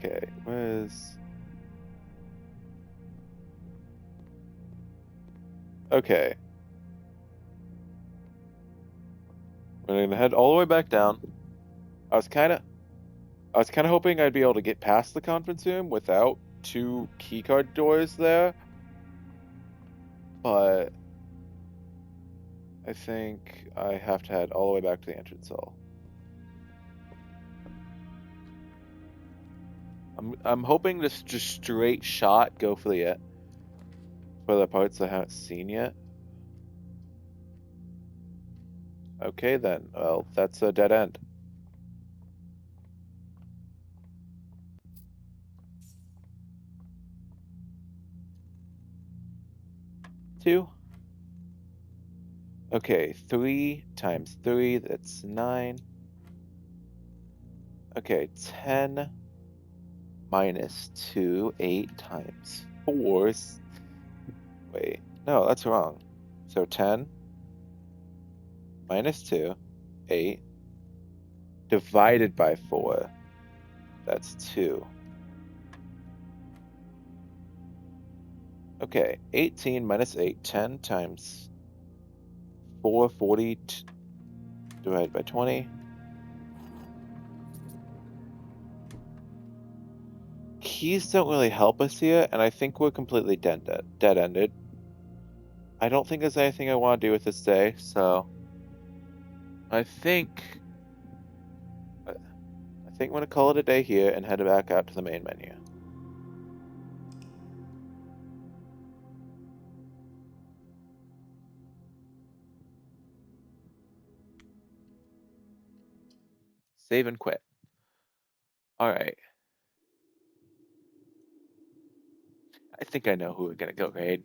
Okay, where's... Okay. We're gonna head all the way back down. I was kind of hoping I'd be able to get past the conference room without two keycard doors there, but I think I have to head all the way back to the entrance hall. I'm hoping to just straight shot go for the parts I haven't seen yet. Okay then. Well, that's a dead end. Two. Okay, 3 times 3, that's 9. Okay, 10 minus 2, 8 times 4. Wait, no, that's wrong. So 10 minus 2, 8, divided by 4, that's 2. Okay, 18 minus 8, 10 times 4, 40, divided by 20. Keys don't really help us here, and I think we're completely dead-ended. I don't think there's anything I want to do with this day, so I think I'm gonna call it a day here and head back out to the main menu. Save and quit. All right. I think I know who we're gonna go raid.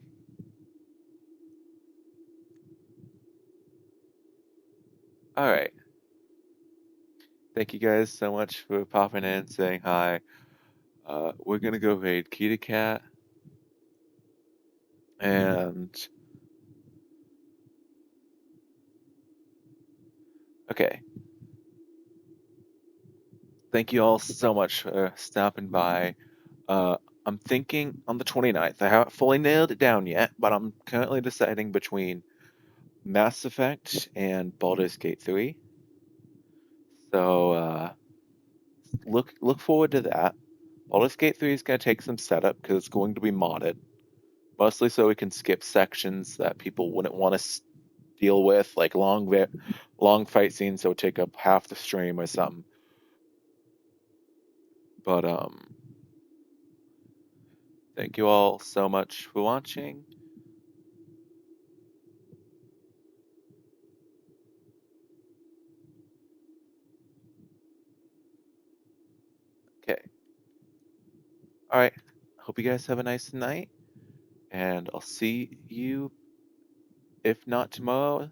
All right. Thank you guys so much for popping in, saying hi. We're gonna go raid Kita Cat, and okay. Thank you all so much for stopping by. I'm thinking on the 29th. I haven't fully nailed it down yet, but I'm currently deciding between Mass Effect and Baldur's Gate 3. So look forward to that. Baldur's Gate 3 is going to take some setup because it's going to be modded, mostly so we can skip sections that people wouldn't want to deal with, like long fight scenes that would take up half the stream or something. But thank you all so much for watching. Okay. All right. Hope you guys have a nice night, and I'll see you, if not tomorrow,